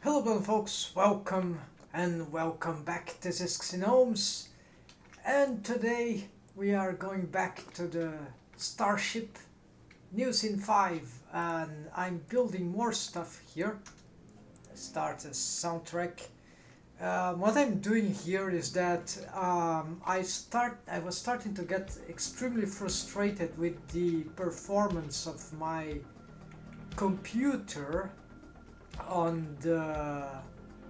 Hello folks, welcome and welcome back. This is Gnomes, and today we are going back to the Starship Neocene V, and I'm building more stuff here. Start a soundtrack. What I'm doing here is that I was starting to get extremely frustrated with the performance of my computer on the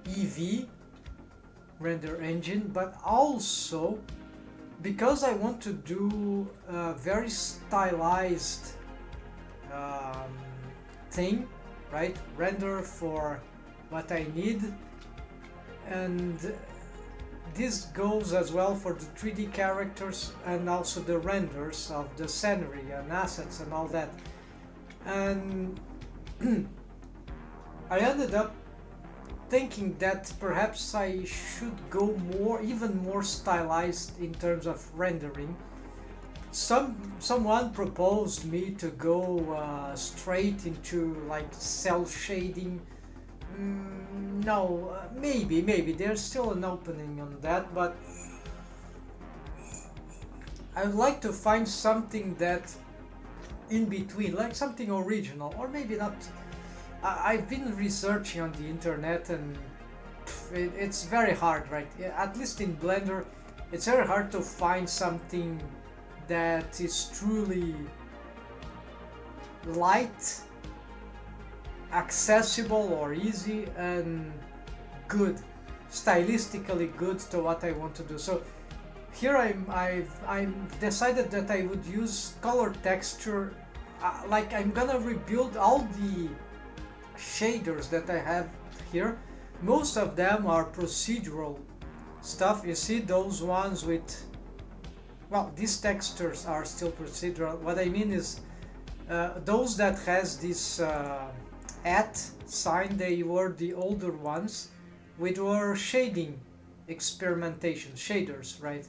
EV render engine, but also because I want to do a very stylized um, thing, right? Render for what I need, and this goes as well for the 3D characters and also the renders of the scenery and assets and all that. And I ended up thinking that perhaps I should go even more stylized in terms of rendering. Someone proposed me to go straight into like cell shading. No, maybe there's still an opening on that, but I would like to find something that in between, like something original, or maybe not. I've been researching on the internet, and it's very hard, right? At least in Blender, it's very hard to find something that is truly light, accessible or easy, and good, stylistically good to what I want to do. So here I've decided that I would use color texture. Like I'm gonna rebuild all the shaders that I have here. Most of them are procedural stuff. You see those ones with, well, these textures are still procedural. What I mean is those that has this at sign, they were the older ones, which were shading experimentation shaders, right?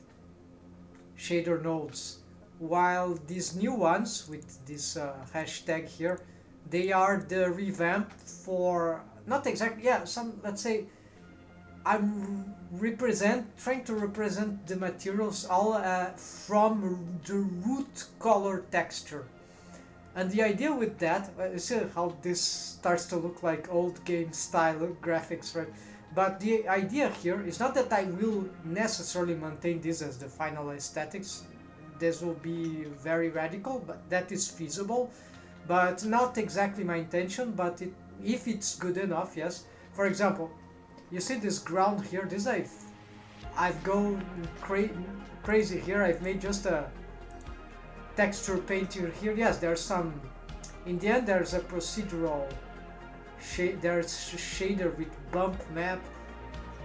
Shader nodes. While these new ones with this hashtag here, they are the revamp for, not exactly, yeah, some, let's say, I'm trying to represent the materials all from the root color texture. And the idea with that, you see how this starts to look like old game style graphics, right? But the idea here is not that I will necessarily maintain this as the final aesthetics. This will be very radical, but that is feasible. But not exactly my intention, but if it's good enough, yes. For example, you see this ground here, this I've gone crazy here. I've made just a texture painter here. Yes, there's some, in the end there's a procedural there's shader with bump map,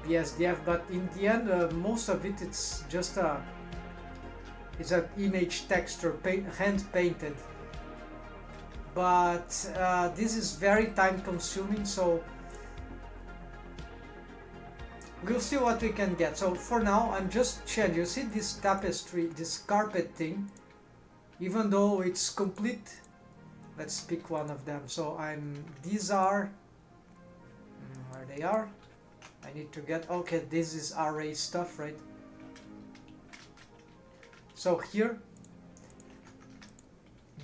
BSDF, but in the end most of it's just it's an image texture hand painted. But this is very time consuming, so we'll see what we can get. So for now I'm just changing. You see this tapestry, this carpet thing, even though it's complete, let's pick one of them. So these are where they are. I need to get, okay, this is array stuff, right? So here,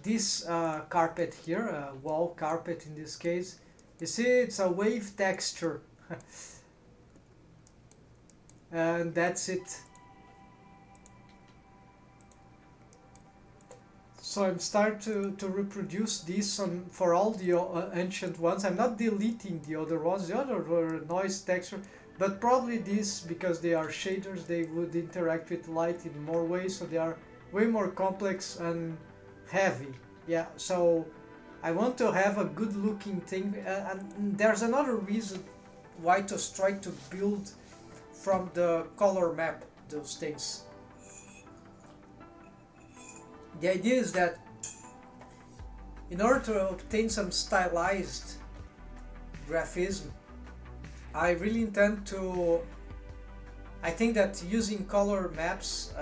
this carpet here, wall carpet in this case, you see it's a wave texture and that's it. So I'm starting to reproduce this for all the ancient ones. I'm not deleting the other ones. The other were noise texture, but probably this, because they are shaders, they would interact with light in more ways, so they are way more complex and heavy. Yeah, so I want to have a good looking thing, and there's another reason why to try to build from the color map those things. The idea is that in order to obtain some stylized graphism, I really intend to, I think that using color maps,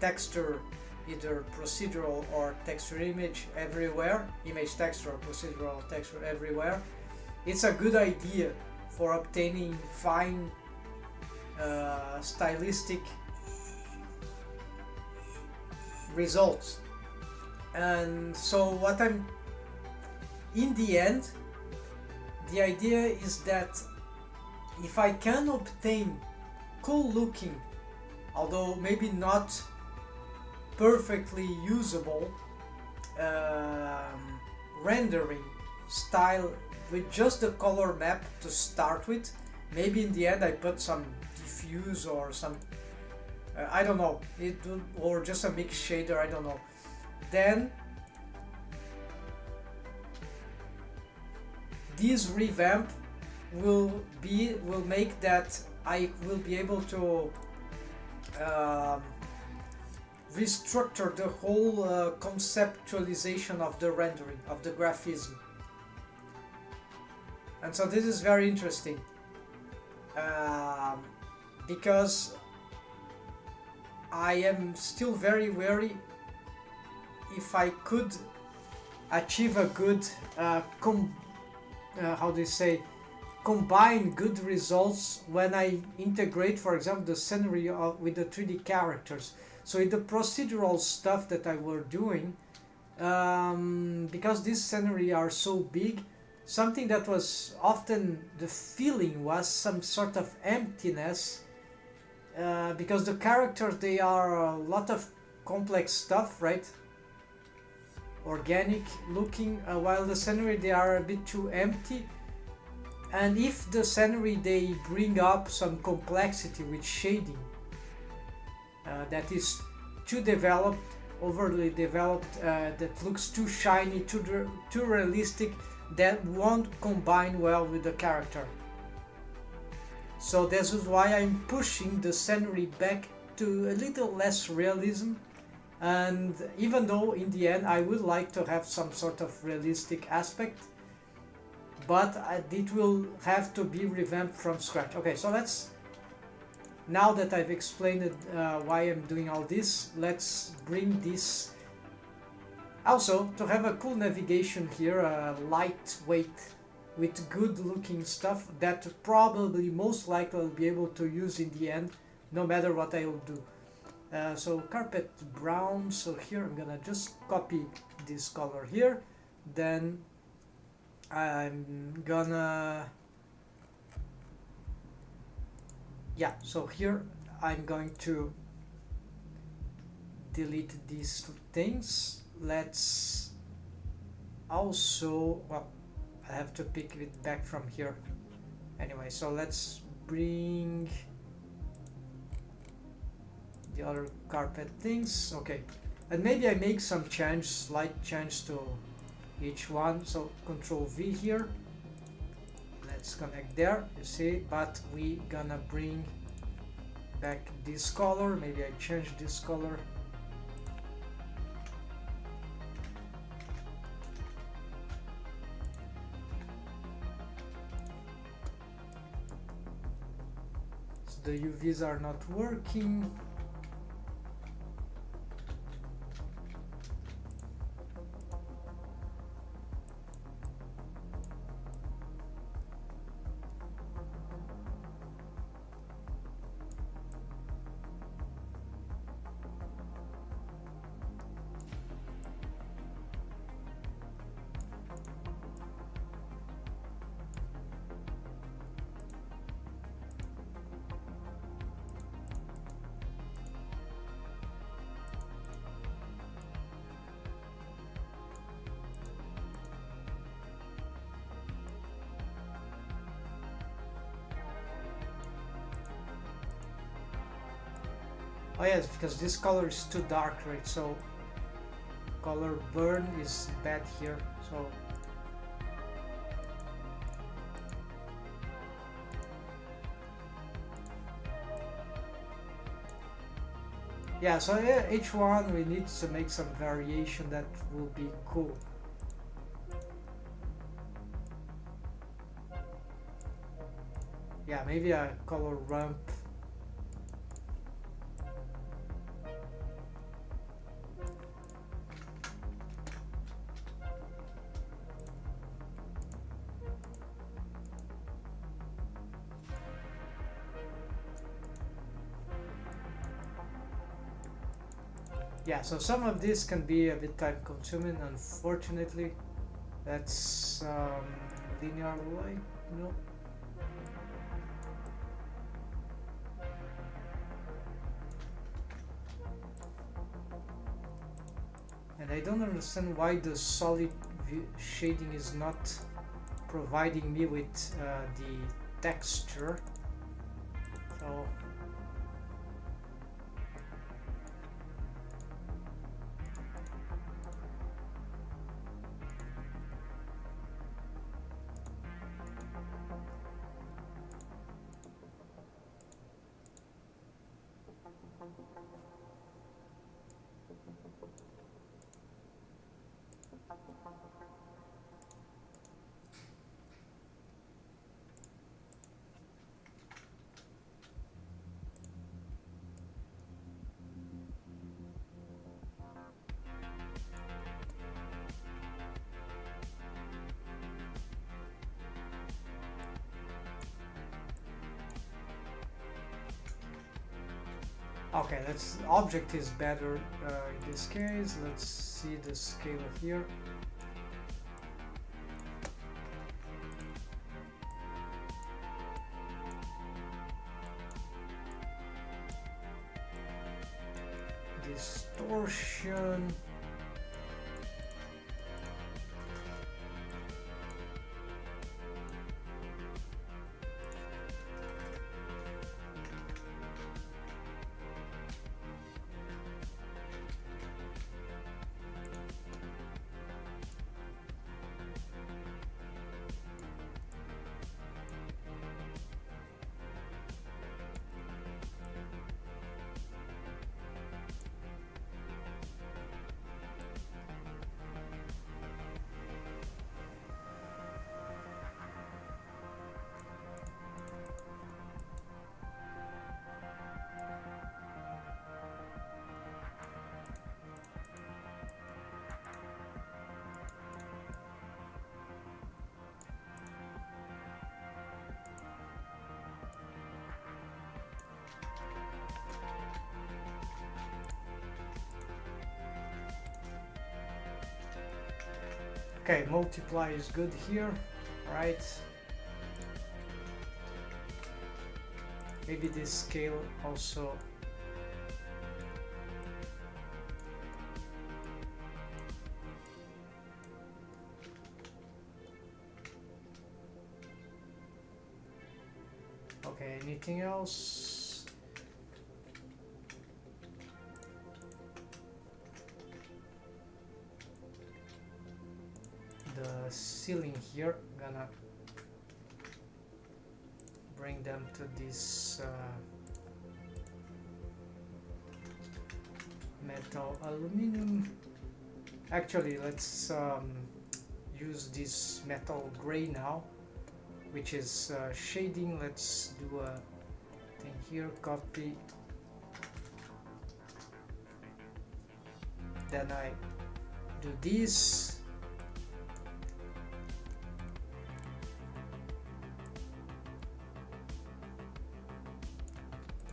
texture, either procedural or texture image everywhere, image texture or procedural texture everywhere, it's a good idea for obtaining fine stylistic results. And so what I'm in the end, the idea is that if I can obtain cool looking, although maybe not perfectly usable, rendering style with just the color map to start with, maybe in the end I put some diffuse or some I don't know, or just a mix shader, I don't know, then this revamp will make that I will be able to restructure the whole conceptualization of the rendering, of the graphism. And so this is very interesting, because I am still very wary if I could achieve a good how do you say, combine good results when I integrate, for example, the scenery with the 3D characters. So in the procedural stuff that I were doing, because these scenery are so big, something that was often the feeling was some sort of emptiness, because the characters, they are a lot of complex stuff, right? Organic looking, while the scenery, they are a bit too empty. And if the scenery, they bring up some complexity with shading that is too developed, overly developed, that looks too shiny, too realistic, that won't combine well with the character. So this is why I'm pushing the scenery back to a little less realism. And even though in the end I would like to have some sort of realistic aspect, but it will have to be revamped from scratch. Okay, so let's, now that I've explained why I'm doing all this, let's bring this also to have a cool navigation here, lightweight with good looking stuff that probably most likely I'll be able to use in the end, no matter what I will do. So carpet brown, so here I'm gonna just copy this color here, then I'm gonna, yeah, so here I'm going to delete these things. Let's also, well, I have to pick it back from here anyway, so let's bring the other carpet things. Okay, and maybe I make some change, slight change to each one. So Control V here, let's connect there, you see, but we gonna bring back this color. Maybe I change this color. So the UVs are not working. Oh yes, because this color is too dark, right? So color burn is bad here. So yeah, so yeah, each one we need to make some variation that will be cool. Yeah, maybe a color ramp. Yeah, so some of this can be a bit time consuming, unfortunately. That's linear light, no. And I don't understand why the solid shading is not providing me with the texture. So okay, let's object is better in this case. Let's see the scale here. Distortion. Okay, multiply is good here, right? Maybe this scale also. Okay, anything else? The ceiling here, gonna bring them to this metal aluminum. Actually, let's use this metal gray now, which is shading. Let's do a thing here, copy. Then I do this.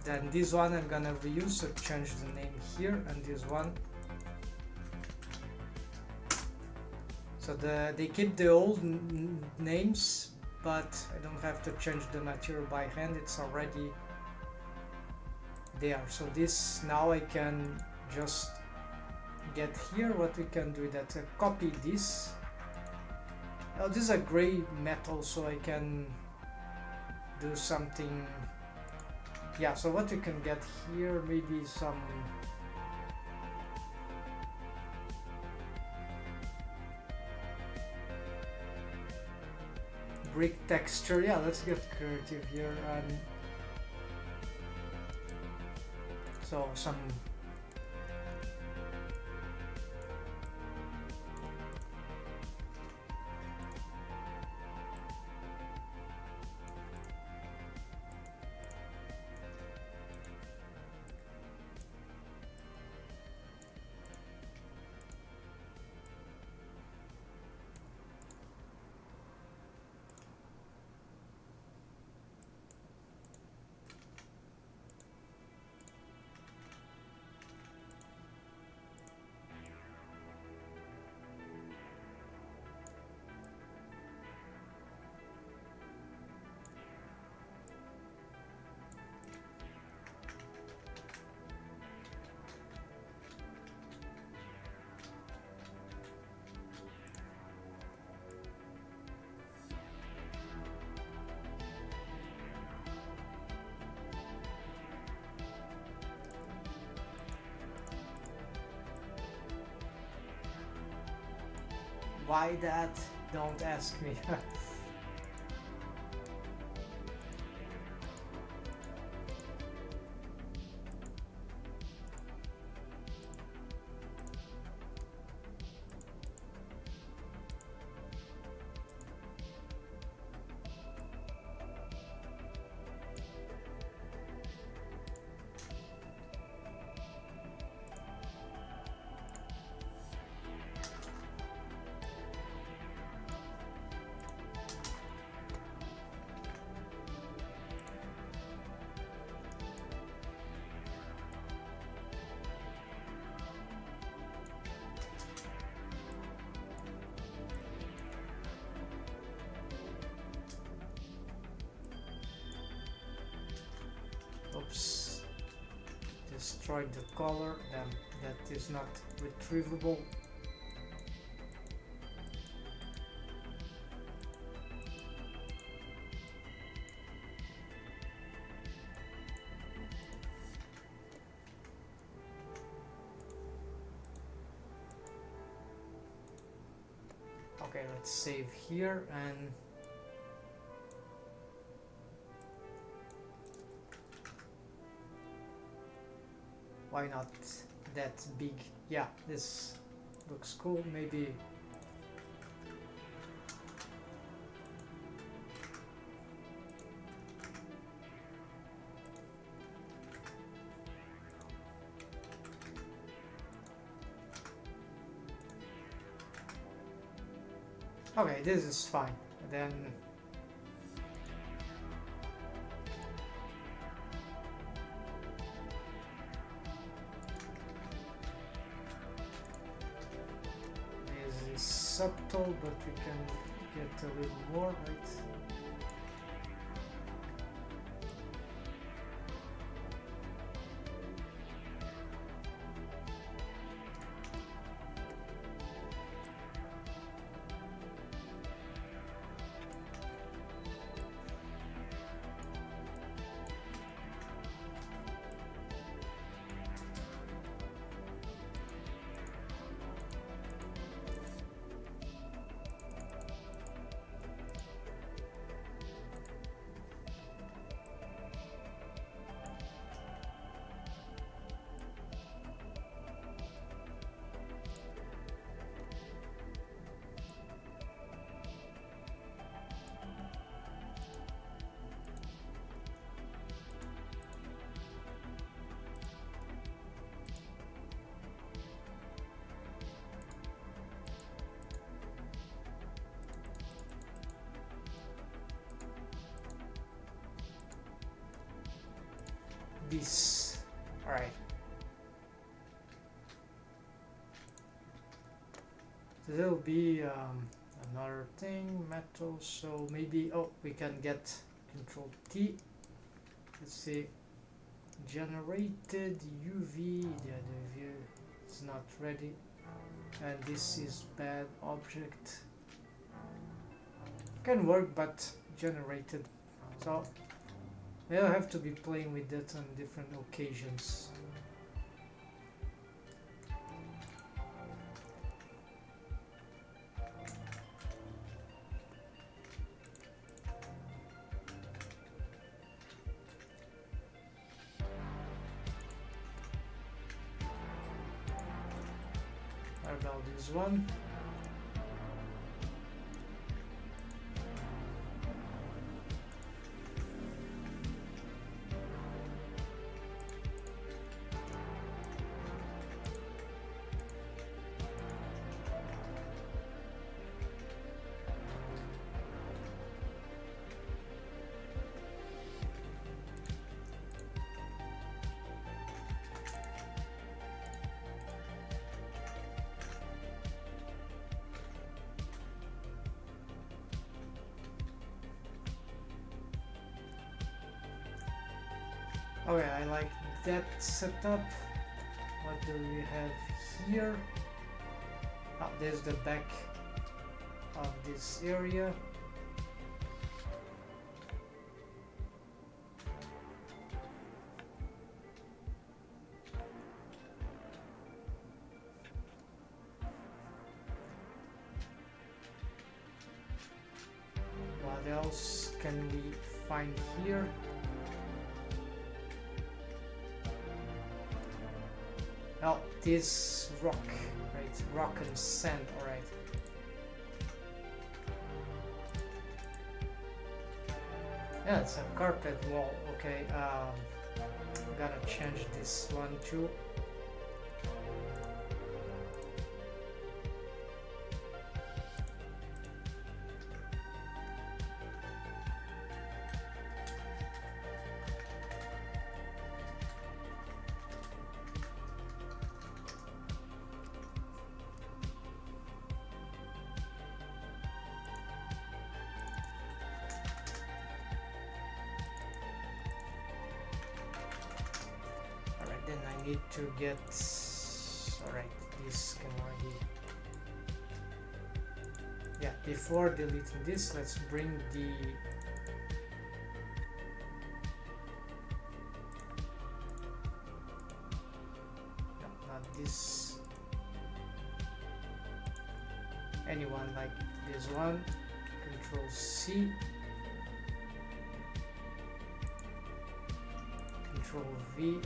Then this one I'm gonna reuse, so change the name here, and this one. So they keep the old names, but I don't have to change the material by hand, it's already there. So this, now I can just get here. What we can do that, copy this. Oh, this is a gray metal, so I can do something. Yeah, so what you can get here, maybe some brick texture. Yeah, let's get creative here. And so some Why that? Don't ask me. Oops, destroyed the color, then that is not retrievable. Okay, let's save here and why not that big? Yeah, this looks cool. Maybe okay, this is fine. Then this is subtle, but we can get a little more, right? This, all right. So there'll be another thing, metal. So maybe we can get Control T. Let's see, generated UV. Yeah, the view is not ready, and this is bad object. Can work, but generated. So I'll have to be playing with that on different occasions. What about this one? Okay, I like that setup. What do we have here? Oh, there's the back of this area. What else can we find here? Oh, this rock, right? Rock and sand, alright. Yeah, it's a carpet wall, okay. I'm gonna change this one too. Then I need to get, alright, this can already, yeah, before deleting this, let's bring the, no, not this, anyone like this one, Control C, Control V,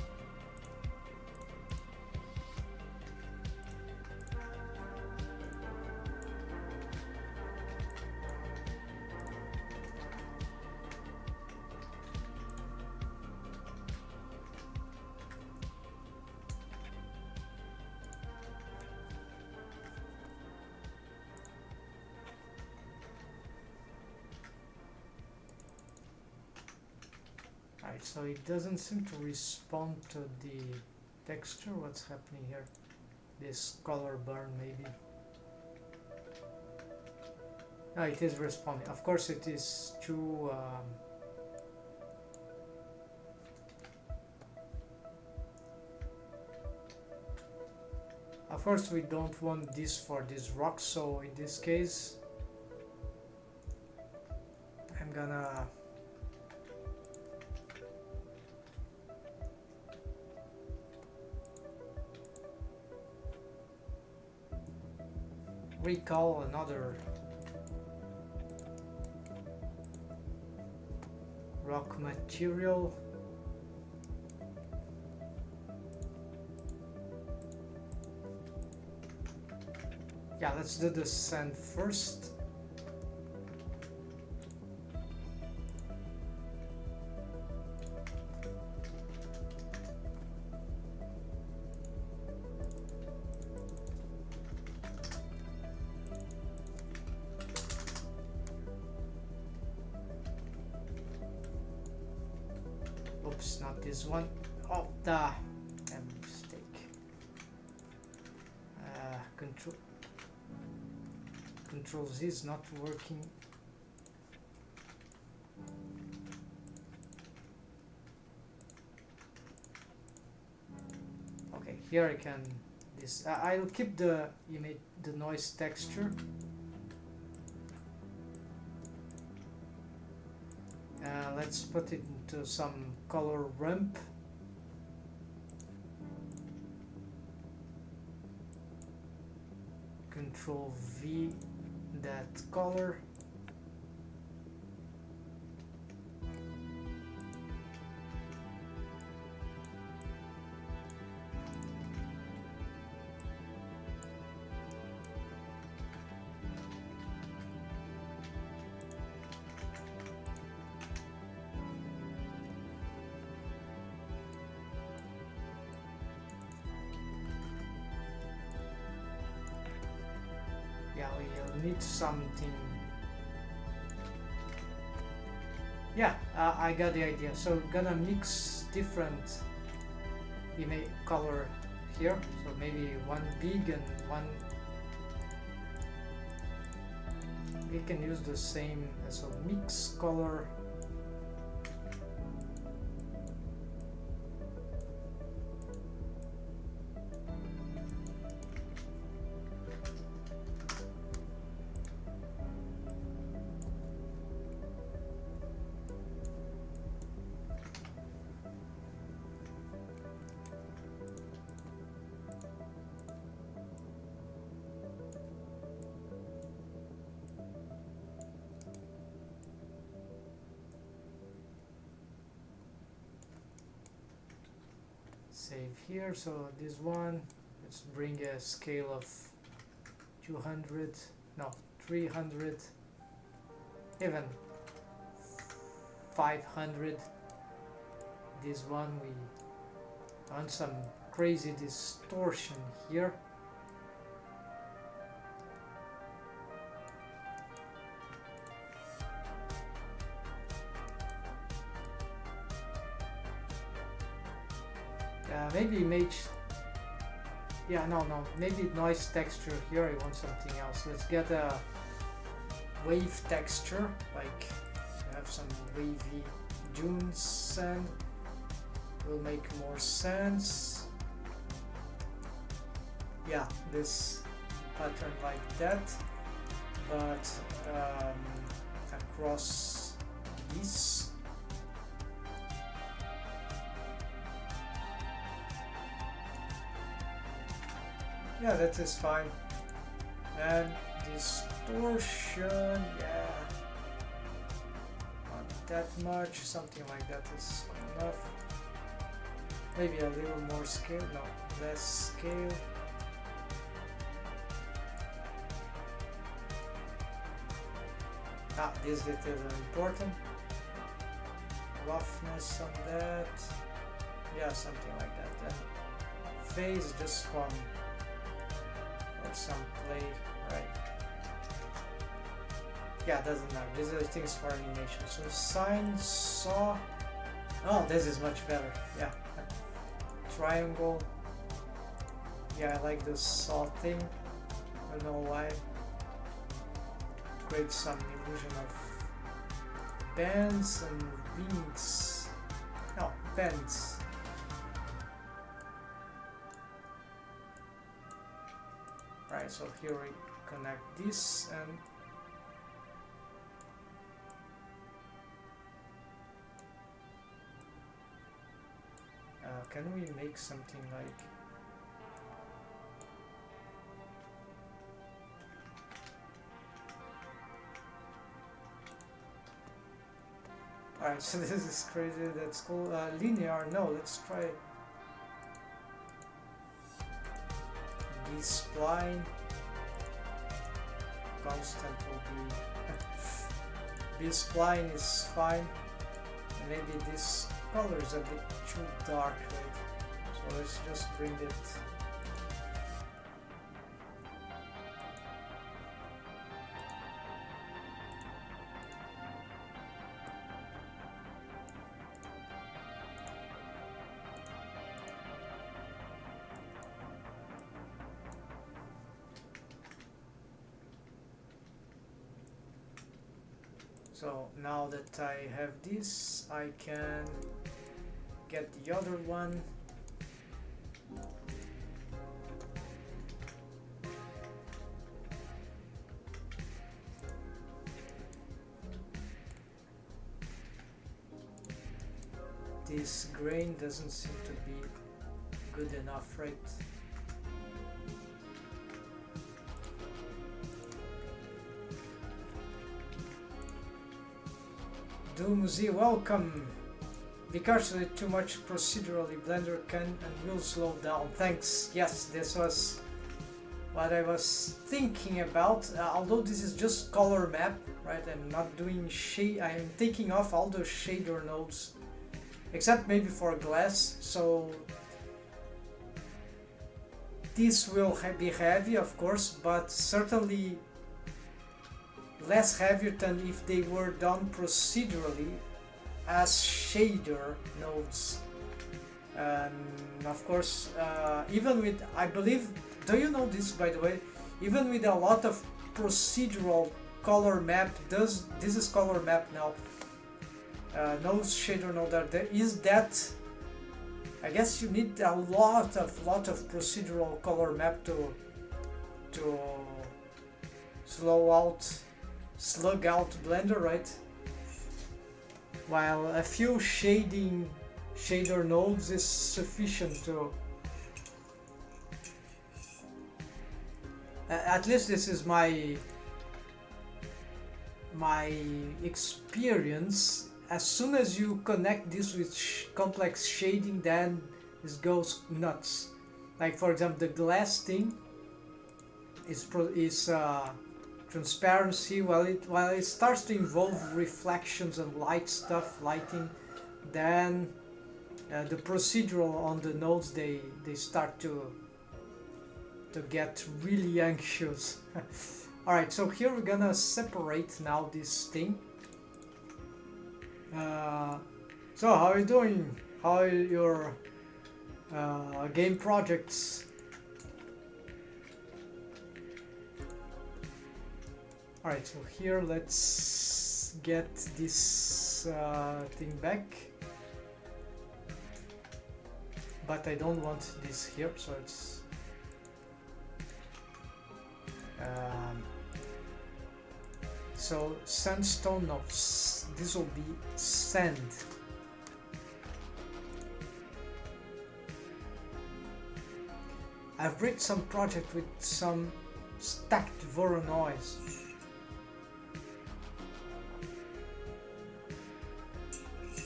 Alright, so it doesn't seem to respond to the texture. What's happening here? This color burn maybe. No, it is responding. Of course it is too of course we don't want this for this rock, so in this case I'm gonna recall another rock material. Yeah, let's do the sand first. Oops, not this one. Oh, the mistake. Control Z is not working. Okay, here I can. This I'll keep the image, the noise texture. Let's put it into some color ramp. Control V that color. Yeah, we'll need something. Yeah, I got the idea. So gonna mix different image color here. So maybe one big and one. We can use the same as a mix color. save here. So this one, let's bring a scale of 200, no, 300, even 500. This one, we want some crazy distortion here. Maybe image. Yeah, no, maybe noise texture here. I want something else. Let's get a wave texture, like have some wavy dunes, and will make more sense. Yeah, this pattern like that, but across this. Yeah, that is fine. And distortion, yeah, not that much, something like that is enough. Maybe a little more scale, no, less scale. These details are important. Roughness on that, yeah, something like that. And phase just from some play, right? Yeah, doesn't matter. These are things for animation. So sine, saw. Oh, this is much better. Yeah. Triangle. Yeah, I like this saw thing. I don't know why. Create some illusion of bands and wings. No, bends. Right, so here we connect this and can we make something like alright, so this is crazy, that's cool. Linear, no, let's try this spline. Constant will be this spline is fine. Maybe this color is a bit too dark, right? So let's just bring it. So now that I have this, I can get the other one. This grain doesn't seem to be good enough, right? Doomzy, welcome! Because too much procedurally, Blender can and will slow down. Thanks. Yes, this was what I was thinking about. Although this is just color map, right? I'm not doing shade. I'm taking off all the shader nodes, except maybe for glass. So this will be heavy, of course, but certainly less heavier than if they were done procedurally as shader nodes. And of course, even with, I believe, do you know this by the way, even with a lot of procedural color map, this is color map now, nodes, shader node, there is that, I guess you need a lot of procedural color map to slug out Blender, right? While a few shader nodes is sufficient to at least this is my experience. As soon as you connect this with complex shading, then it goes nuts. Like for example, the glass thing is transparency. While it starts to involve reflections and lighting, then the procedural on the nodes they start to get really anxious. Alright, so here we're gonna separate now this thing. So how are you doing? How are your game projects? Alright, so here let's get this thing back. But I don't want this here, so it's so sandstone, no, this will be sand. I've read some project with some stacked Voronoi.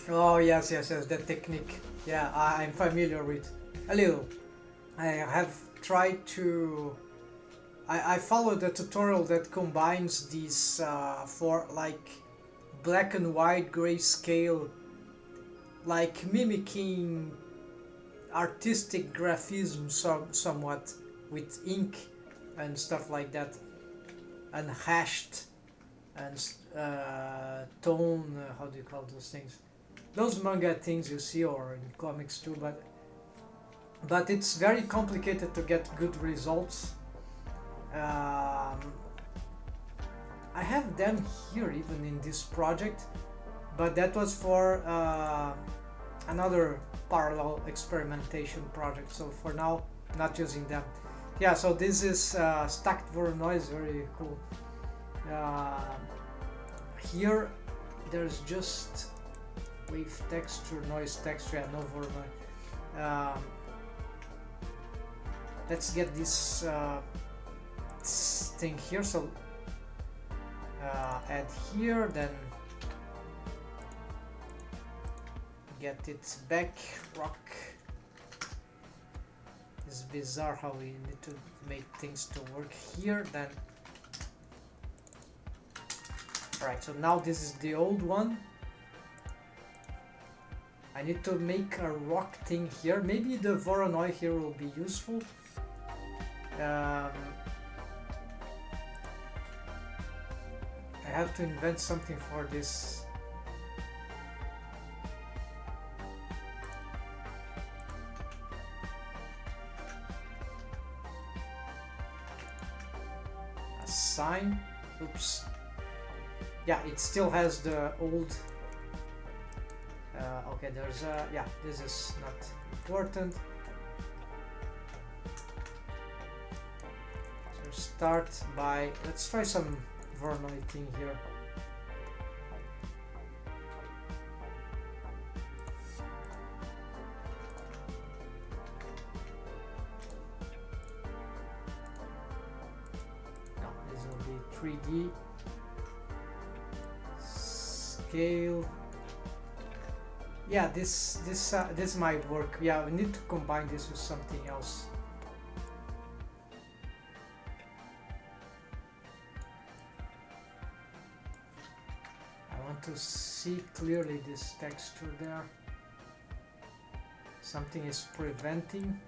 Oh yes, that technique. Yeah, I'm familiar with a little. I have tried to. I followed a tutorial that combines these for like black and white grayscale, like mimicking artistic graphism somewhat with ink and stuff like that, and hashed and tone. How do you call those things? Those manga things you see, or in comics too, but it's very complicated to get good results. I have them here even in this project, but that was for another parallel experimentation project, so for now not using them. Yeah, so this is stacked Voronoi, very cool. Here there's just wave texture, noise texture, and no Voronoi. Let's get this thing here, so add here, then get it back. Rock. It's bizarre how we need to make things to work here. Then alright, so now this is the old one. I need to make a rock thing here. Maybe the Voronoi here will be useful. I have to invent something for this. A sign. Oops. Yeah, it still has the old. Okay, there's a. Yeah, this is not important. So start by. Let's try some Voronoi thing here. No, this will be 3D scale. Yeah, this might work. Yeah, we need to combine this with something else. To see clearly this texture there. Something is preventing.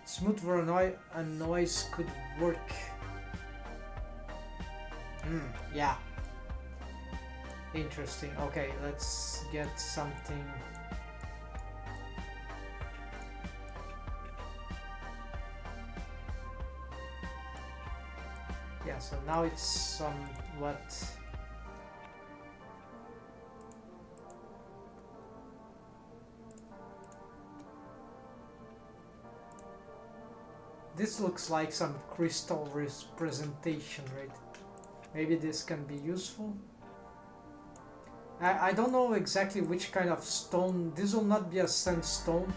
Smooth Voronoi and noise could work. Yeah. Interesting. Okay, let's get something. Yeah, so now it's somewhat. This looks like some crystal representation, right? Maybe this can be useful. I don't know exactly which kind of stone. This will not be a sandstone.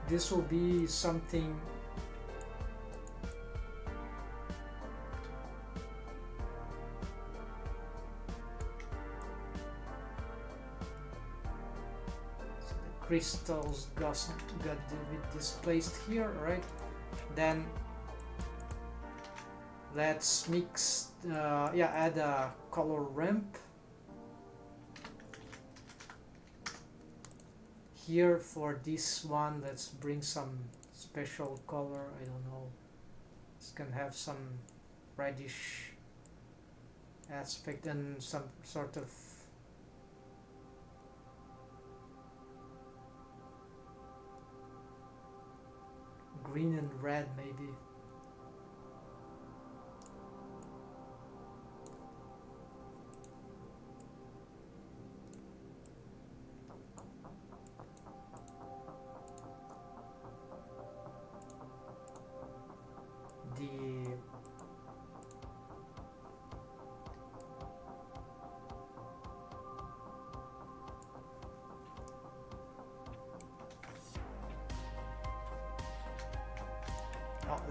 This will be something. crystals got displaced here, right? Then let's mix, yeah, add a color ramp here for this one. Let's bring some special color. I don't know, this can have some reddish aspect and some sort of green and red maybe.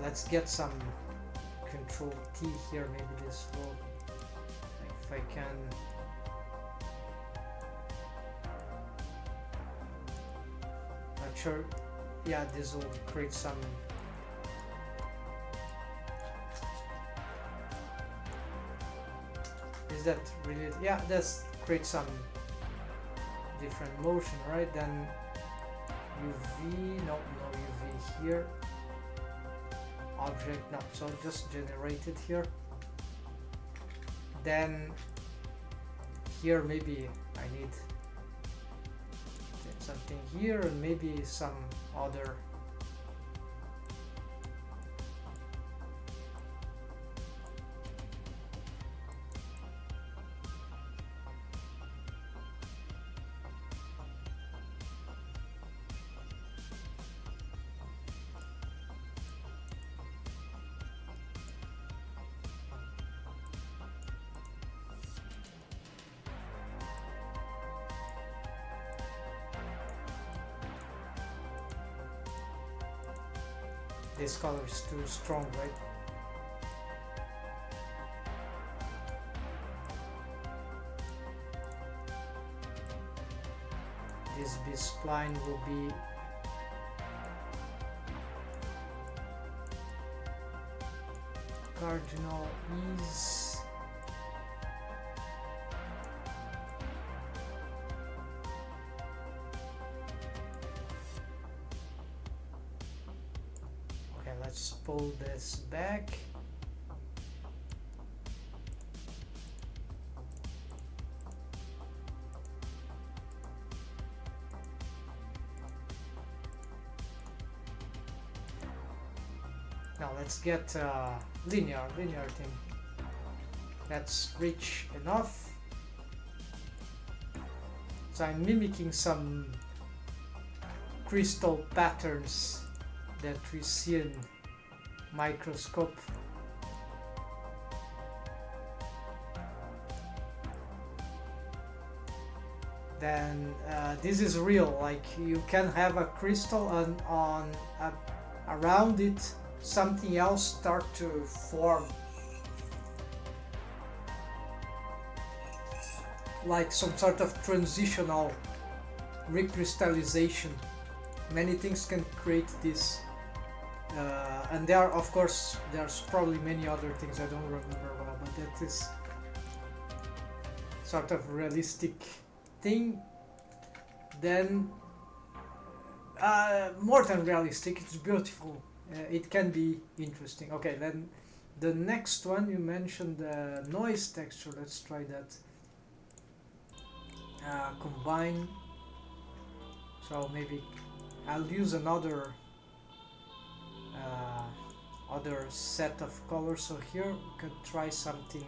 Let's get some Control T here. Maybe this will, like, if I can. Not sure. Yeah, this will create some. Is that really? Yeah, that's create some different motion, right? Then UV. No UV here. Object, no, so just generated here. Then here maybe I need something here and maybe some other. This color is too strong, right? This B-spline will be cardinal ease. Let's pull this back. Now let's get linear thing. That's rich enough. So I'm mimicking some crystal patterns that we see in microscope. Then this is real, like you can have a crystal and around it something else start to form, like some sort of transitional recrystallization. Many things can create this. And there are, of course, there's probably many other things I don't remember well, but that is sort of realistic thing. Then more than realistic, it's beautiful. It can be interesting. Okay, then the next one you mentioned, the noise texture. Let's try that. Combine. So maybe I'll use another other set of colors. So here we could try something.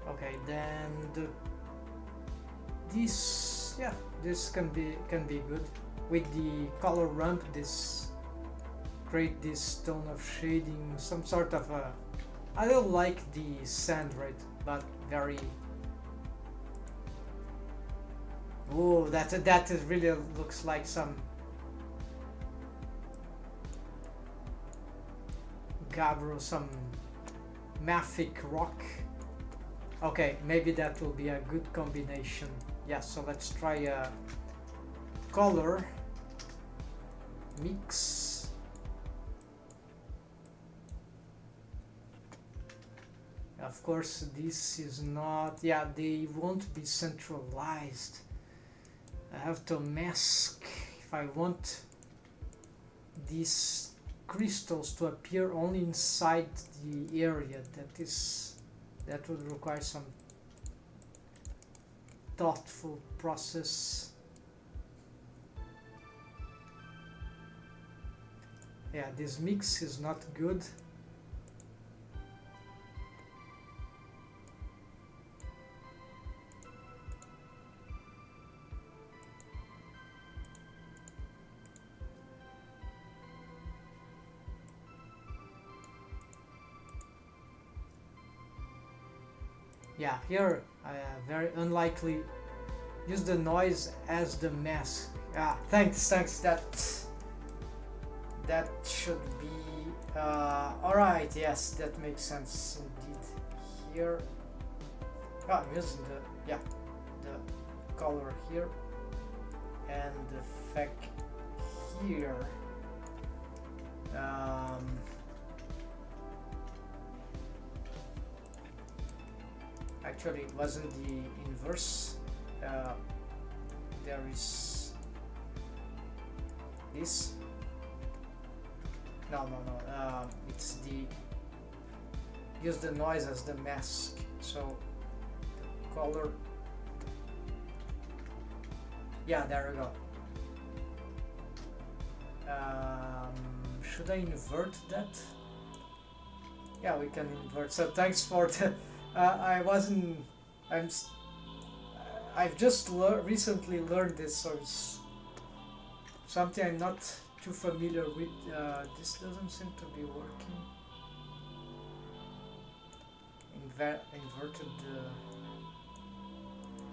Okay, then this, yeah, this can be good with the color ramp. This create this tone of shading, some sort of a... I don't like the sand, right? But very... Oh, that is really looks like some gabbro, some mafic rock. Okay, maybe that will be a good combination. Yeah, so let's try a color mix. Of course, this is not... Yeah, they won't be centralized. I have to mask if I want these crystals to appear only inside the area. That would require some thoughtful process. Yeah, this mix is not good. Yeah, here very unlikely use the noise as the mask. Ah, thanks. That should be all right. Yes, that makes sense indeed. Here, I'm using the color here and the effect here. Actually, it wasn't the inverse. There is this. No. It's the use the noise as the mask. So the color. Yeah, there we go. Should I invert that? Yeah, we can invert. So thanks for the. I've just recently learned this, so it's something I'm not too familiar with. This doesn't seem to be working. Inverted.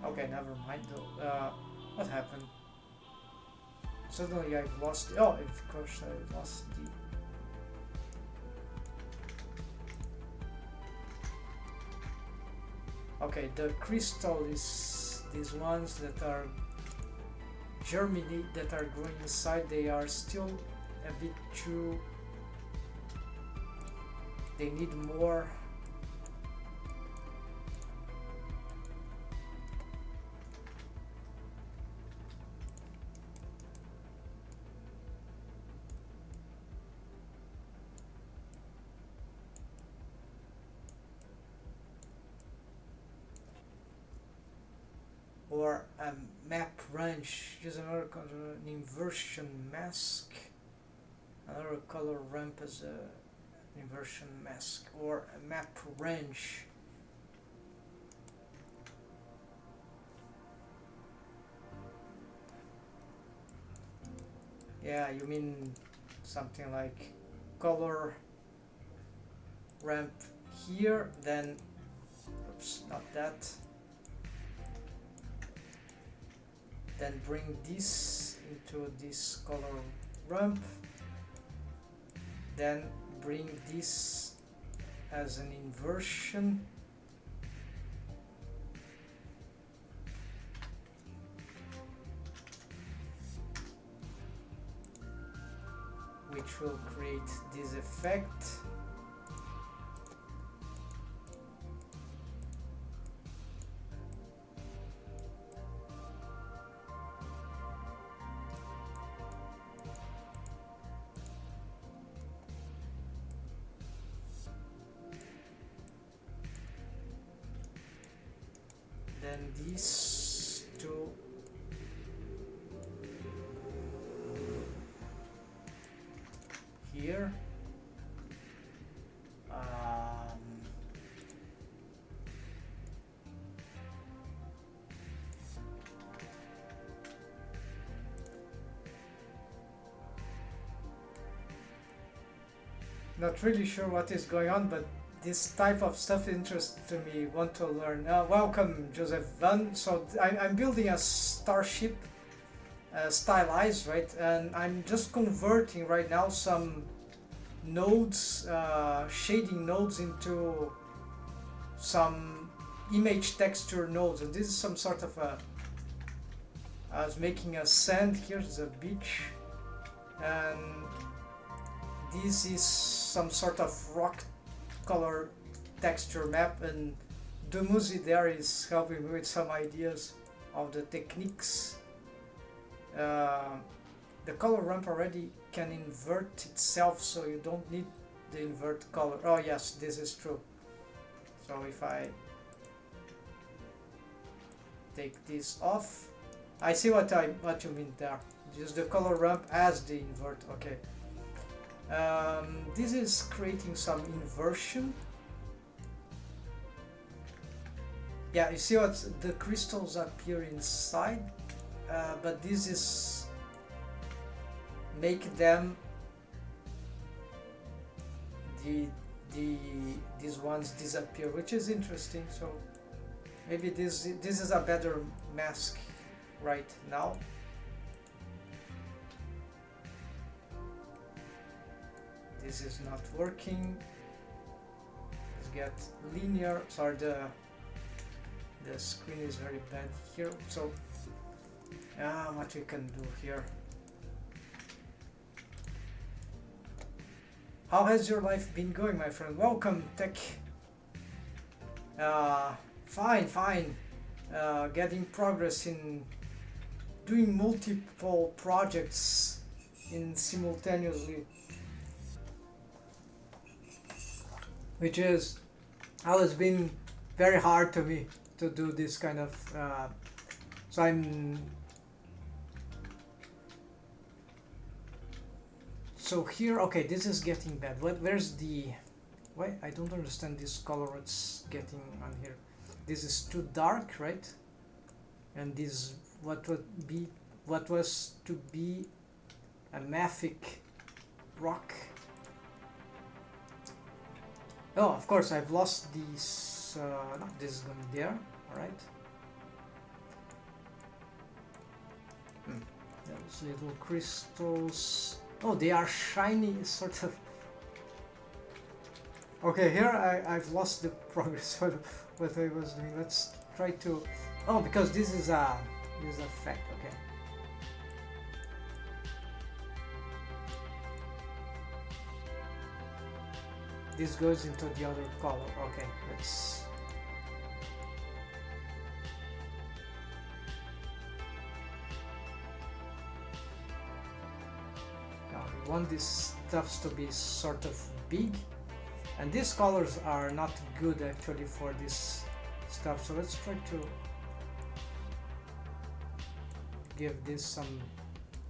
Okay, never mind though. What happened? Suddenly I've lost. Oh, of course I lost the. Okay, the crystal is these ones that are germinate, that are growing inside. They are still a bit too. They need more. Or a map range, use another color, an inversion mask, another color ramp as an inversion mask, or a map range. Yeah, you mean something like color ramp here, then, oops, not that. Then bring this into this color ramp, then bring this as an inversion, which will create this effect. Then these two here. Not really sure what is going on, but this type of stuff interests me, want to learn. Welcome, Joseph Van. So I'm building a Starship stylized, right? And I'm just converting right now some nodes, shading nodes into some image texture nodes. And this is some sort of a, I was making a sand, here's a beach. And this is some sort of rock color texture map, and Dumuzi there is helping me with some ideas of the techniques. The color ramp already can invert itself, so you don't need the invert color. Oh yes, this is true. So if I take this off, I see what you mean there. Use the color ramp as the invert. Okay. This is creating some inversion. Yeah, you see what the crystals appear inside, but this is make them these ones disappear, which is interesting. So maybe this is a better mask right now. This is not working. Let's get linear. Sorry, the screen is very bad here. So what we can do here. How has your life been going, my friend? Welcome, Tech. Fine. Getting progress in doing multiple projects simultaneously, which is always been very hard to me to do this kind of. So I'm. So here, okay, this is getting bad. Where's the? Why I don't understand this color. It's getting on here. This is too dark, right? And this what was to be a mafic rock. Oh, of course, I've lost these. No, this is going there. All right. Those little crystals. Oh, they are shiny, sort of. Okay, here I've lost the progress for what I was doing. Let's try to. Oh, because this is a fact. Okay. This goes into the other color. Okay, let's. Now we want these stuffs to be sort of big, and these colors are not good actually for this stuff. So let's try to give this some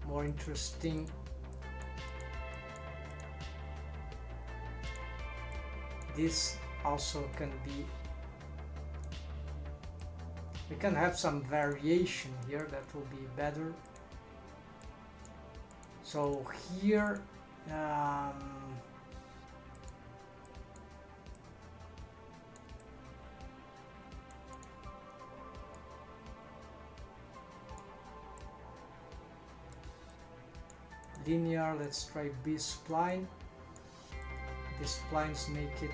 more interesting. This also can be, we can have some variation here that will be better. So here linear, let's try B-spline. These splines make it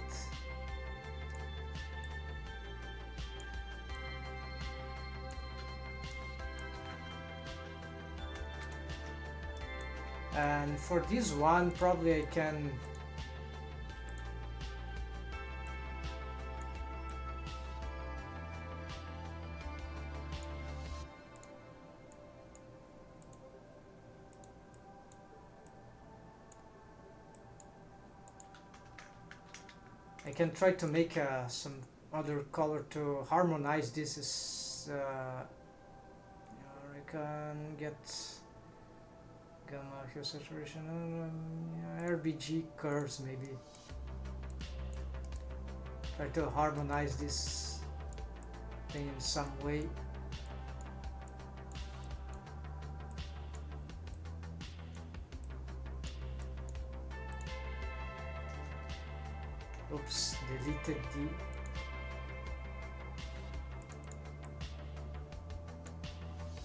and for this one probably I can try to make some other color to harmonize. This is I can get gamma hue saturation, RBG curves maybe. Try to harmonize this thing in some way. Oops, deleted the...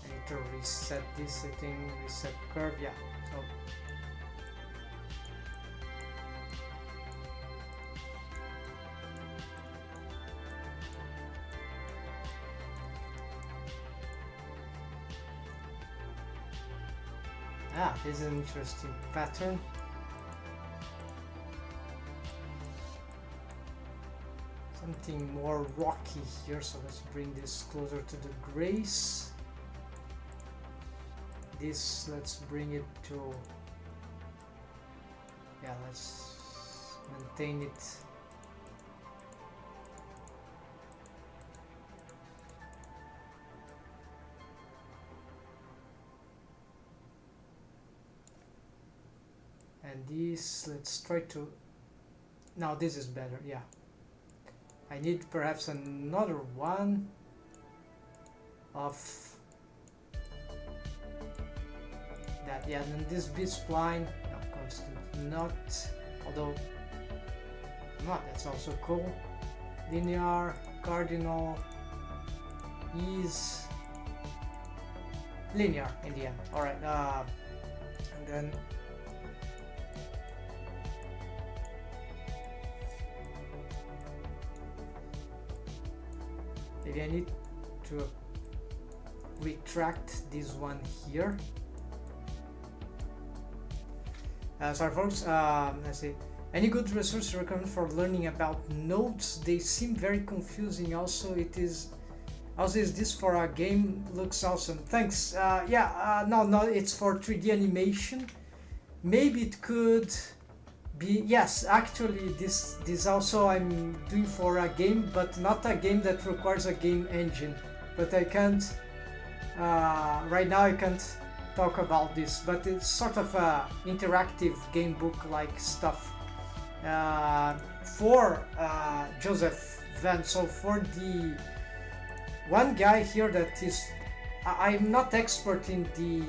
I need to reset this setting, reset curve, yeah. So this is an interesting pattern. Something more rocky here, so let's bring this closer to the grays. This, let's bring it to... yeah, let's maintain it. And this, let's try to... now this is better, yeah. I need perhaps another one of that, yeah, and then this B-spline, no, constant, not, although, not, that's also cool. Linear, cardinal, is linear in the end, alright, and then maybe I need to retract this one here. Sorry folks, let's see. Any good resource recommend for learning about nodes? They seem very confusing. Also, is this for a game? Looks awesome. Thanks. No, it's for 3D animation. Maybe it could be, yes, actually this also I'm doing for a game, but not a game that requires a game engine. But I can't right now I can't talk about this, but it's sort of a interactive game book like stuff for Joseph Van. So for the one guy here that is, I'm not expert in the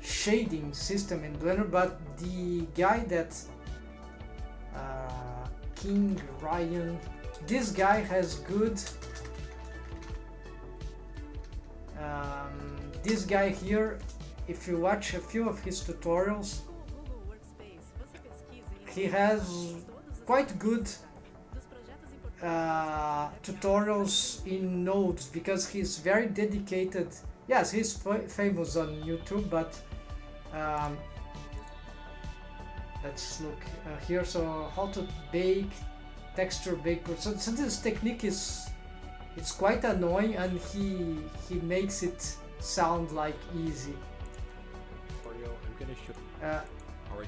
shading system in Blender, but the guy that King Ryan, this guy has good this guy here, if you watch a few of his tutorials, he has quite good tutorials in nodes, because he's very dedicated. Yes, he's famous on YouTube, but let's look here. So how to bake, texture bake. So this technique is, it's quite annoying, and he makes it sound like easy. I'm gonna shoot.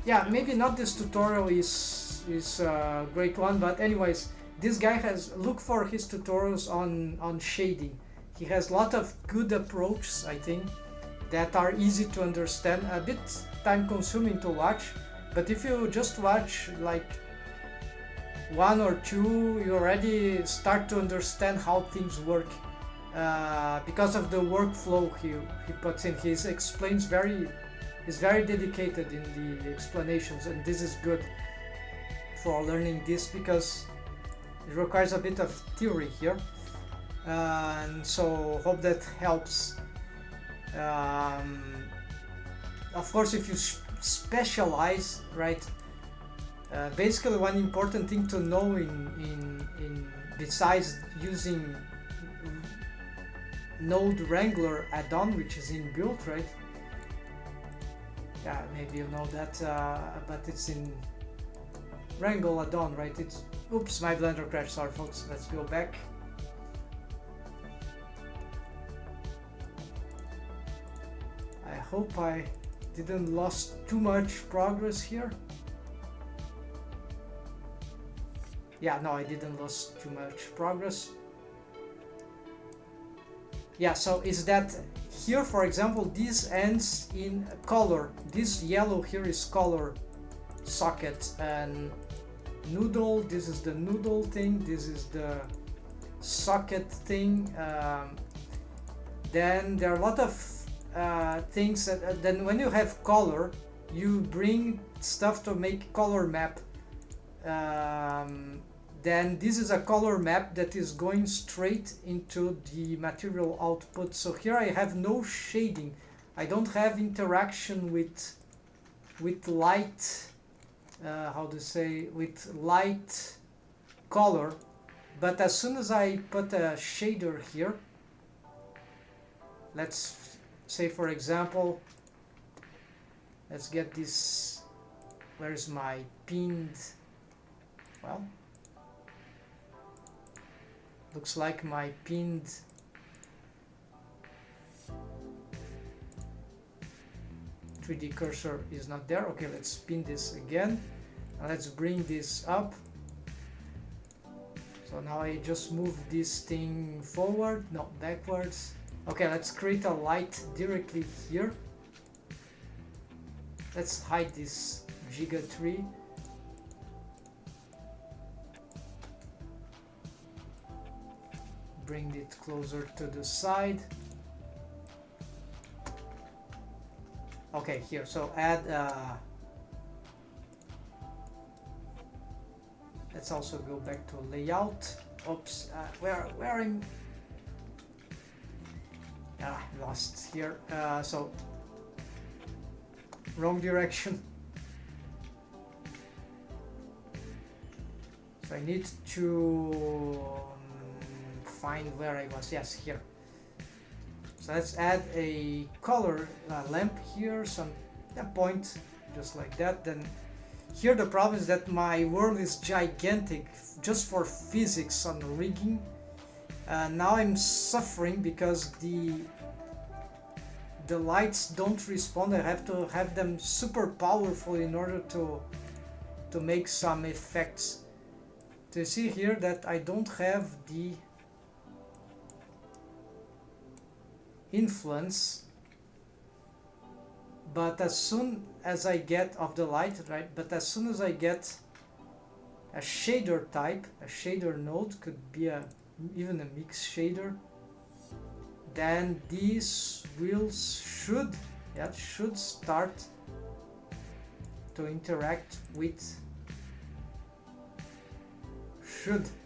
Yeah, maybe not this tutorial is a great one, but anyways, this guy has, look for his tutorials on shading. He has a lot of good approaches, I think, that are easy to understand, a bit time consuming to watch, but if you just watch like one or two, you already start to understand how things work, because of the workflow he puts in. He explains he's very dedicated in the explanations, and this is good for learning this because it requires a bit of theory here, and so hope that helps. Of course, if you specialize, right, basically one important thing to know in besides using Node Wrangler add-on, which is inbuilt, right? Yeah, maybe you know that, but it's in Wrangle add-on, right? It's, oops, my Blender crashed, sorry folks, let's go back. I hope I didn't lost too much progress here. Yeah, no, I didn't lose too much progress. Yeah, so is that here, for example, this ends in color. This yellow here is color socket, and noodle, this is the noodle thing, this is the socket thing. Then there are a lot of things that, then when you have color, you bring stuff to make color map, then this is a color map that is going straight into the material output. So here I have no shading. I don't have interaction with light, how to say, with light color. But as soon as I put a shader here, let's say for example, let's get this, where's my pinned, well, looks like my pinned (3D) cursor is not there. Okay, let's spin this again. Now let's bring this up. So now I just move this thing forward, no, backwards. Okay, let's create a light directly here. Let's hide this Giga tree. Bring it closer to the side. Okay, here, so add let's also go back to layout. Oops, where I'm lost here. So wrong direction. So I need to find where I was. Yes, here. So let's add a color lamp here, some point just like that. Then here the problem is that my world is gigantic just for physics on rigging. Now I'm suffering because the lights don't respond. I have to have them super powerful in order to make some effects. So you see here that I don't have the influence, but as soon as I get of the light, right, but as soon as I get a shader type, a shader node, could be even a mix shader, then these wheels should start to interact with,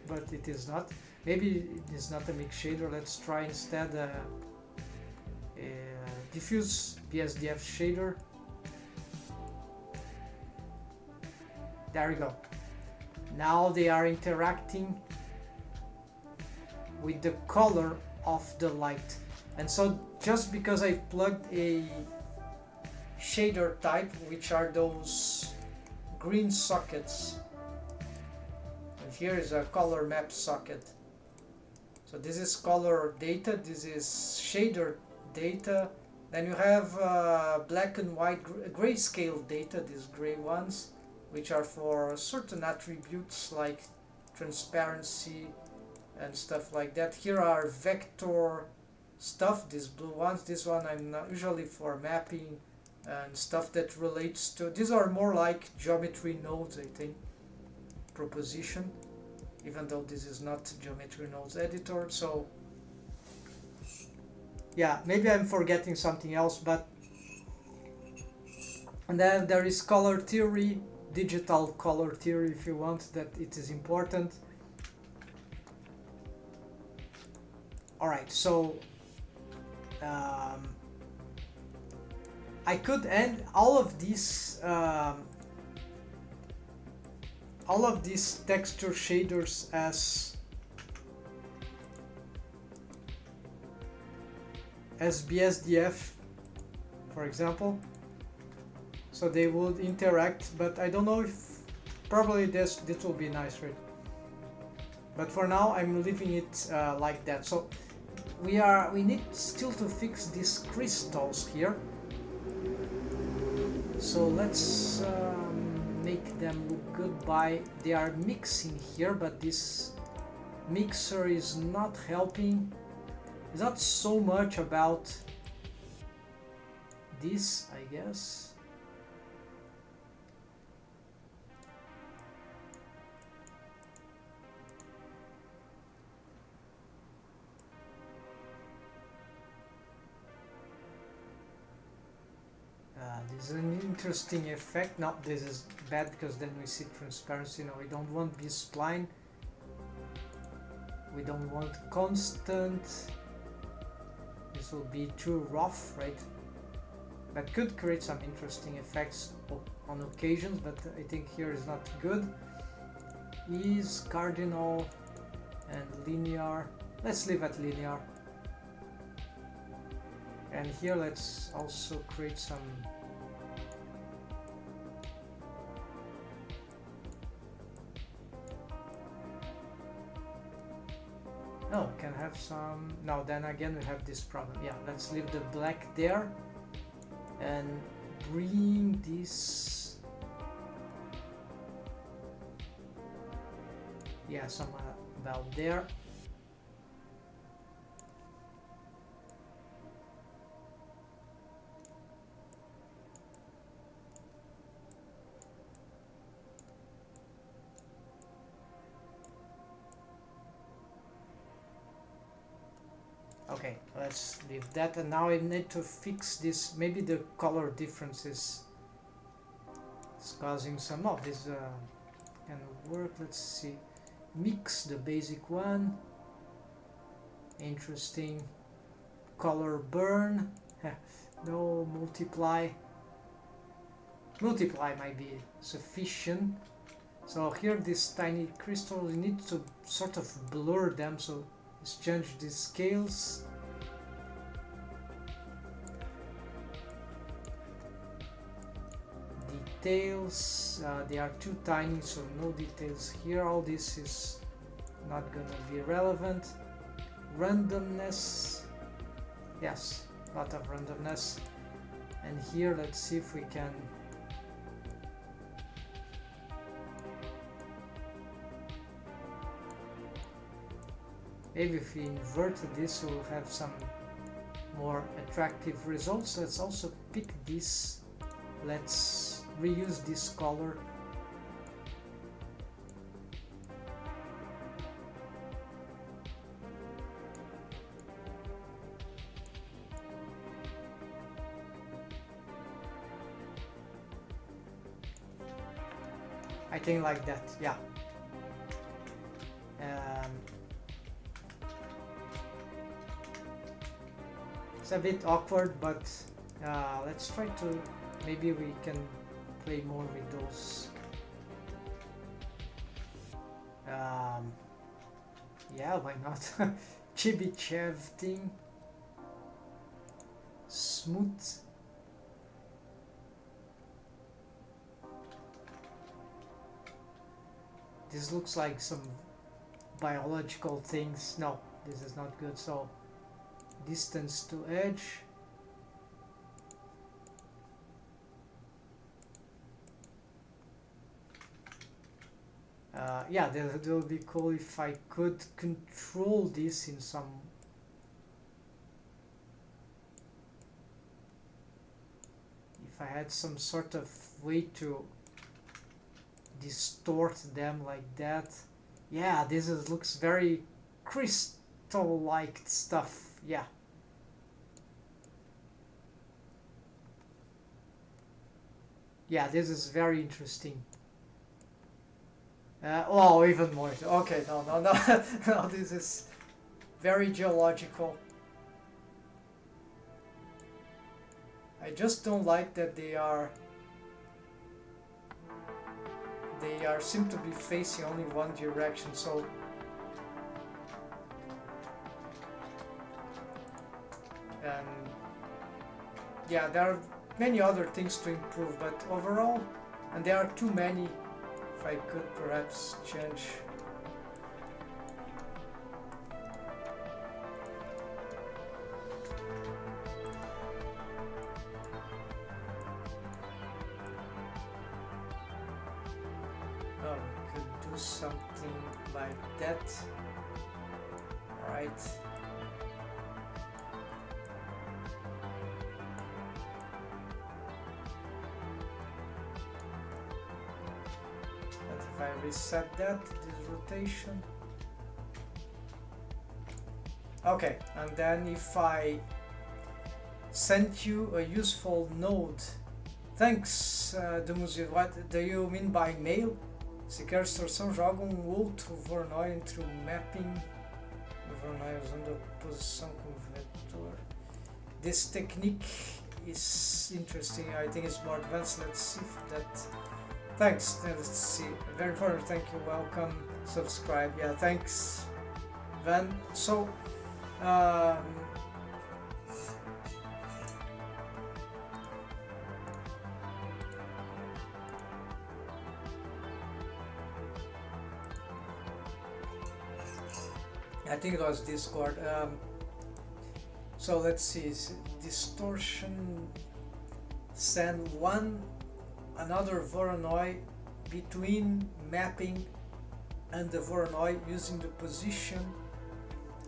but it is not. Maybe it is not a mix shader. Let's try instead a diffuse BSDF shader. There we go. Now they are interacting with the color of the light. And so just because I plugged a shader type, which are those green sockets, and here is a color map socket. So this is color data, this is shader data. Then you have black and white grayscale data, these gray ones, which are for certain attributes like transparency and stuff like that. Here are vector stuff, these blue ones. This one I'm not usually for mapping and stuff that relates to, these are more like geometry nodes, I think, proposition, even though this is not geometry nodes editor. So yeah, maybe I'm forgetting something else, but and then there is color theory, digital color theory if you want, that it is important. Alright, so I could end all of these texture shaders as BSDF, for example, so they would interact, but I don't know if, probably this will be nice, right? But for now I'm leaving it like that. So we need still to fix these crystals here, so let's make them look good by, they are mixing here, but this mixer is not helping. It's not so much about this, I guess. this is an interesting effect. No, this is bad because then we see transparency. No, we don't want B-spline. We don't want constant. This will be too rough, right? That could create some interesting effects on occasions, but I think here is not good. Is cardinal and linear. Let's leave at linear. And here let's also create some can have some. No, then again we have this problem. Yeah, let's leave the black there and bring this, yeah, somewhere about there. Okay, let's leave that, and now I need to fix this. Maybe the color differences is causing some of this can work. Let's see. Mix the basic one. Interesting. Color burn. No, multiply. Multiply might be sufficient. So here these tiny crystals, you need to sort of blur them, so let's change the scales. Details, they are too tiny, so no details here. All this is not gonna be relevant. Randomness, yes, a lot of randomness. And here let's see if we can maybe if we invert this we'll have some more attractive results. Let's also pick this. Let's reuse this color. I think like that, yeah. It's a bit awkward, but let's try to, maybe we can play more with those. Yeah, why not? Chibichev thing. Smooth. This looks like some biological things. No, this is not good. So distance to edge. Yeah, that will be cool if I could control this in some. If I had some sort of way to distort them like that. Yeah, this looks very crystal-like stuff. Yeah. Yeah, this is very interesting. Oh, even more. Okay, no, no, this is very geological. I just don't like that they seem to be facing only one direction, so and yeah, there are many other things to improve, but overall, and there are too many. If I could perhaps change. Oh, we could do something like that. Right. If I reset that, this rotation. Okay, and then if I send you a useful node Thanks, do museu. What do you mean by mail? Se quer distorção, joga outro Voronoi entre o mapping e o Voronoi usando a posição como vetor. This technique is interesting. I think it's more advanced. Let's see if that. Thanks. Let's see. Very important. Thank you. Welcome. Subscribe. Yeah. Thanks, Van. So, I think it was Discord. So let's see. Distortion. Send another Voronoi between mapping and the Voronoi using the position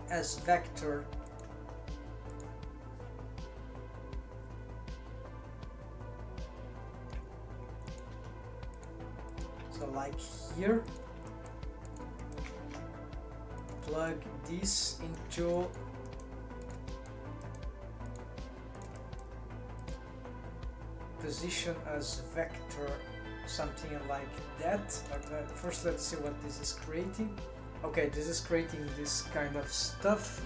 as vector. So like here, plug this into position as vector, something like that. First let's see what this is creating. Okay, this is creating this kind of stuff.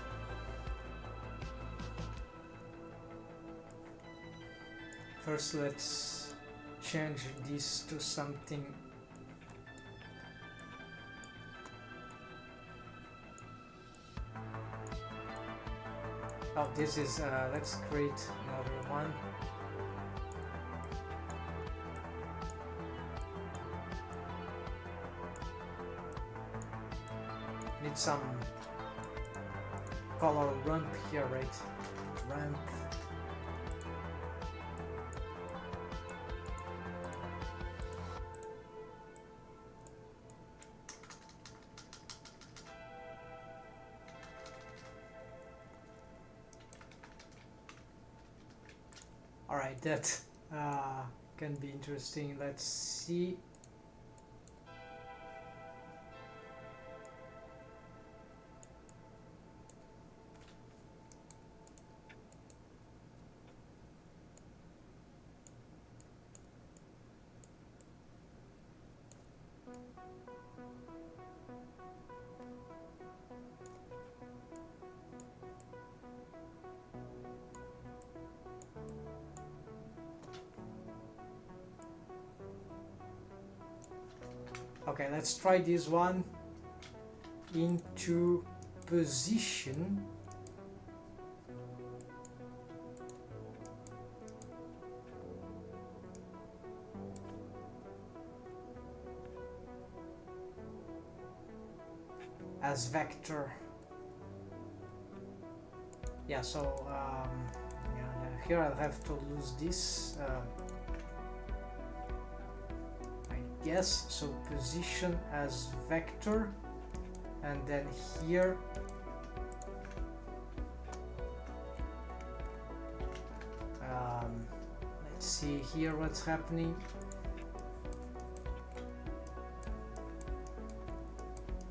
First let's change this to something. Oh, this is, let's create another one. Need some color ramp here, right? Ramp. Alright, that can be interesting. Let's see. Okay, let's try this one into position. As vector. Yeah, so yeah, here I'll have to lose this. Yes, so position as vector, and then here let's see here what's happening.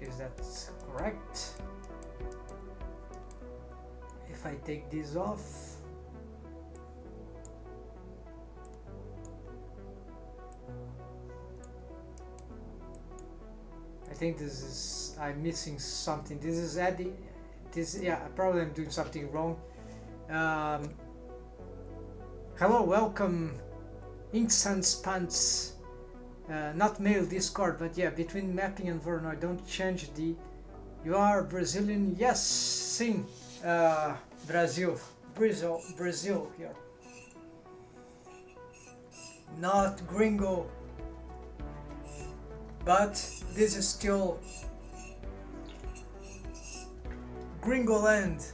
Is that correct? If I take this off, I think this is, I'm missing something. This is adding, this, yeah, probably I'm doing something wrong. Hello, welcome, Inks and Spans. Not mail, Discord, but yeah, between mapping and Voronoi, don't change the, you are Brazilian, yes, sim, Brazil here. Not gringo. But this is still Gringoland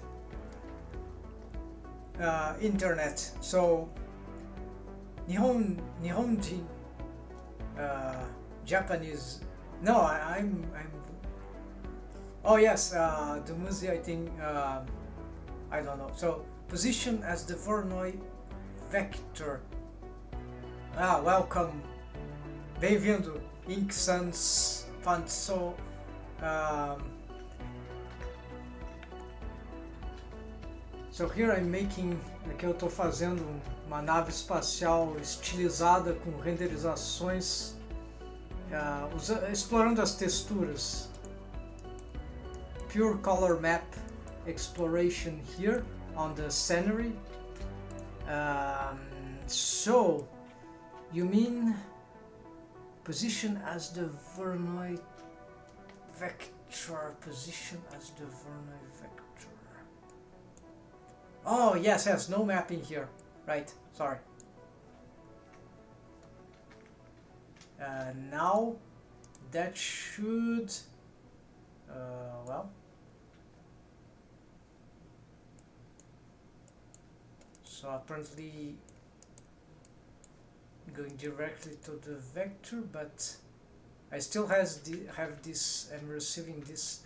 internet. So Nihonjin Japanese. No, I'm. Oh yes, the Muzi. I think I don't know. So position as the Voronoi vector. Welcome. Bem-vindo. Ink Sans Fund. So So here I'm making, aqui eu estou fazendo uma nave espacial estilizada com renderizações, explorando as texturas. Pure color map exploration here on the scenery. So you mean position as the Voronoi vector, position as the Voronoi vector. Oh yes, no mapping here, right, sorry. Now that should, well, so apparently going directly to the vector, but I still have this, I'm receiving this.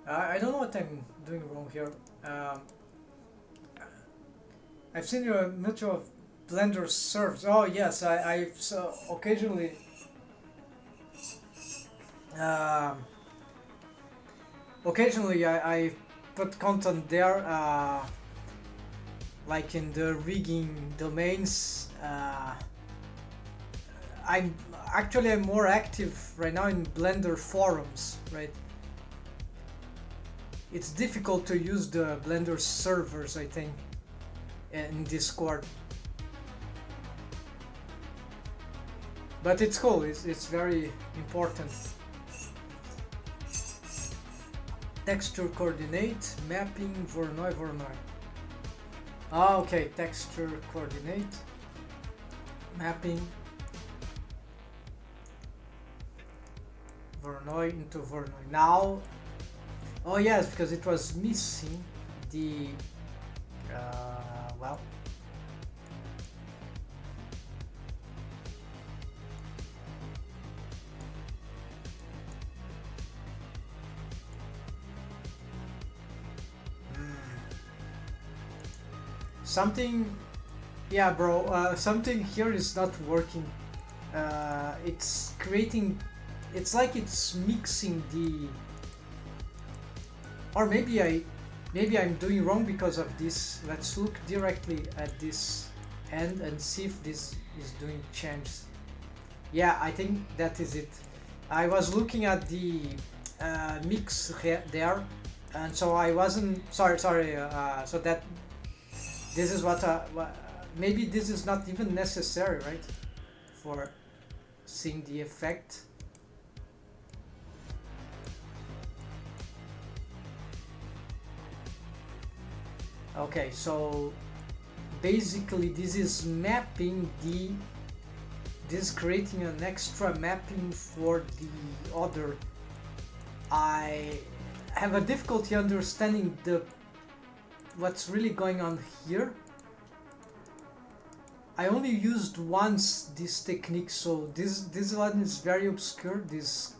I don't know what I'm doing wrong here. I've seen your mutual Blender serves. Oh yes, I so occasionally I put content there, like in the rigging domains. I'm more active right now in Blender forums, right? It's difficult to use the Blender servers, I think, in Discord, but it's cool. It's very important. Texture coordinate mapping Voronoi. Ah, okay. Texture coordinate mapping Voronoi into Voronoi. Now, oh yes, because it was missing the well, something, yeah bro, something here is not working. It's creating, it's like it's mixing the, or maybe I'm doing wrong because of this. Let's look directly at this end and see if this is doing changes. Yeah, I think that is it. I was looking at the mix there, and so I wasn't sorry. So that this is what maybe this is not even necessary, right, for seeing the effect. Okay, so basically this is mapping the, this is creating an extra mapping for the other. I have a difficulty understanding what's really going on here. I only used once this technique, so this one is very obscure, this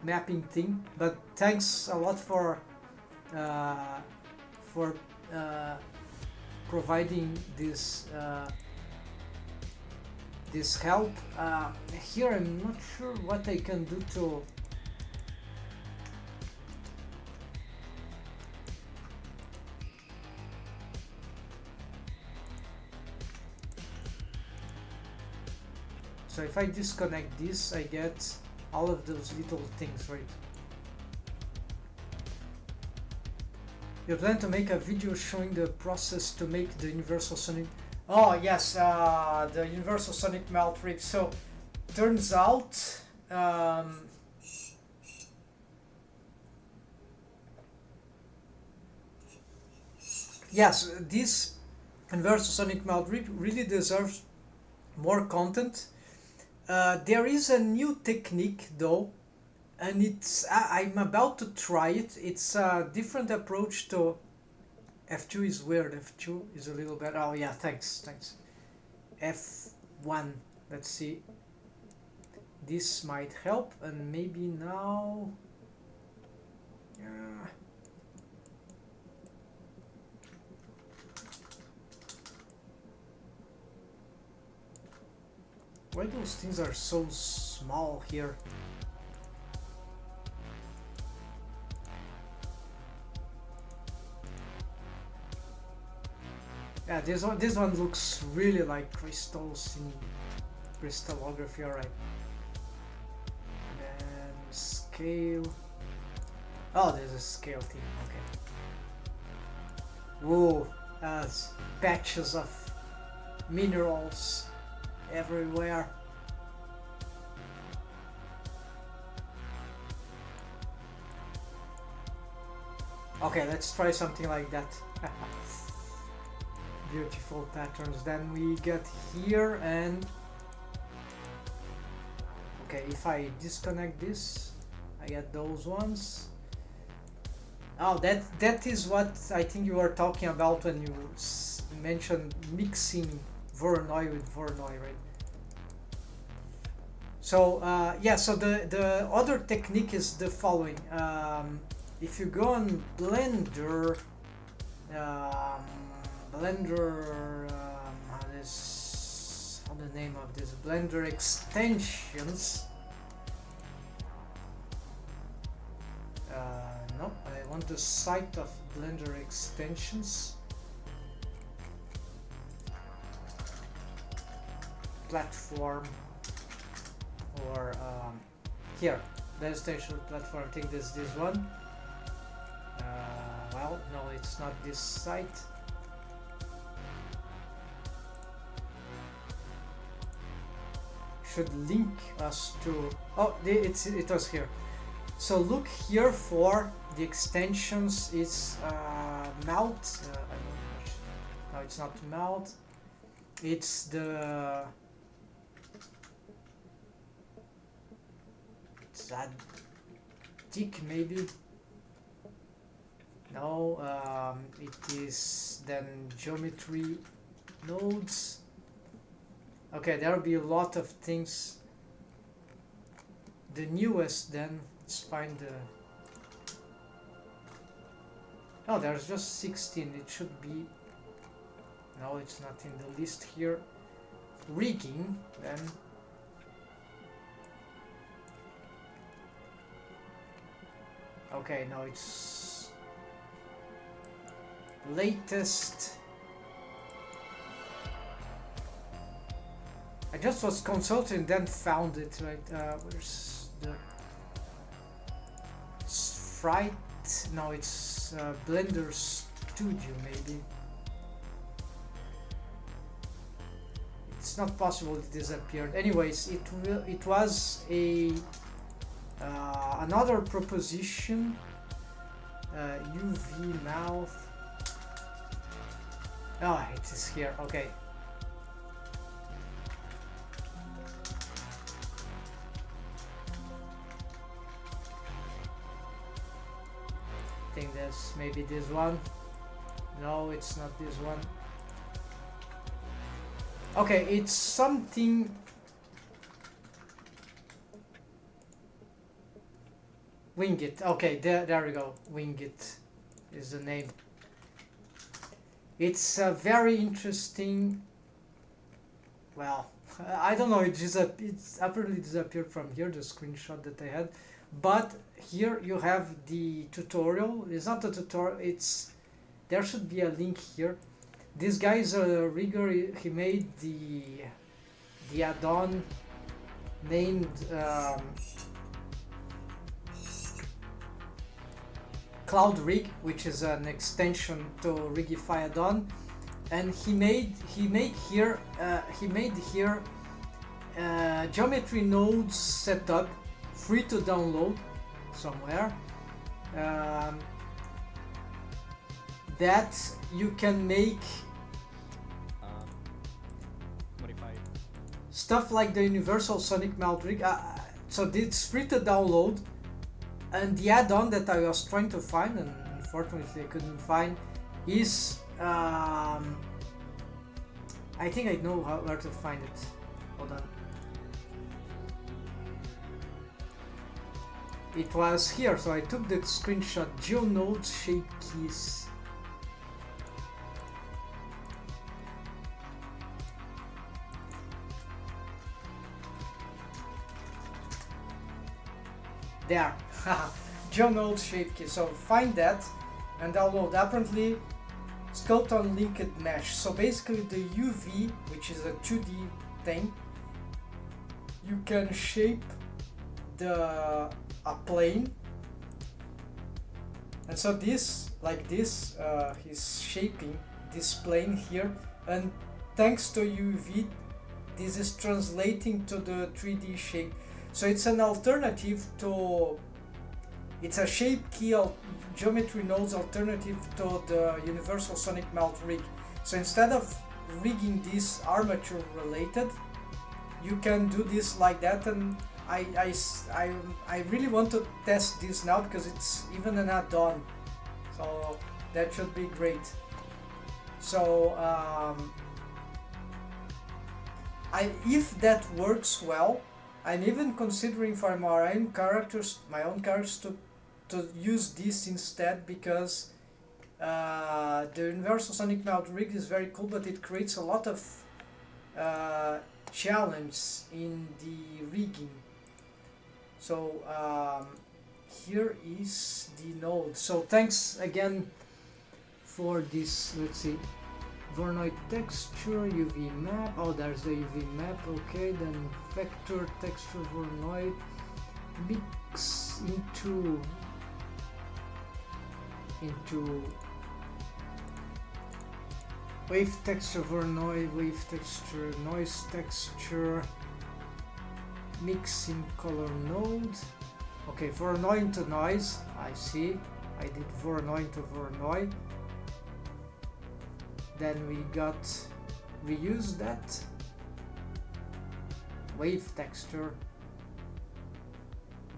mapping thing, but thanks a lot for providing this this help. Here I'm not sure what I can do to so if I disconnect this, I get all of those little things, right? You plan to make a video showing the process to make the Universal Sonic... Oh yes, the Universal Sonic Melt rig. So, turns out... yes, this Universal Sonic Melt rig really deserves more content. There is a new technique though, and it's I'm about to try it. It's a different approach to F2 is weird. F2 is a little bit, oh yeah, thanks. F1, let's see. This might help, and maybe now why those things are so small here? Yeah, this one looks really like crystals in crystallography. Alright. And scale. Oh, there's a scale thing. Okay. Whoa, that's patches of minerals everywhere. Okay, let's try something like that. Beautiful patterns. Then we get here and okay, if I disconnect this, I get those ones. Oh, that is what I think you were talking about when you mentioned mixing Voronoi with Voronoi, right? So yeah, so the other technique is the following. If you go on Blender, how the name of this Blender extensions. No, I want the site of Blender extensions. Platform or here, the extension platform. I think this one. Well, no, it's not this site. Should link us to. Oh, it was here. So look here for the extensions. It's mount. No, it's not mount. It's the. It's that tick maybe. No, it is then geometry nodes. Okay, there will be a lot of things. The newest then, let's find the... Oh, there's just 16, it should be... No, it's not in the list here. Rigging, then... Okay, no, it's... Latest... I just was consulting, then found it, right? Where's the Sprite? No, it's Blender Studio, maybe. It's not possible it disappeared. Anyways, it was a another proposition. UV mouth. Oh, it is here. Okay. I think that's maybe this one. No, it's not this one. Okay, it's something. Wing It. Okay, there we go. Wing It is the name. It's a very interesting. Well, I don't know. It's apparently disappeared from here. The screenshot that I had. But here you have the tutorial. It's not a tutorial, it's there should be a link here. This guy is a rigger. He made the add-on named Cloud Rig, which is an extension to Rigify add-on, and he made here geometry nodes setup, free to download somewhere, that you can make modified stuff like the Universal Sonic Mount Rig. So it's free to download, and the add-on that I was trying to find, and unfortunately I couldn't find, is I think I know where to find it. Hold on. It was here, so I took the screenshot. GeoNodes shape keys. There. GeoNodes shape keys. So find that and download. Apparently skeleton linked mesh. So basically the UV, which is a 2D thing, you can shape a plane, and so this, like this, he's shaping this plane here, and thanks to UV, this is translating to the 3D shape. So it's an alternative to, it's a shape key geometry nodes alternative to the universal sonic melt rig. So instead of rigging this armature related, you can do this like that, and I really want to test this now because it's even an add-on, so that should be great. So if that works well, I'm even considering for my own characters to use this instead, because the universal sonic melt rig is very cool, but it creates a lot of challenge in the rigging. So here is the node. So thanks again for this. Let's see, Voronoi texture, UV map. Oh, there's the UV map. Okay, then vector texture Voronoi mix into wave texture Voronoi, wave texture, noise texture, mix in color node. Okay, Voronoi into noise. I see. I did Voronoi into Voronoi. Then we reuse that wave texture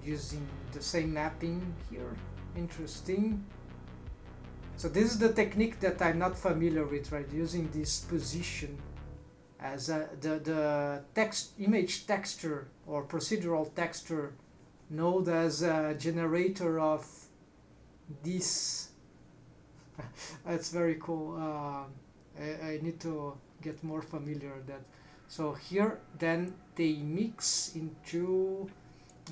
using the same mapping here. Interesting. So this is the technique that I'm not familiar with, right? Using this position as the image texture or procedural texture node as a generator of this. That's very cool. I need to get more familiar with that. So here then they mix into,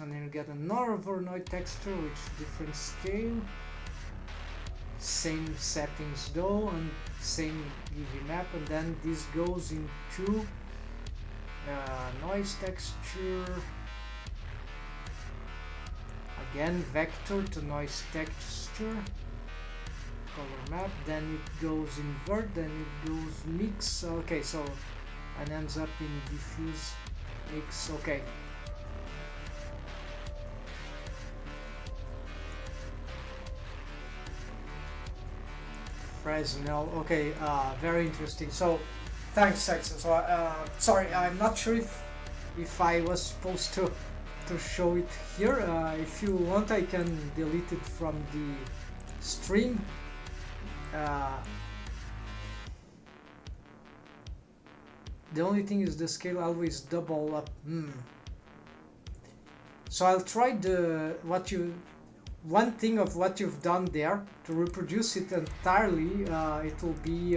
and then you get another Voronoi texture which different scale, same settings though, and same UV map, and then this goes into noise texture, again vector to noise texture, color map, then it goes invert, then it goes mix. Okay, so and ends up in diffuse mix. Okay, Fresnel. Okay, very interesting. So thanks, Saxon. So sorry, I'm not sure if I was supposed to show it here. If you want, I can delete it from the stream. The only thing is the scale always double up. So I'll try one thing of what you've done there to reproduce it entirely. It will be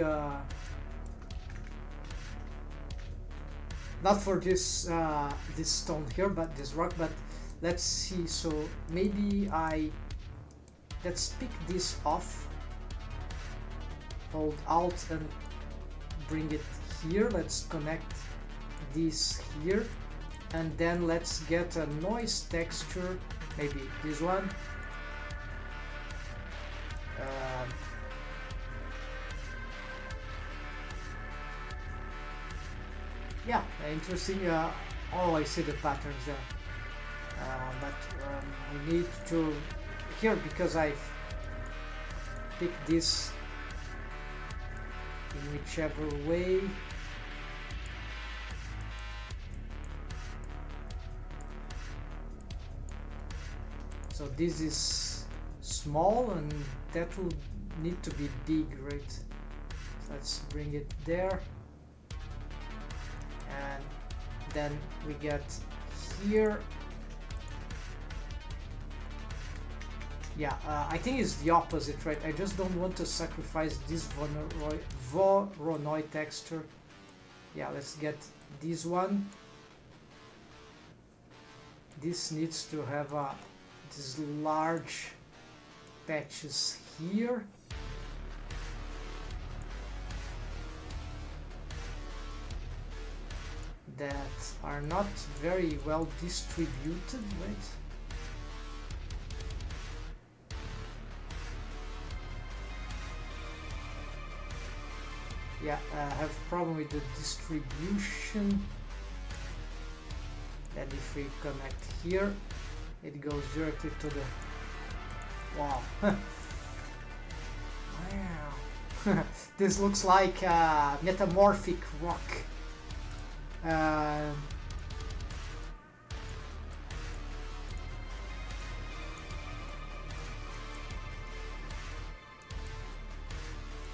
not for this this stone here, but this rock. But let's see. So maybe let's pick this off. Hold Alt and bring it here. Let's connect this here, and then let's get a noise texture, maybe this one. Yeah, interesting. Oh, I see the patterns there. But we need to here, because I've picked this in whichever way. So this is small and that will need to be big, right? So let's bring it there, and then we get here. Yeah, I think it's the opposite, right? I just don't want to sacrifice this Voronoi texture. Yeah, let's get this one. This needs to have these large patches here. that are not very well distributed, right? Yeah, I have a problem with the distribution. And if we connect here, it goes directly to the... Wow. Wow. This looks like a metamorphic rock.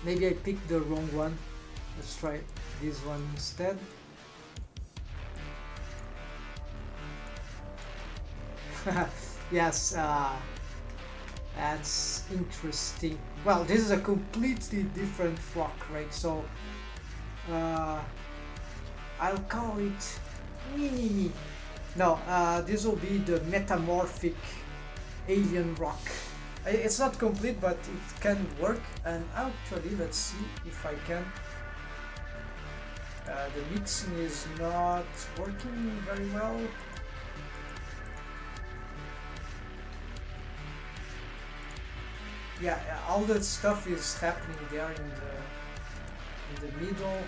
Maybe I picked the wrong one. Let's try this one instead. Yes, that's interesting. Well, this is a completely different rock, right? So I'll call it mini. No, this will be the metamorphic alien rock. It's not complete, but it can work. And actually, let's see if I can. The mixing is not working very well. Yeah, all that stuff is happening there in the middle.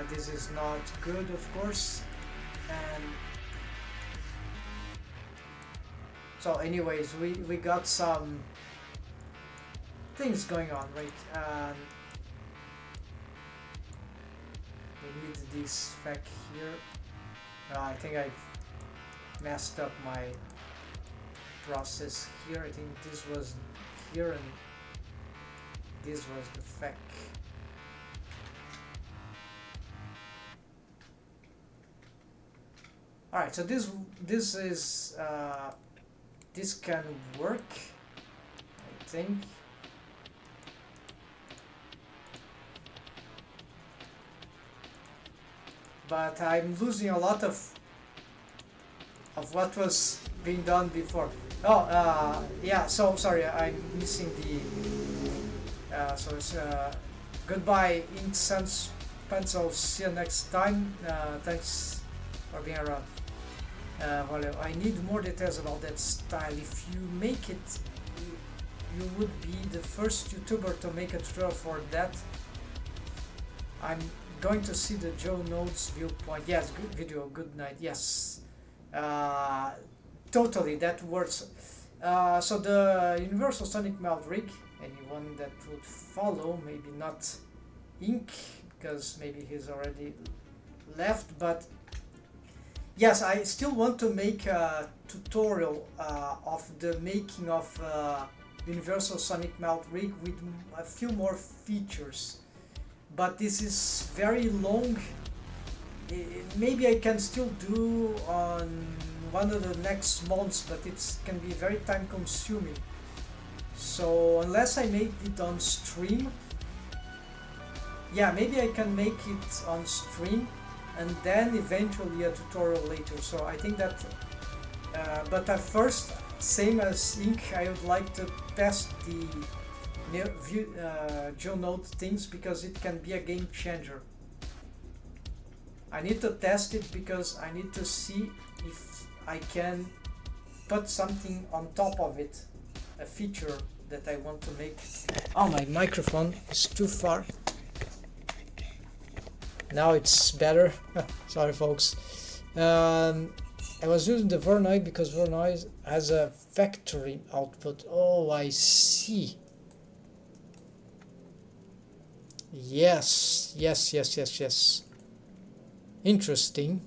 This is not good, of course. And so anyways, we got some things going on, right? We need this spec here. I think I've messed up my process here. I think this was here and this was the FAQ. Alright, so this is this can work, I think. But I'm losing a lot of what was being done before. Oh, yeah, so sorry, I'm missing the... so it's goodbye, Ink Sans Pencil, see you next time. Thanks for being around. Well, I need more details about that style. If you make it, you would be the first YouTuber to make a tutorial for that. I'm going to see the Joe Nodes viewpoint. Yes, good video, good night. Yes, totally, that works. So the Universal Sonic Melt rig, anyone that would follow, maybe not Ink, because maybe he's already left, but yes, I still want to make a tutorial of the making of Universal Sonic Melt rig with a few more features. But this is very long. Maybe I can still do on one of the next months, but it can be very time consuming. So unless I make it on stream, yeah, maybe I can make it on stream and then eventually a tutorial later. So I think that, but at first, same as Ink, I would like to test the GeoNode things because it can be a game changer. I need to test it because I need to see if I can put something on top of it, a feature that I want to make. Oh, my microphone is too far. Now it's better. Sorry, folks. I was using the Voronoi because Voronoi has a factory output. Oh, I see. Yes. Interesting.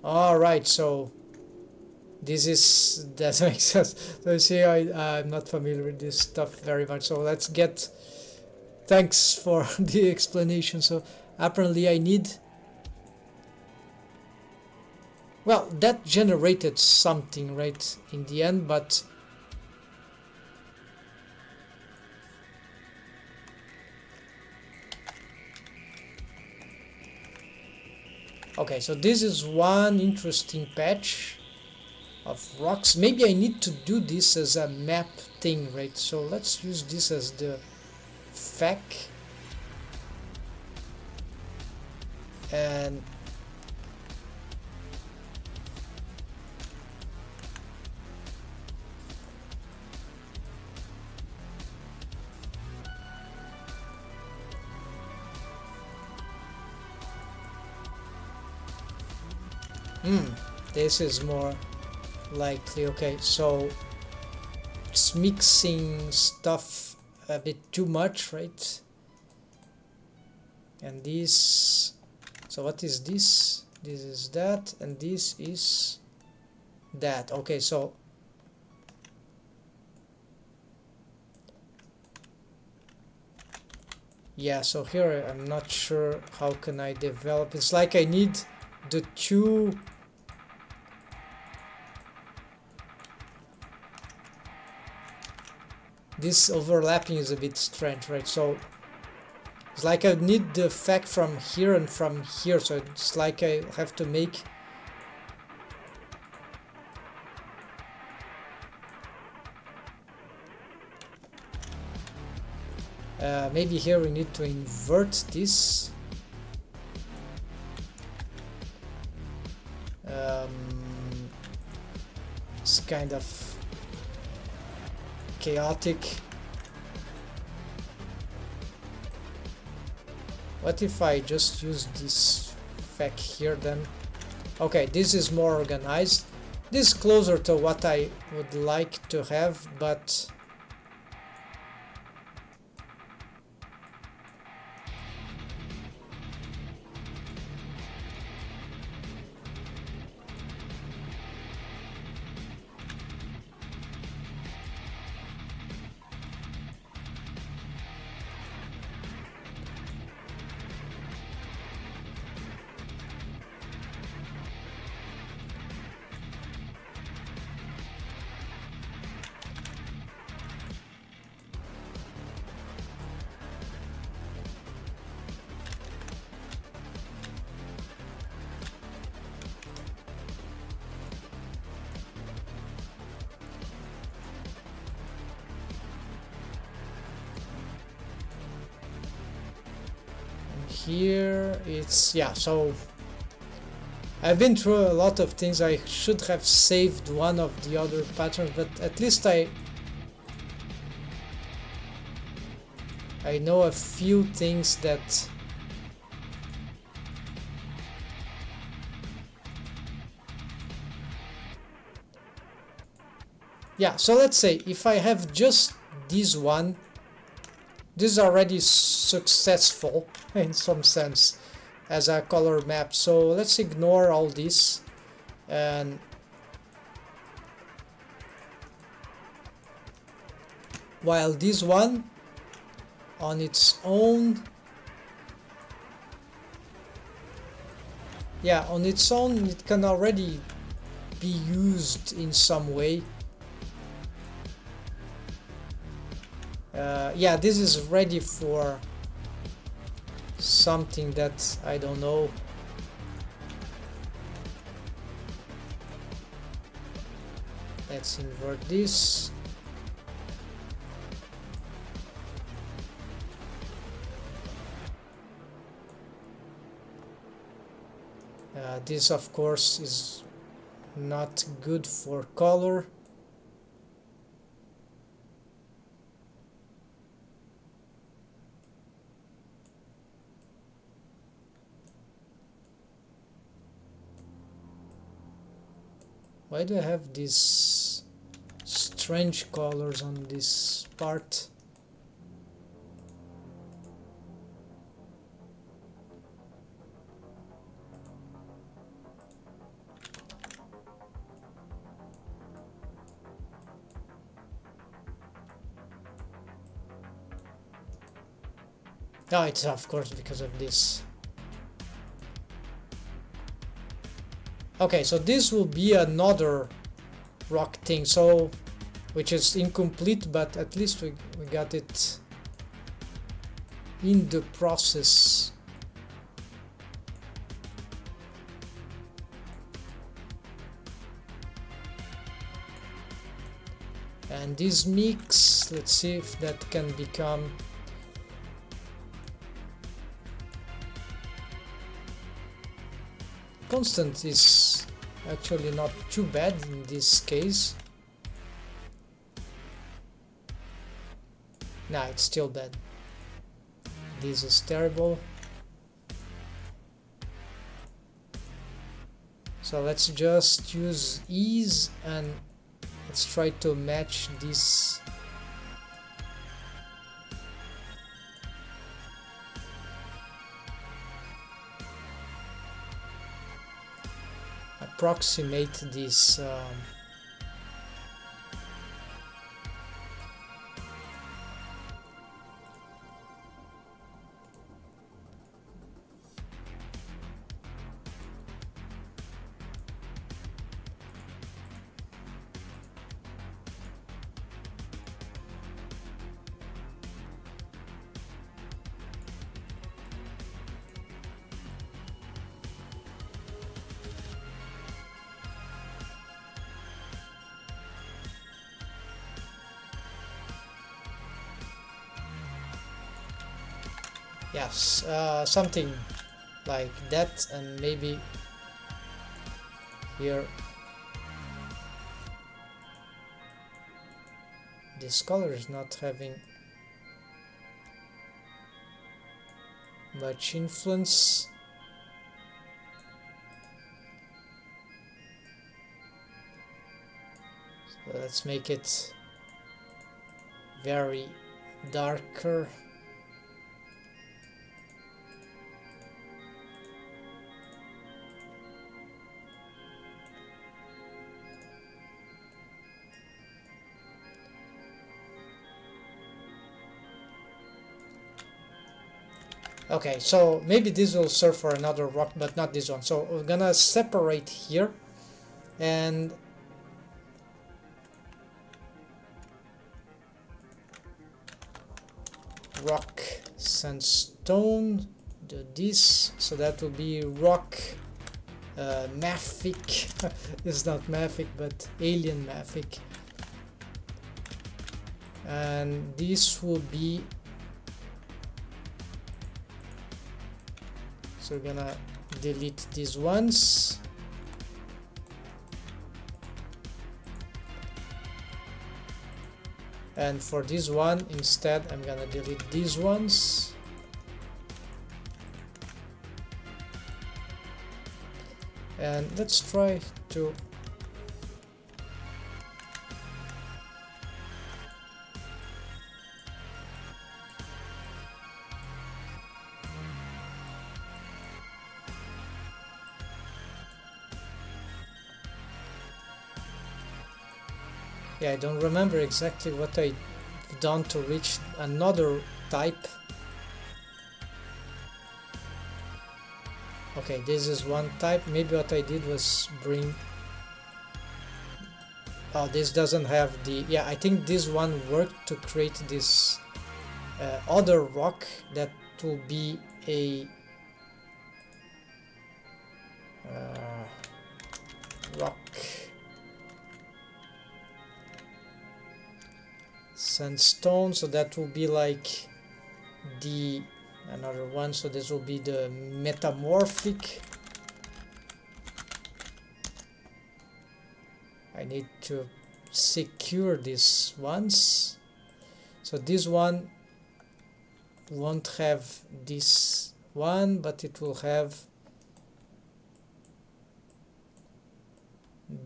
All right, so this is, that makes sense. So you see, I'm not familiar with this stuff very much. So let's get. Thanks for the explanation. So apparently I need. Well, that generated something right in the end, but. Okay, so this is one interesting patch of rocks. Maybe I need to do this as a map thing, right? So let's use this as the FEC, and this is more likely. Okay, so it's mixing stuff a bit too much, right? And this, so what is this? This is that, and this is that. Okay, so yeah, so here I'm not sure how can I develop. It's like I need the two. This overlapping is a bit strange, right? So it's like I need the effect from here and from here, so it's like I have to make maybe here we need to invert this. It's kind of chaotic. What if I just use this effect here then? Okay, this is more organized. This is closer to what I would like to have, but here it's, yeah, so I've been through a lot of things. I should have saved one of the other patterns, but at least I know a few things that yeah, so let's say if I have just this one, this is already successful in some sense as a color map. So let's ignore all this, and while this one on its own, yeah, on its own it can already be used in some way. Yeah, this is ready for something that I don't know. Let's invert this. This of course is not good for color. Why do I have these strange colors on this part? Oh, it's of course because of this. Okay, so this will be another rock thing, so which is incomplete, but at least we got it in the process. And this mix, let's see if that can become constant is actually not too bad in this case. Nah, it's still bad. This is terrible. So let's just use ease and let's try to match this. Approximate this yes, something like that, and maybe here this color is not having much influence. So let's make it very darker. Okay, so maybe this will serve for another rock, but not this one. So we're gonna separate here and rock sandstone, do this, so that will be rock mafic. It's not mafic but alien mafic, and this will be, so we're gonna delete these ones. And for this one, instead, I'm gonna delete these ones. And let's try to yeah, I don't remember exactly what I've done to reach another type. Okay, this is one type. Maybe what I did was bring... Oh, this doesn't have the... Yeah, I think this one worked to create this other rock that will be a rock sandstone, so that will be like the another one, so this will be the metamorphic. I need to secure these ones, so this one won't have this one, but it will have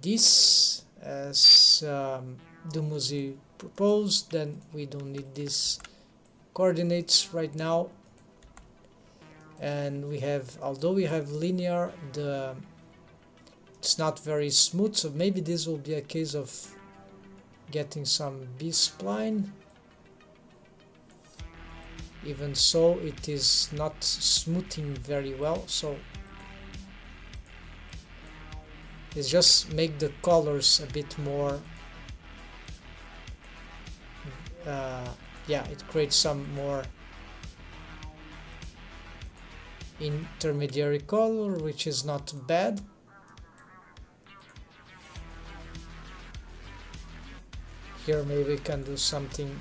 this as Dumuzi proposed. Then we don't need these coordinates right now, and we have, although we have linear, it's not very smooth, so maybe this will be a case of getting some B-spline. Even so, it is not smoothing very well, so it's just make the colors a bit more yeah, it creates some more intermediary color, which is not bad. Here maybe we can do something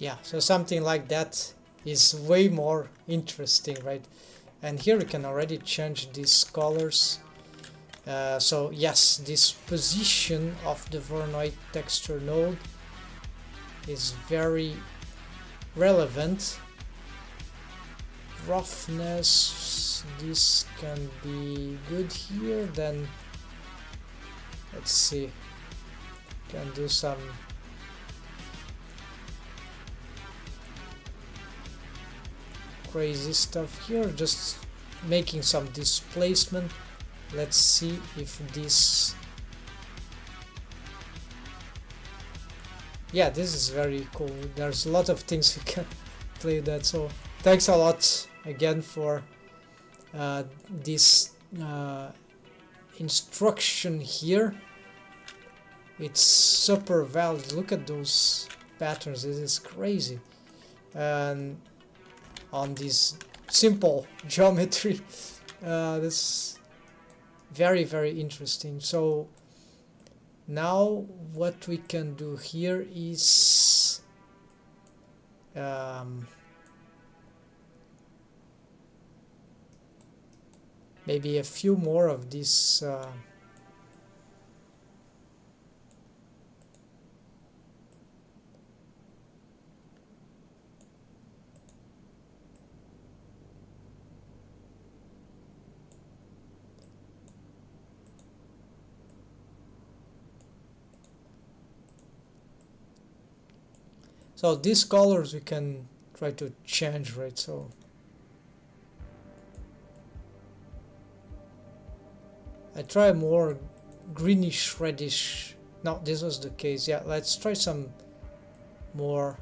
Yeah, so something like that is way more interesting, right? And here we can already change these colors. So yes, this position of the Voronoi texture node is very relevant. Roughness, this can be good here. Then let's see, can do some crazy stuff here, just making some displacement. Let's see if this, yeah, this is very cool. There's a lot of things you can play with that. So thanks a lot again for this instruction here. It's super valid. Look at those patterns, this is crazy. And on this simple geometry, this very, very interesting. So now what we can do here is maybe a few more of these so these colors we can try to change, right? So I try more greenish reddish. No, this was the case. Yeah, let's try some more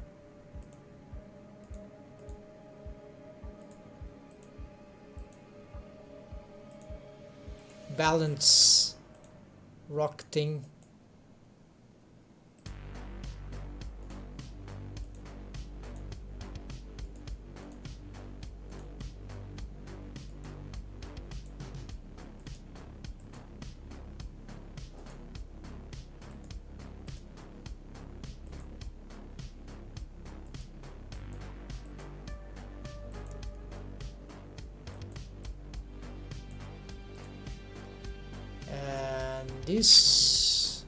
balance rock thing. This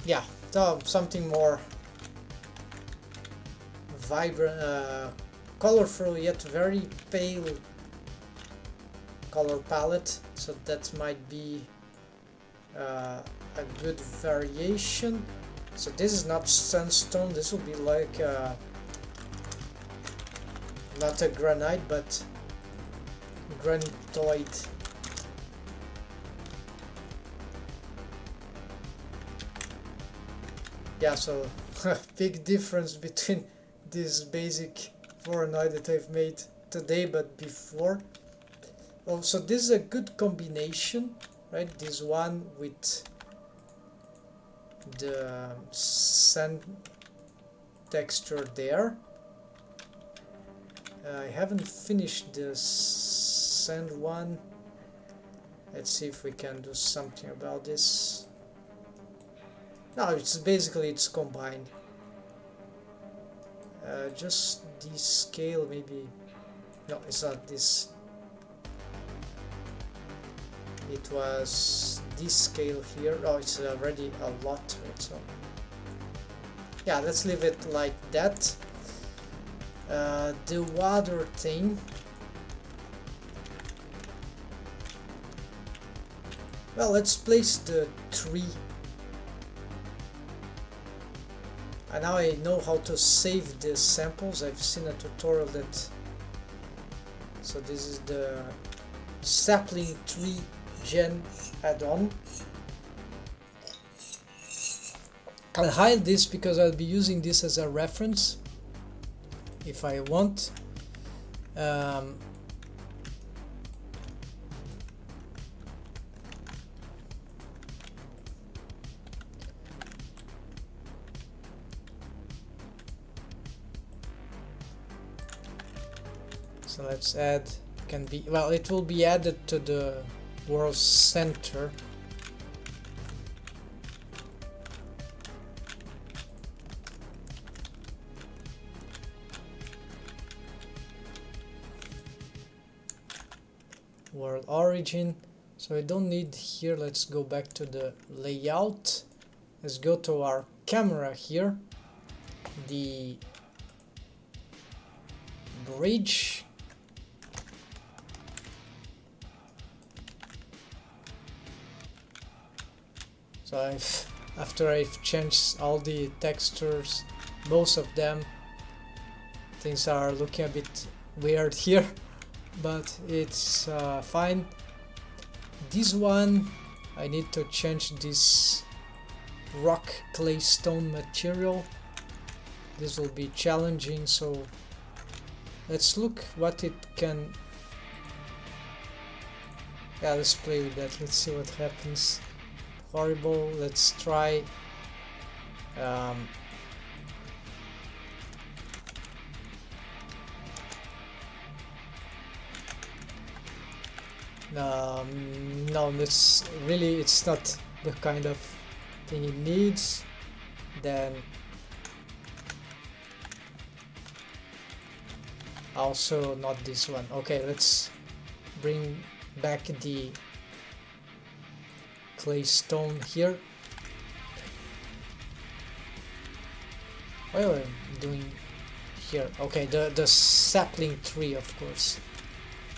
yeah, so something more vibrant, colorful yet very pale color palette, so that might be a good variation. So this is not sandstone, this will be like not a granite but granitoid. Yeah, so big difference between this basic Voronoi that I've made today but before. Oh, so this is a good combination, right? This one with the sand texture there. I haven't finished the sand one. Let's see if we can do something about this. No, it's basically it's combined. Just this scale maybe. No, it's not this. It was this scale here. Oh, it's already a lot, right? So yeah, let's leave it like that. The water thing. Well, let's place the tree. And now I know how to save the samples. I've seen a tutorial that. So this is the sapling tree gen add-on. I'll hide this because I'll be using this as a reference if I want. So let's add, can be, well, it will be added to the world center. World origin. So I don't need here. Let's go back to the layout. Let's go to our camera here. The bridge. So after I've changed all the textures, most of them, things are looking a bit weird here, but it's fine. This one, I need to change this rock clay stone material. This will be challenging, so let's look what it can. Yeah, let's play with that. Let's see what happens. Horrible. Let's try no, that's really, it's not the kind of thing it needs. Then also not this one. Okay, let's bring back the clay stone here. What am I doing here? Okay, the sapling tree, of course.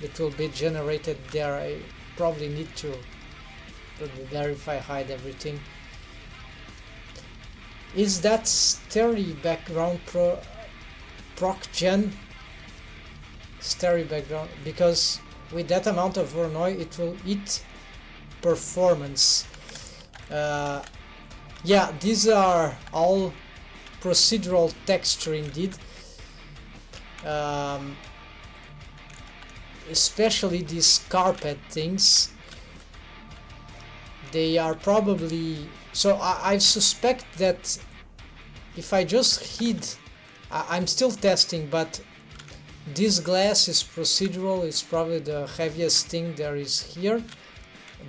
It will be generated there. I probably need to there if I hide everything. Is that stary background proc gen? Stary background, because with that amount of Voronoi it will eat performance. Yeah, these are all procedural texture indeed. Especially these carpet things, they are probably, so I suspect that if I just hid, I'm still testing, but this glass is procedural, it's probably the heaviest thing there is here,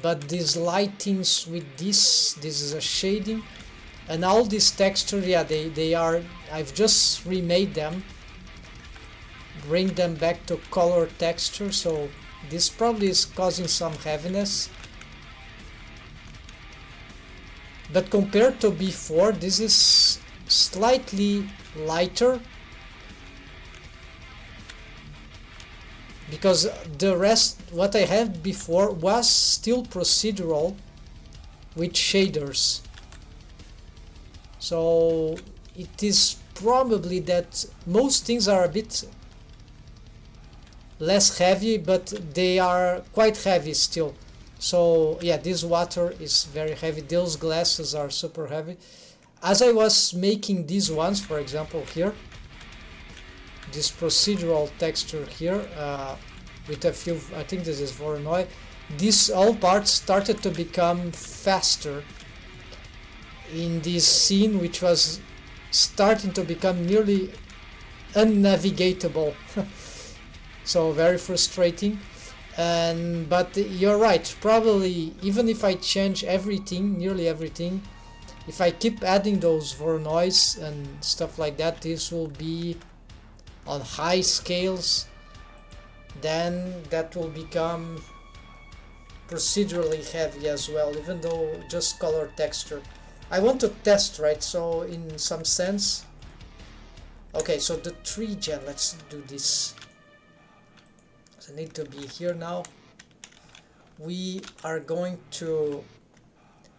but these lightings with this is a shading, and all this texture, yeah, they are, I've just remade them, bring them back to color texture, so this probably is causing some heaviness. But compared to before, this is slightly lighter, because the rest, what I had before, was still procedural with shaders. So it is probably that most things are a bit less heavy, but they are quite heavy still. So yeah, this water is very heavy, those glasses are super heavy. As I was making these ones, for example here, this procedural texture here, with a few, I think this is Voronoi, these all parts started to become faster in this scene, which was starting to become nearly unnavigatable. So very frustrating. And but you're right, probably even if I change everything, nearly everything, if I keep adding those Voronois and stuff like that, this will be on high scales, then that will become procedurally heavy as well, even though just color texture. I want to test, right? So in some sense, okay, so the tree gen, let's do this. So I need to be here now. We are going to,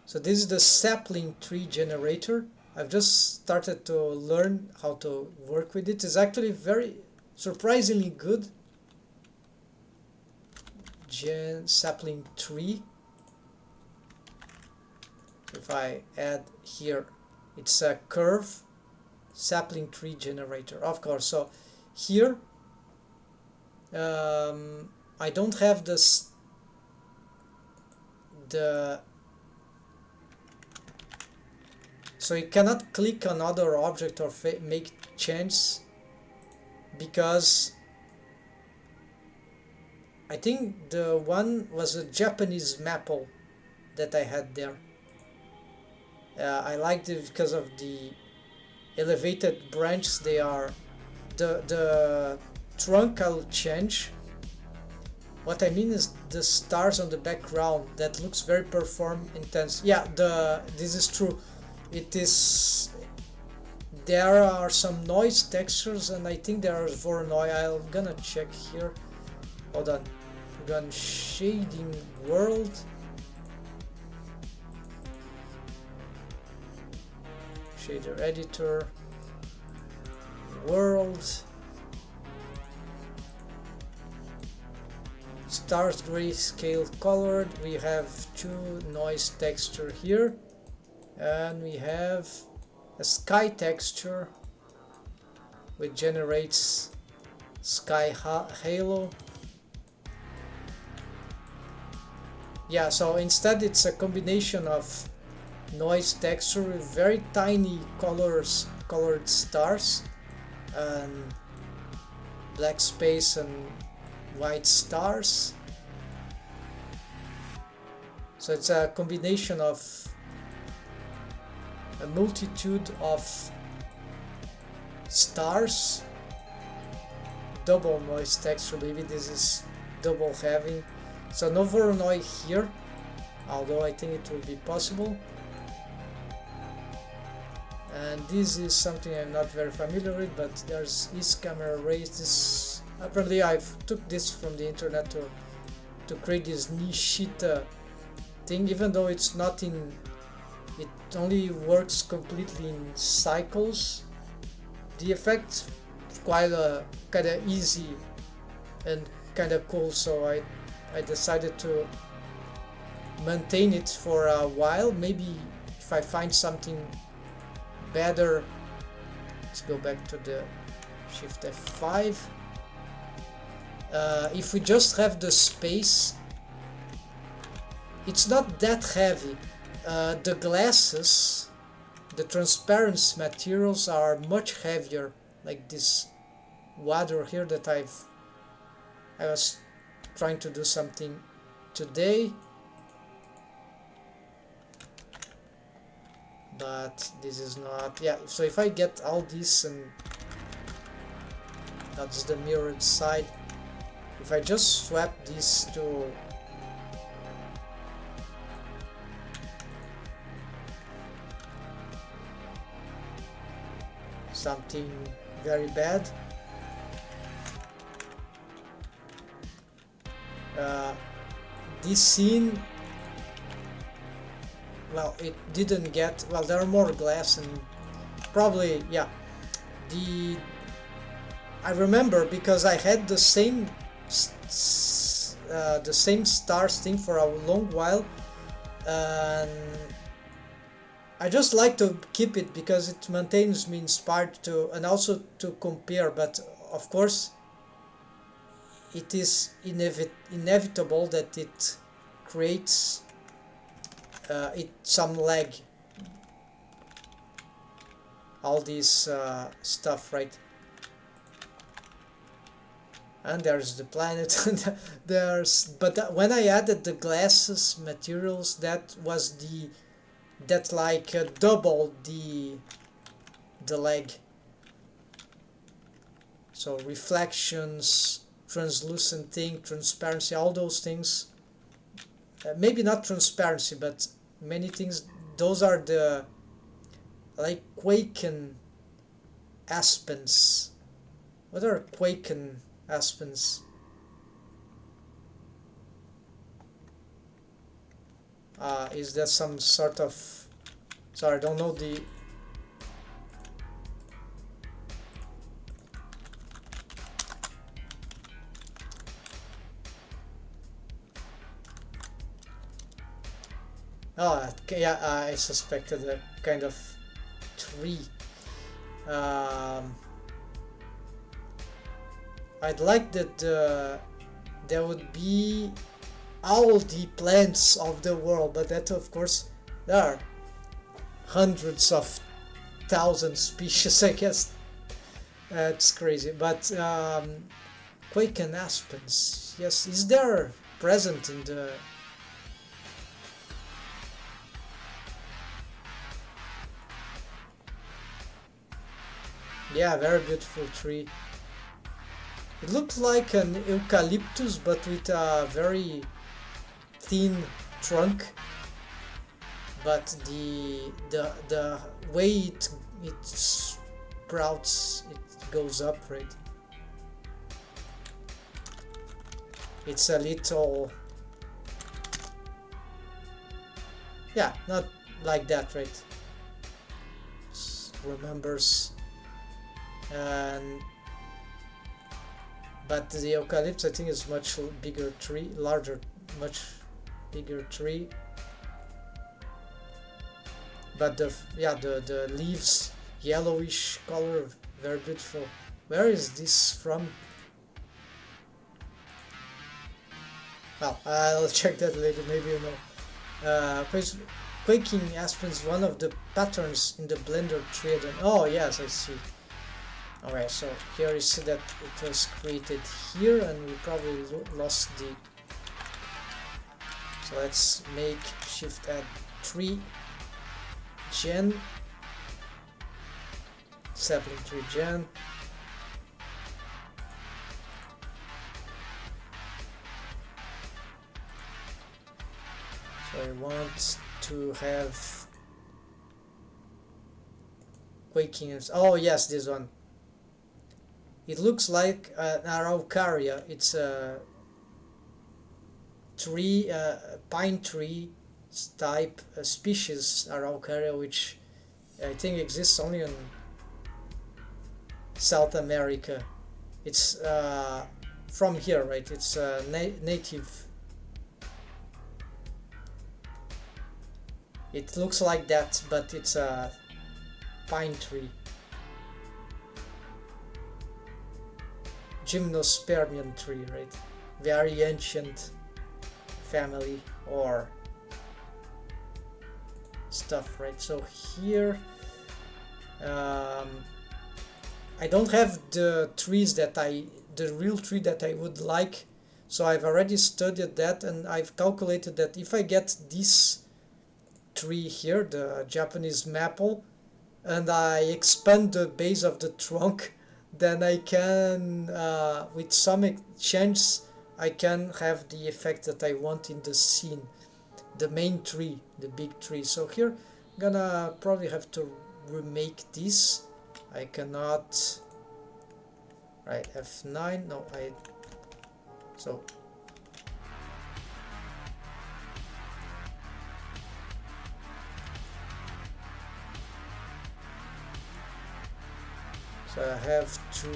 so this is the sapling tree generator. I've just started to learn how to work with it. It's actually very surprisingly good. Sapling tree. If I add here, it's a curve sapling tree generator, of course. So here I don't have this, so you cannot click on other object or make change, because I think the one was a Japanese maple that I had there. I liked it because of the elevated branches. They are the trunk I'll change. What I mean is the stars on the background that looks very perform intense. Yeah, this is true. It is. There are some noise textures, and I think there is Voronoi. I'm gonna check here. Hold on. Gun shading world. Shader editor. World. Stars grayscale colored. We have two noise texture here, and we have a sky texture which generates sky halo. Yeah, so instead it's a combination of noise texture with very tiny colored stars and black space and white stars. So it's a combination of a multitude of stars, double noise texture. Maybe this is double heavy. So no Voronoi here, although I think it will be possible. And this is something I'm not very familiar with, but there's East camera rays. This apparently I've took this from the internet to create this Nishita thing, even though it's not in. It only works completely in cycles. The effect is quite kind of easy and kind of cool, so I decided to maintain it for a while. Maybe if I find something better, let's go back to the Shift F5. If we just have the space, it's not that heavy. The glasses, the transparent materials are much heavier, like this water here that I was trying to do something today, but this is not. Yeah, so if I get all this, and that's the mirrored side, if I just swap this to something very bad, this scene, well, it didn't get, well, there are more glass and probably, yeah, I remember because I had the same stars thing for a long while, and I just like to keep it because it maintains me inspired to, and also to compare, but of course it is inevitable that it creates some lag, all this stuff, right? And there's the planet. But when I added the glasses materials, that was that like doubled the lag. So reflections, translucent thing, transparency, all those things. Maybe not transparency, but many things. Those are the like Quaken aspens. What are Quaken aspens? Is that some sort of, sorry, I don't know the, oh, okay, yeah, I suspected a kind of tree. I'd like that there would be all the plants of the world, but that, of course, there are hundreds of thousands species, I guess. It's crazy, but quaking aspens. Yes, is there present in the... Yeah, very beautiful tree. It looks like an eucalyptus, but with a very thin trunk. But the way it sprouts, it goes up, right? It's a little, yeah, not like that, right? Remembers, and but the eucalyptus, I think, is much bigger tree, larger, much bigger tree. But the leaves, yellowish color, very beautiful. Where is this from? Well, I'll check that later, maybe you know. Quaking aspen is one of the patterns in the Blender tree. Oh yes, I see. Alright, so here you see that it was created here, and we probably lost the... So let's make shift add 3 gen, sapling tree gen. So I want to have quaking. Oh yes, this one. It looks like an araucaria. It's a tree, pine tree type species, araucaria, which I think exists only in South America. It's from here, right? It's native. It looks like that, but it's a pine tree. Gymnospermian tree, right? Very ancient family or stuff, right? So here I don't have the trees that the real tree that I would like, so I've already studied that, and I've calculated that if I get this tree here, the Japanese maple, and I expand the base of the trunk, then I can, with some changes, I can have the effect that I want in the scene, the main tree, the big tree. So here I'm gonna probably have to remake this. I cannot, right, F9, no, so I have to,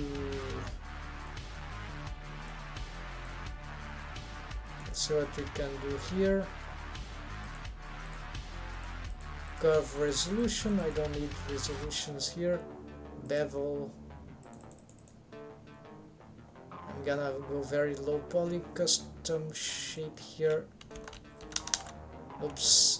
let's see what we can do here. Curve resolution, I don't need resolutions here. Bevel, I'm gonna go very low poly, custom shape here. Oops.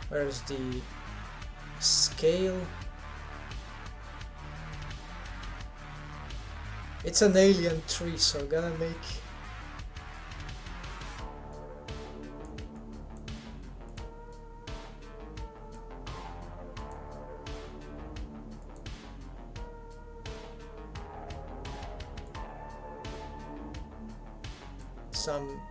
Where's the scale? It's an alien tree, so I'm gonna make some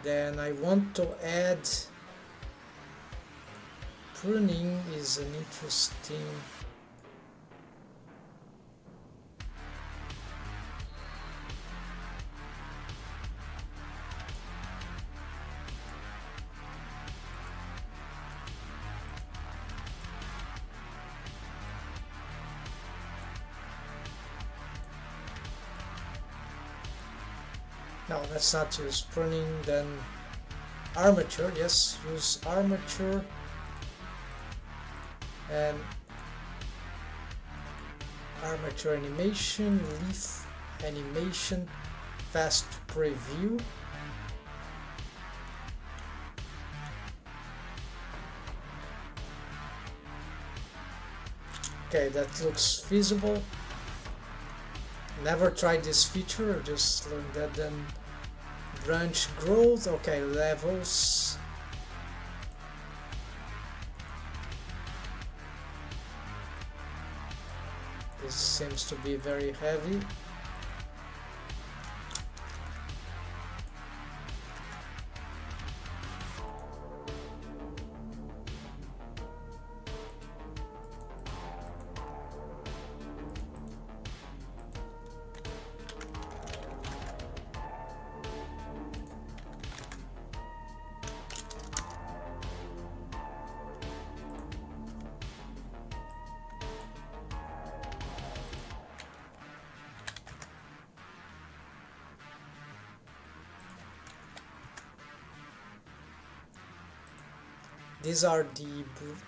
then I want to add pruning is an interesting No, let's not use pruning. Then armature. Yes, use armature. And armature animation, leaf animation, fast preview. Okay, that looks feasible. Never tried this feature, just learned that. Then branch growth, okay, levels. This seems to be very heavy. These are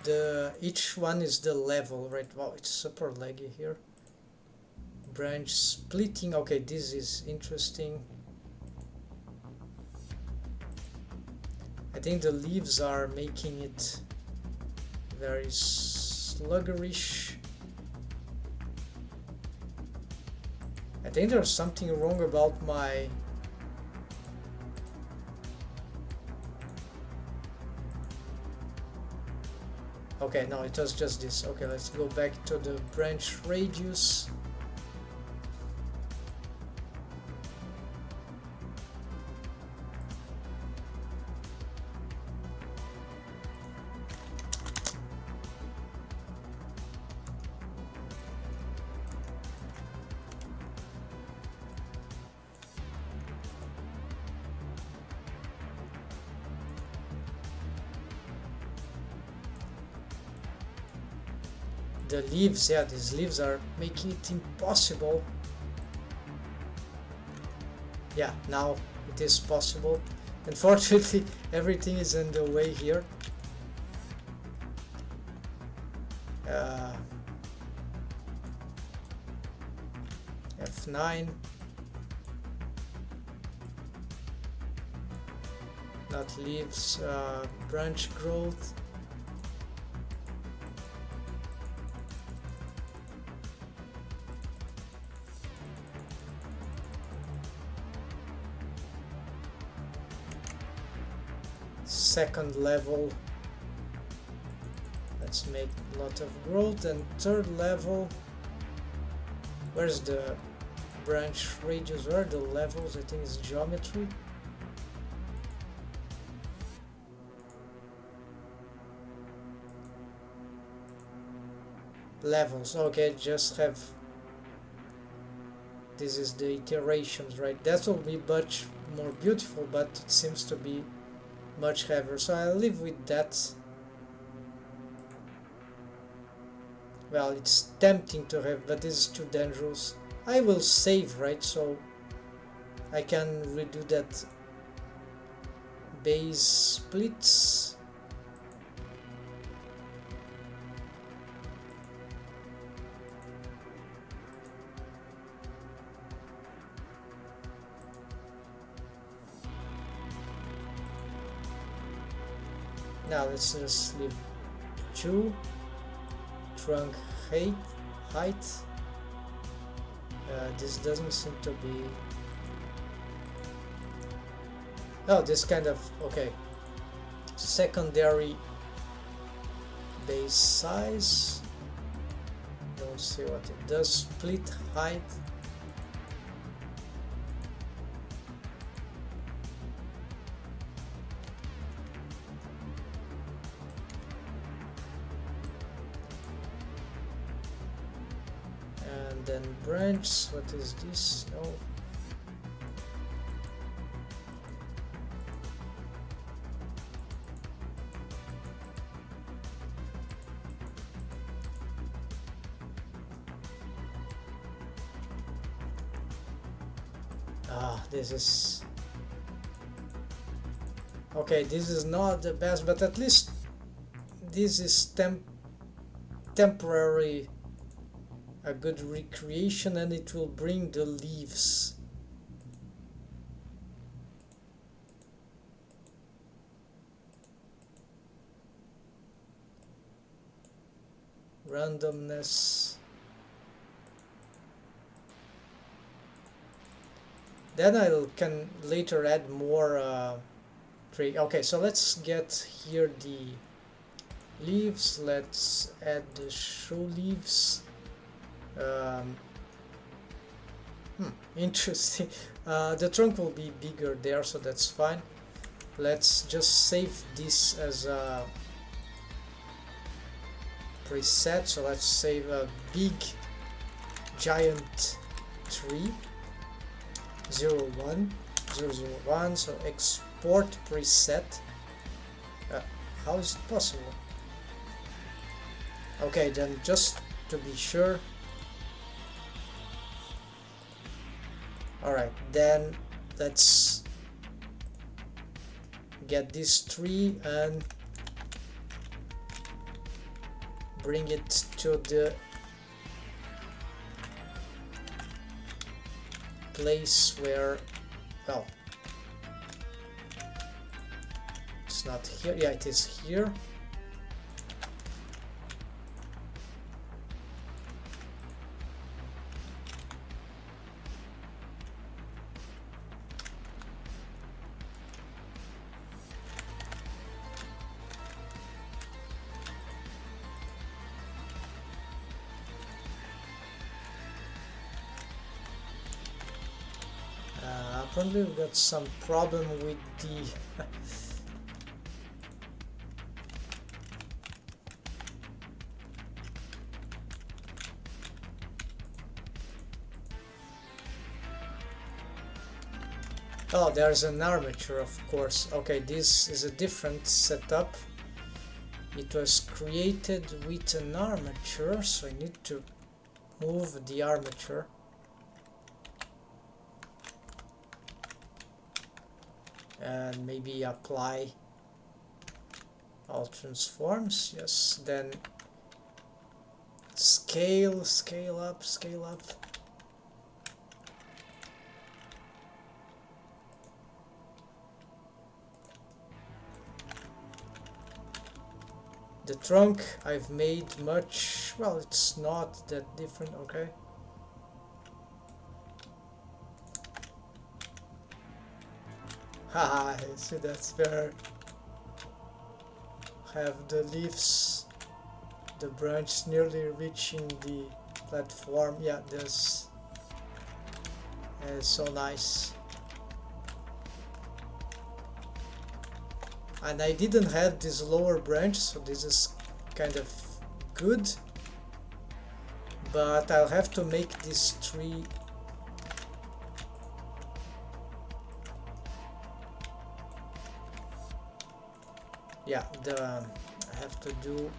the each one is the level, right? Wow, it's super laggy here. Branch splitting, okay, this is interesting. I think the leaves are making it very sluggerish. I think there's something wrong about my okay, no, it was just this. Okay, let's go back to the branch radius. The leaves, yeah, these leaves are making it impossible. Yeah, now it is possible. Unfortunately, everything is in the way here. F9. Not leaves, branch growth. Second level, let's make a lot of growth. And third level, where's the branch radius? Where are the levels? I think it's geometry. Levels, okay, just have this is the iterations, right? That will be much more beautiful, but it seems to be much heavier, so I'll live with that. Well, it's tempting to have, but this is too dangerous. I will save, right, so I can redo that base splits. Now let's just leave 2 trunk height. This doesn't seem to be. Oh, this kind of okay. Secondary base size. Don't see what it does. Split height. Then branch, what is this? No. Ah, this is Okay, this is not the best, but at least this is temporary, a good recreation, and it will bring the leaves. Randomness. Then I can later add more tree. Okay, so let's get here the leaves. Let's add the show leaves. Interesting. The trunk will be bigger there, so that's fine. Let's just save this as a preset. So let's save a big giant tree 01 001. So export preset. How is it possible? Okay, then just to be sure. Alright, then let's get this tree and bring it to the place where, well, it's not here. Yeah, it is here. Apparently we've got some problem with the oh, there's an armature, of course. Okay, this is a different setup. It was created with an armature, so I need to move the armature. And maybe apply all transforms. Yes, then scale up. The trunk I've made much, well, it's not that different. Okay. Haha, see, that's fair. Have the leaves, the branch nearly reaching the platform. Yeah, this is so nice. And I didn't have this lower branch, so this is kind of good. But I'll have to make this tree yeah, I have to do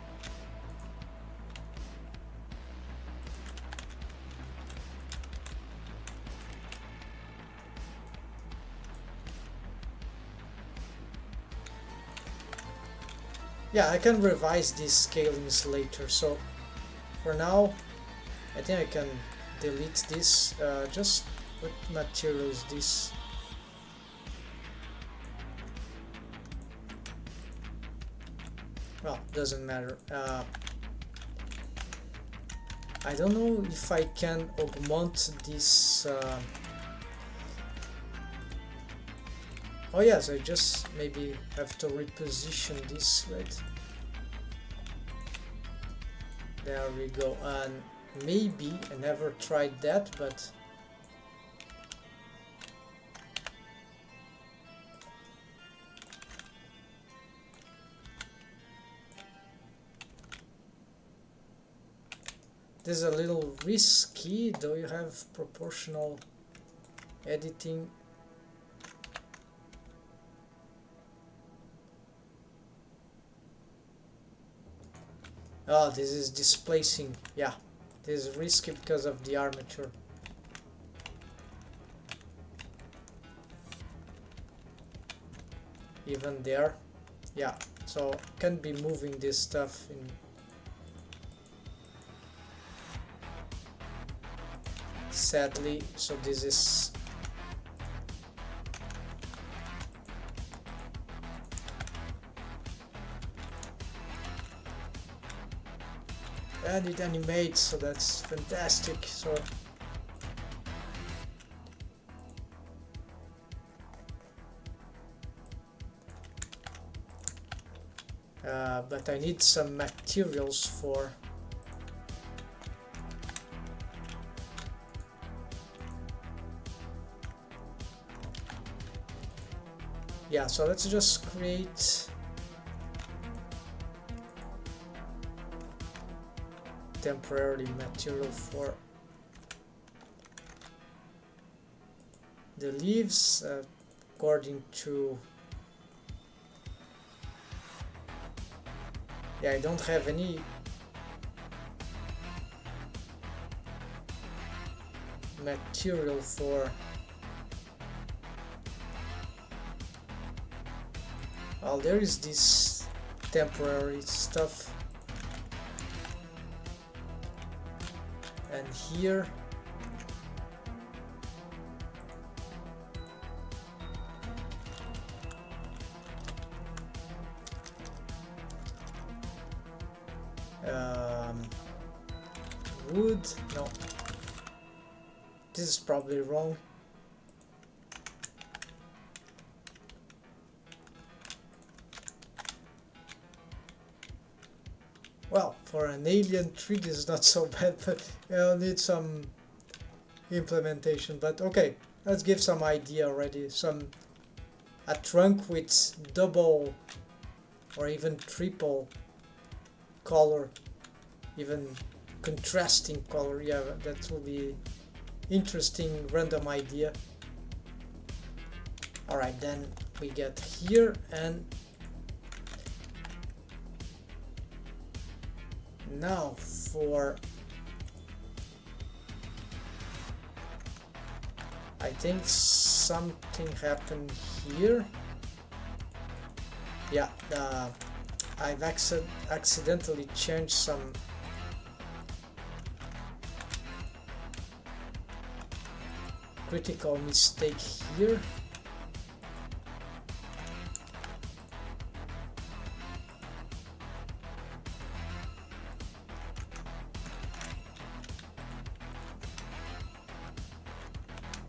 yeah, I can revise these scalings later, so for now I think I can delete this. Just what material is this? Well, doesn't matter. I don't know if I can augment this. Oh yes, I just maybe have to reposition this, right? There we go. And maybe I never tried that, but this is a little risky. Do you have proportional editing? Oh, this is displacing. Yeah, this is risky because of the armature. even there. Yeah, so can't be moving this stuff in. Sadly, so this is and it animates, so that's fantastic. So but I need some materials for yeah, so let's just create temporary material for the leaves according to yeah, I don't have any material for well, there is this temporary stuff and here wood, no, this is probably wrong. Well, for an alien tree this is not so bad, but I'll need some implementation. But okay, let's give some idea already. A trunk with double or even triple color, even contrasting color. Yeah, that will be interesting random idea. Alright, then we get here, and now for I think something happened here. Yeah, I've accidentally changed some critical mistake here.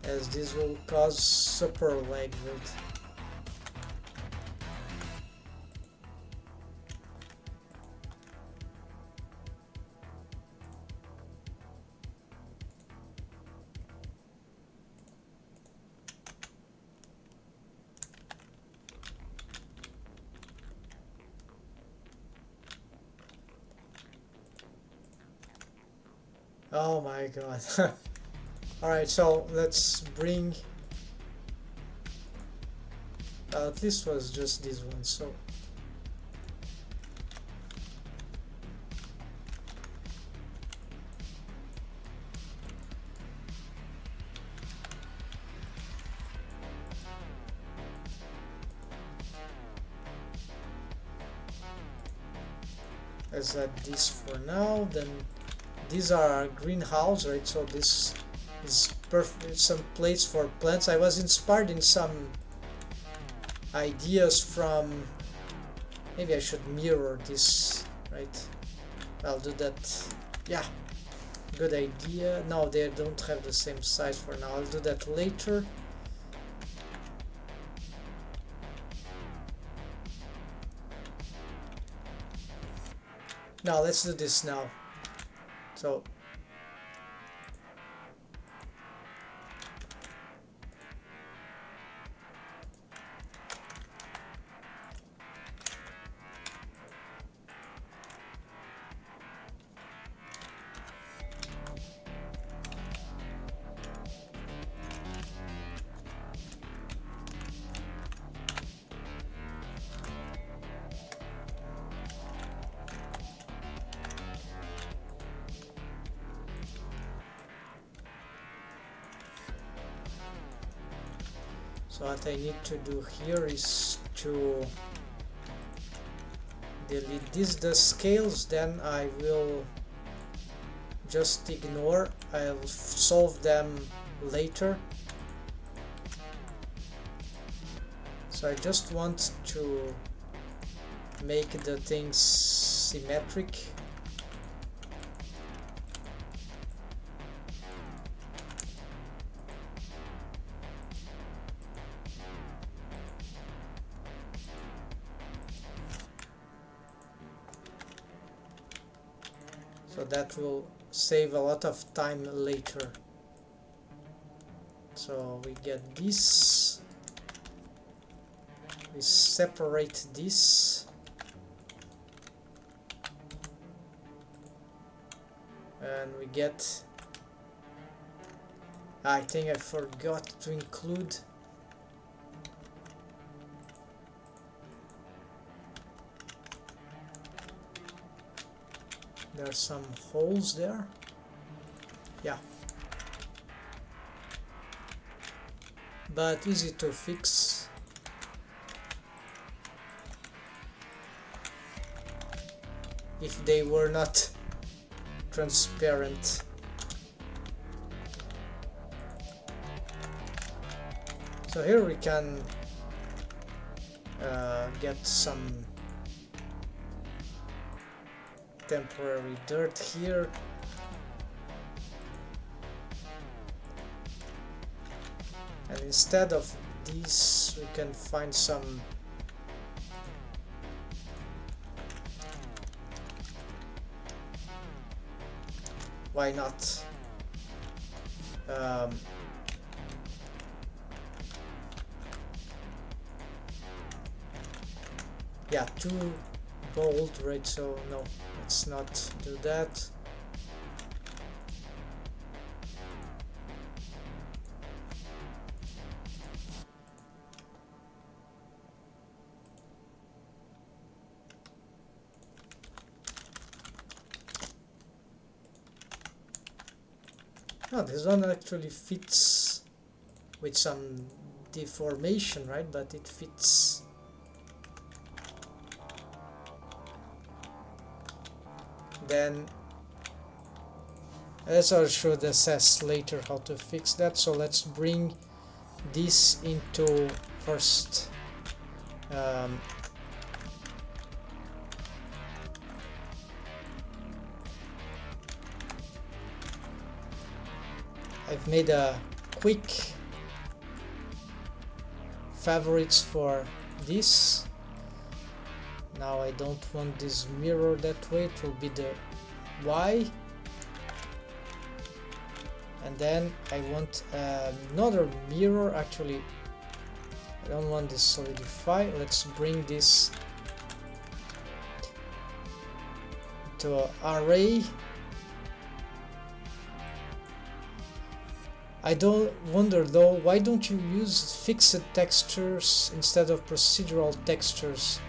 As this will cause super lag rate. Oh my god. Alright, so let's bring at least was just this one, so let's add this for now. Then these are our greenhouse, right? So this is perfect, some place for plants. I was inspired in some ideas from, maybe I should mirror this, right? I'll do that. Yeah, good idea. No, they don't have the same size for now. I'll do that later. Now let's do this now. So what I need to do here is to delete the scales, then I will just ignore. I'll solve them later. So I just want to make the things symmetric. So that will save a lot of time later. So we get this, we separate this, and we get, I think I forgot to include there are some holes there. Yeah, but easy to fix. If they were not transparent. So here we can get some temporary dirt here. And instead of these, we can find some why not yeah, too bold, right? So no, let's not do that. Oh, this one actually fits with some deformation, right? But it fits. Then I should assess later how to fix that. So let's bring this into first. I've made a quick favorites for this. Now I don't want this mirror that way, it will be the Y. And then I want another mirror. Actually, I don't want this solidify. Let's bring this to array. I don't wonder though, why don't you use fixed textures instead of procedural textures?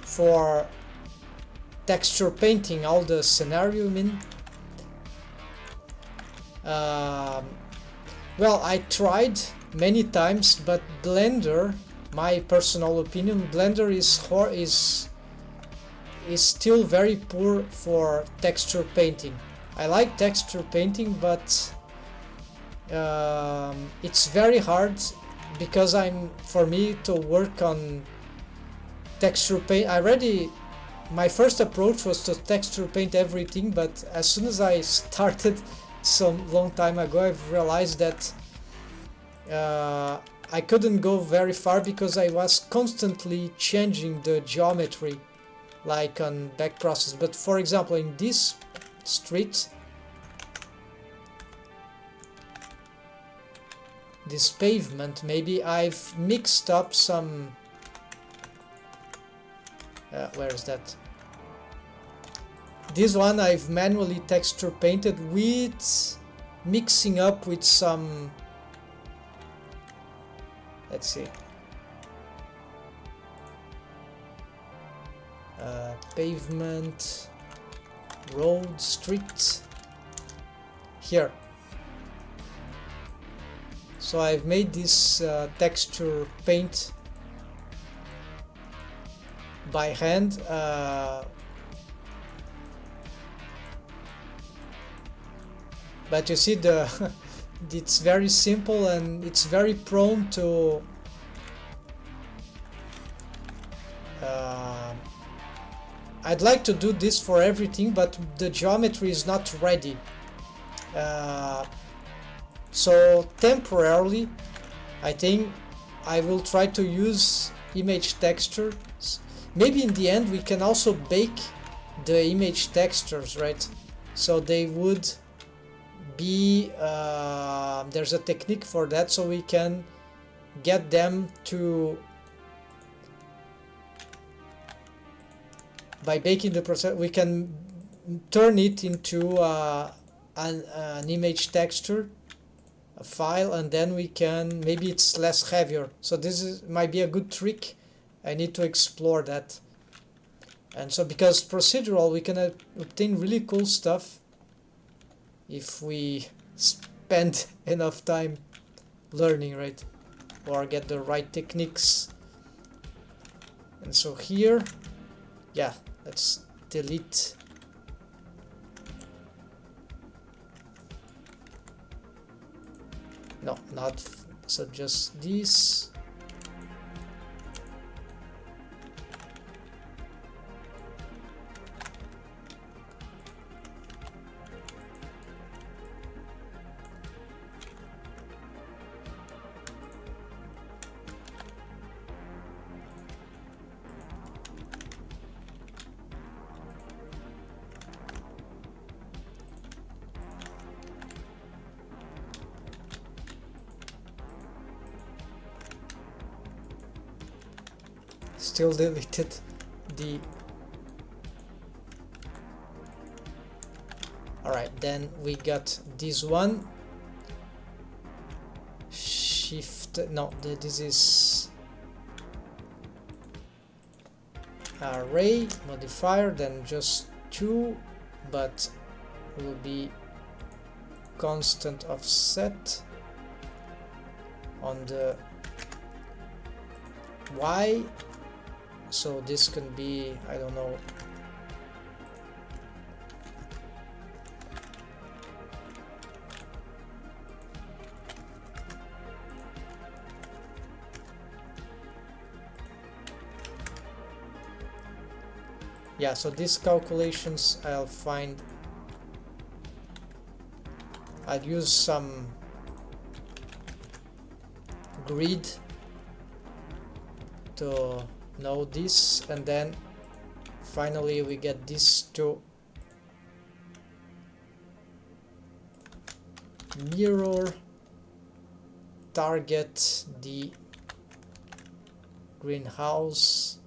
For texture painting, all the scenario, I mean. Well, I tried many times, but Blender, my personal opinion, Blender is still very poor for texture painting. I like texture painting, but it's very hard because for me to work on texture paint. My first approach was to texture paint everything, but as soon as I started some long time ago, I've realized that I couldn't go very far because I was constantly changing the geometry, like on back process. But for example, in this street, this pavement, maybe I've mixed up some where is that? This one I've manually texture painted with mixing up with some, let's see, pavement, road, street, here. So I've made this texture paint by hand. But you see the it's very simple and it's very prone to I'd like to do this for everything, but the geometry is not ready. So temporarily, I think I will try to use image textures. Maybe in the end we can also bake the image textures, right? So they would be, there's a technique for that, so we can get them to, by baking the process, we can turn it into an image texture, a file, and then we can, maybe it's less heavier. So this might be a good trick. I need to explore that. And so because procedural, we can obtain really cool stuff if we spend enough time learning, right? Or get the right techniques. And so here, yeah, let's delete. No, not, so just this. Still deleted the. Alright, then we got this one. Shift, no, this is array modifier, then just 2, but will be constant offset on the Y. So this can be, I don't know, yeah, so these calculations I'll use some grid to know this, and then finally we get this to mirror target the greenhouse,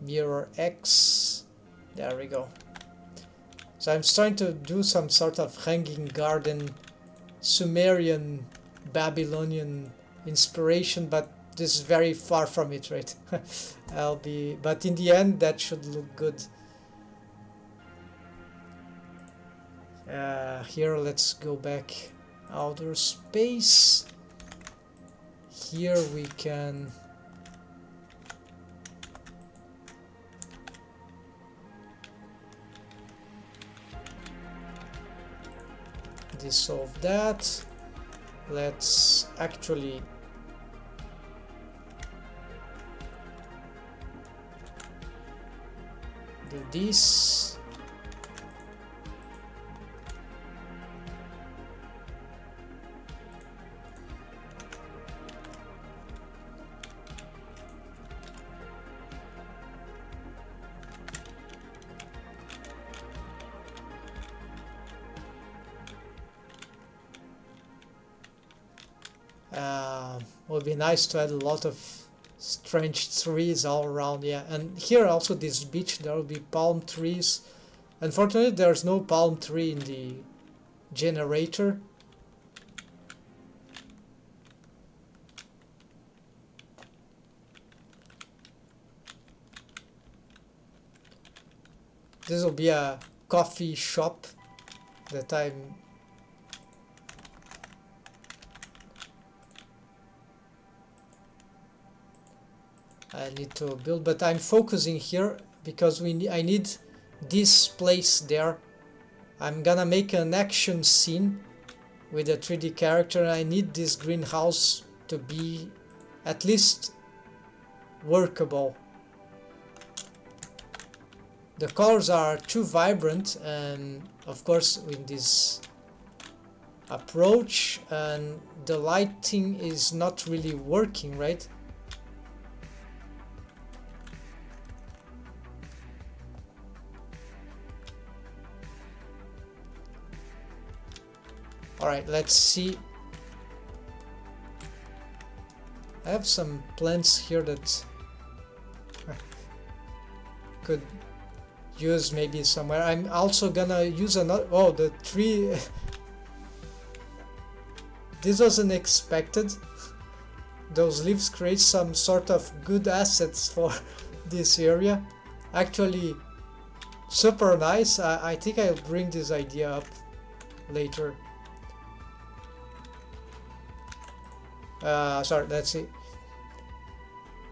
mirror X, there we go. So I'm trying to do some sort of hanging garden, Sumerian, Babylonian inspiration, but this is very far from it, right? But in the end that should look good. Here let's go back outer space. Here we can dissolve that. Let's actually do this. Would be nice to add a lot of strange trees all around, yeah. And here also this beach, there will be palm trees. Unfortunately there's no palm tree in the generator. This will be a coffee shop that I'm I need to build, but I'm focusing here because I need this place there. I'm gonna make an action scene with a 3D character. I need this greenhouse to be at least workable. The colors are too vibrant, and of course with this approach, and the lighting is not really working, right? Alright, let's see. I have some plants here that could use maybe somewhere. I'm also gonna use another. Oh, the tree. This wasn't expected. Those leaves create some sort of good assets for this area. Actually, super nice. I think I'll bring this idea up later. Sorry, let's see.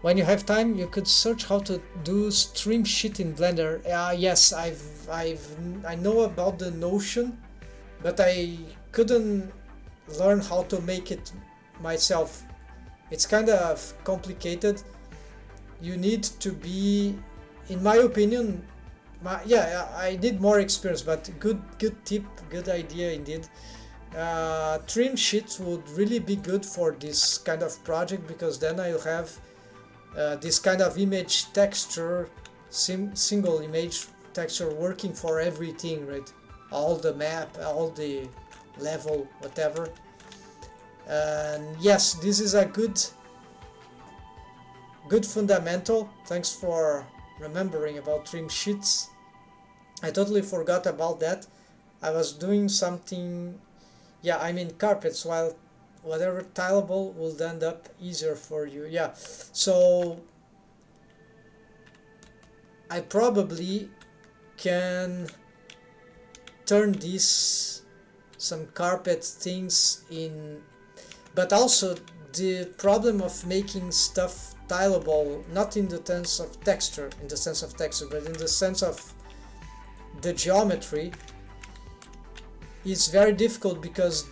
When you have time, you could search how to do stream shit in Blender. Yes, I know about the notion, but I couldn't learn how to make it myself. It's kind of complicated. You need to be, in my opinion, I need more experience, but good tip, good idea indeed. Trim sheets would really be good for this kind of project, because then I'll have this kind of image texture, single image texture working for everything, right? All the map, all the level, whatever. And yes, this is a good fundamental. Thanks for remembering about trim sheets. I totally forgot about that. I was doing something. Yeah, I mean carpets, while whatever tileable will end up easier for you. Yeah, so I probably can turn these some carpet things in, but also the problem of making stuff tileable, not in the sense of texture, but in the sense of the geometry, is very difficult, because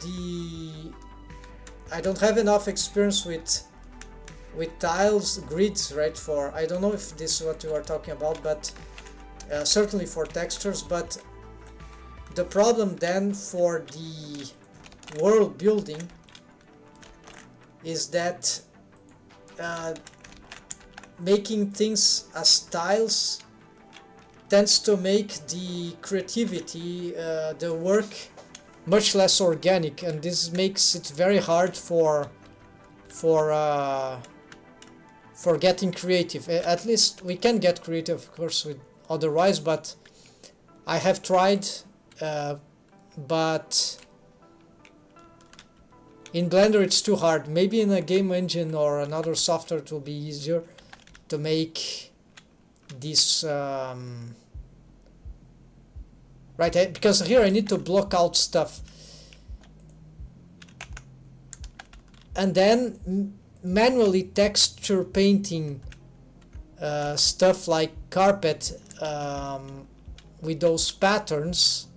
I don't have enough experience with tiles, grids, right? For, I don't know if this is what you are talking about, but certainly for textures. But the problem then for the world building is that making things as tiles tends to make the creativity, the work, much less organic, and this makes it very hard for getting creative. At least we can get creative, of course, with otherwise, but I have tried, but in Blender it's too hard. Maybe in a game engine or another software it will be easier to make this right, because here I need to block out stuff, and then manually texture painting stuff like carpet with those patterns.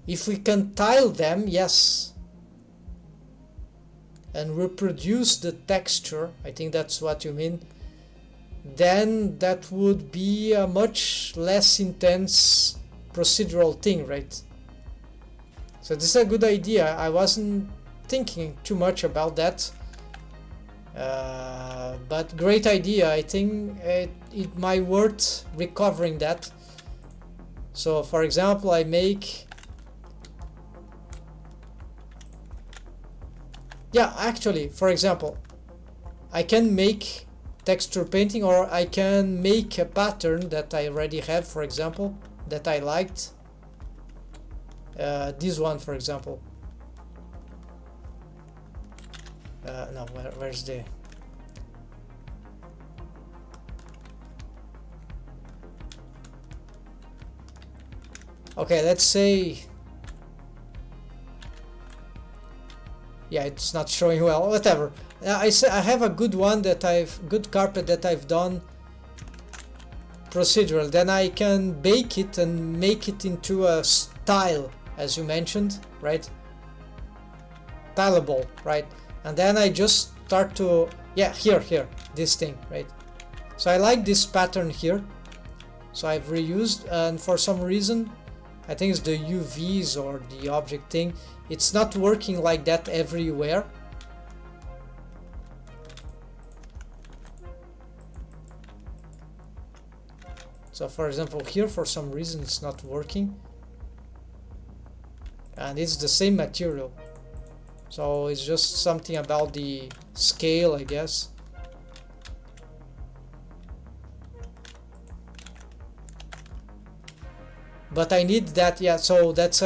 If we can tile them, yes, and reproduce the texture, I think that's what you mean, then that would be a much less intense procedural thing, right? So this is a good idea. I wasn't thinking too much about that, but great idea. I think it might worth recovering that. So for example, I make, yeah, actually, for example, I can make texture painting, or I can make a pattern that I already have, for example, that I liked. This one, for example. No, where's the... Okay, let's say... Yeah, it's not showing well, whatever. I have a good one that good carpet that I've done procedural. Then I can bake it and make it into a tile, as you mentioned, right? Tileable, right? And then I just start to, yeah, here, this thing, right? So I like this pattern here. So I've reused, and for some reason, I think it's the UVs or the object thing, it's not working like that everywhere. So for example here, for some reason it's not working, and it's the same material, so it's just something about the scale, I guess. But I need that, yeah, so that's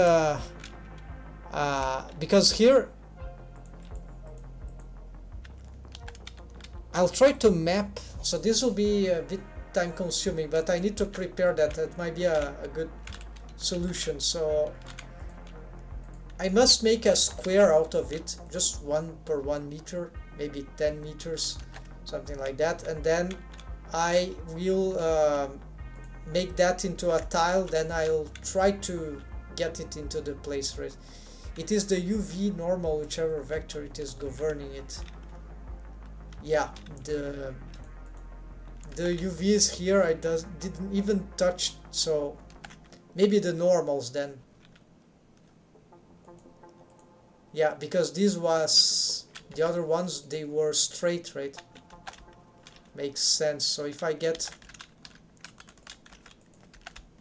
because here I'll try to map, so this will be a bit time consuming, but I need to prepare that. That might be a good solution. So I must make a square out of it, just 1 per 1 meter, maybe 10 meters, something like that, and then I will make that into a tile. Then I'll try to get it into the place, right? It is the UV normal, whichever vector it is governing it. Yeah, the UV is here. I didn't even touch, so maybe the normals then. Yeah, because this was the other ones, they were straight, right? Makes sense. So if I get,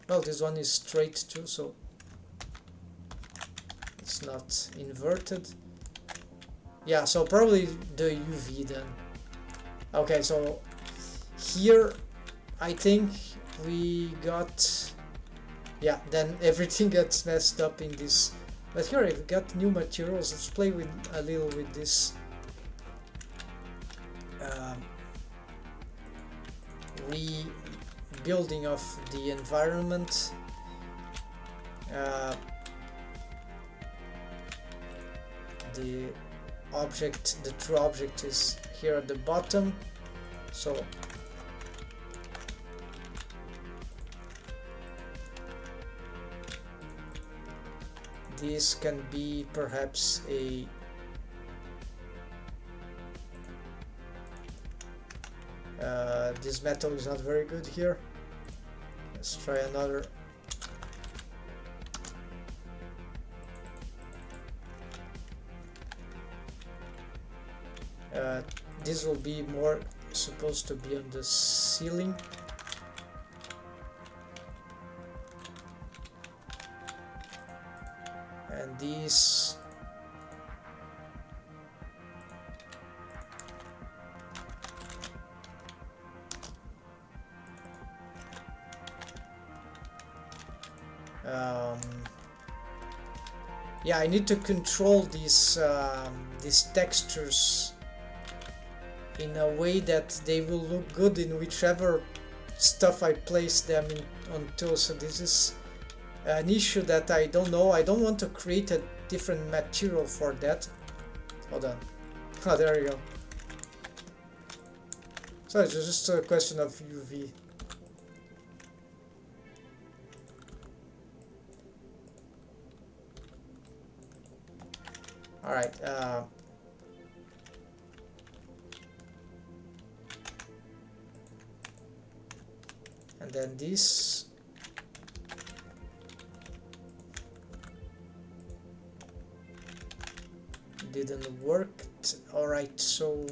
well, this one is straight too, so it's not inverted. Yeah, so probably the UV then. Okay, so here I think we got, yeah, then everything gets messed up in this. But here I've got new materials. Let's play with a little with this rebuilding of the environment. The object, the true object is here at the bottom, so this can be perhaps a this metal is not very good here. Let's try another. This will be more supposed to be on the ceiling. And these yeah, I need to control these textures in a way that they will look good in whichever stuff I place them in onto. So this is an issue that I don't know. I don't want to create a different material for that. Hold on. Oh, there you go. So it's just a question of UV. Alright, and then this didn't work. Alright, so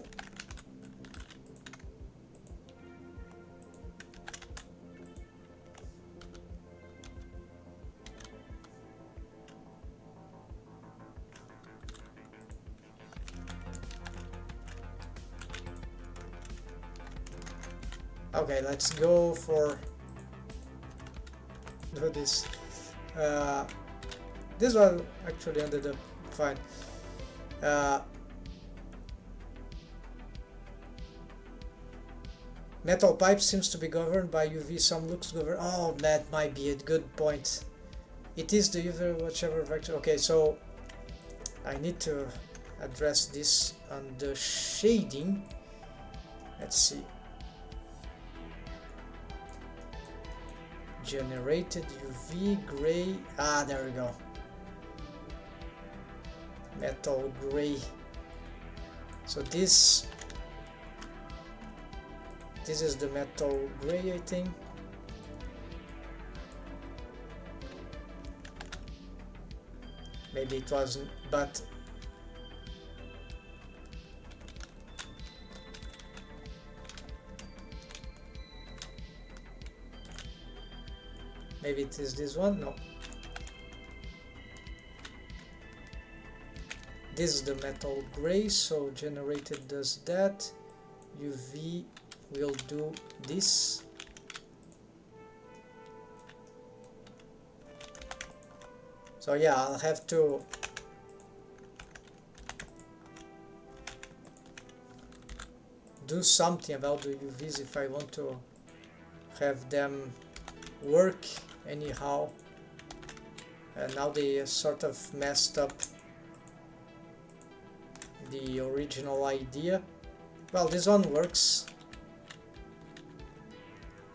okay, let's go for this. This one actually ended up fine. Metal pipe seems to be governed by UV. Some looks governed. Oh, that might be a good point. It is the UV whichever vector. Okay, so I need to address this on the shading. Let's see. Generated UV gray. Ah, there we go. Metal gray. So this is the metal gray, I think. Maybe it wasn't, but maybe it is this one. No, this is the metal gray, so generated does that. UV will do this. So yeah, I'll have to do something about the UVs if I want to have them work anyhow. And now they sort of messed up the original idea. Well, this one works.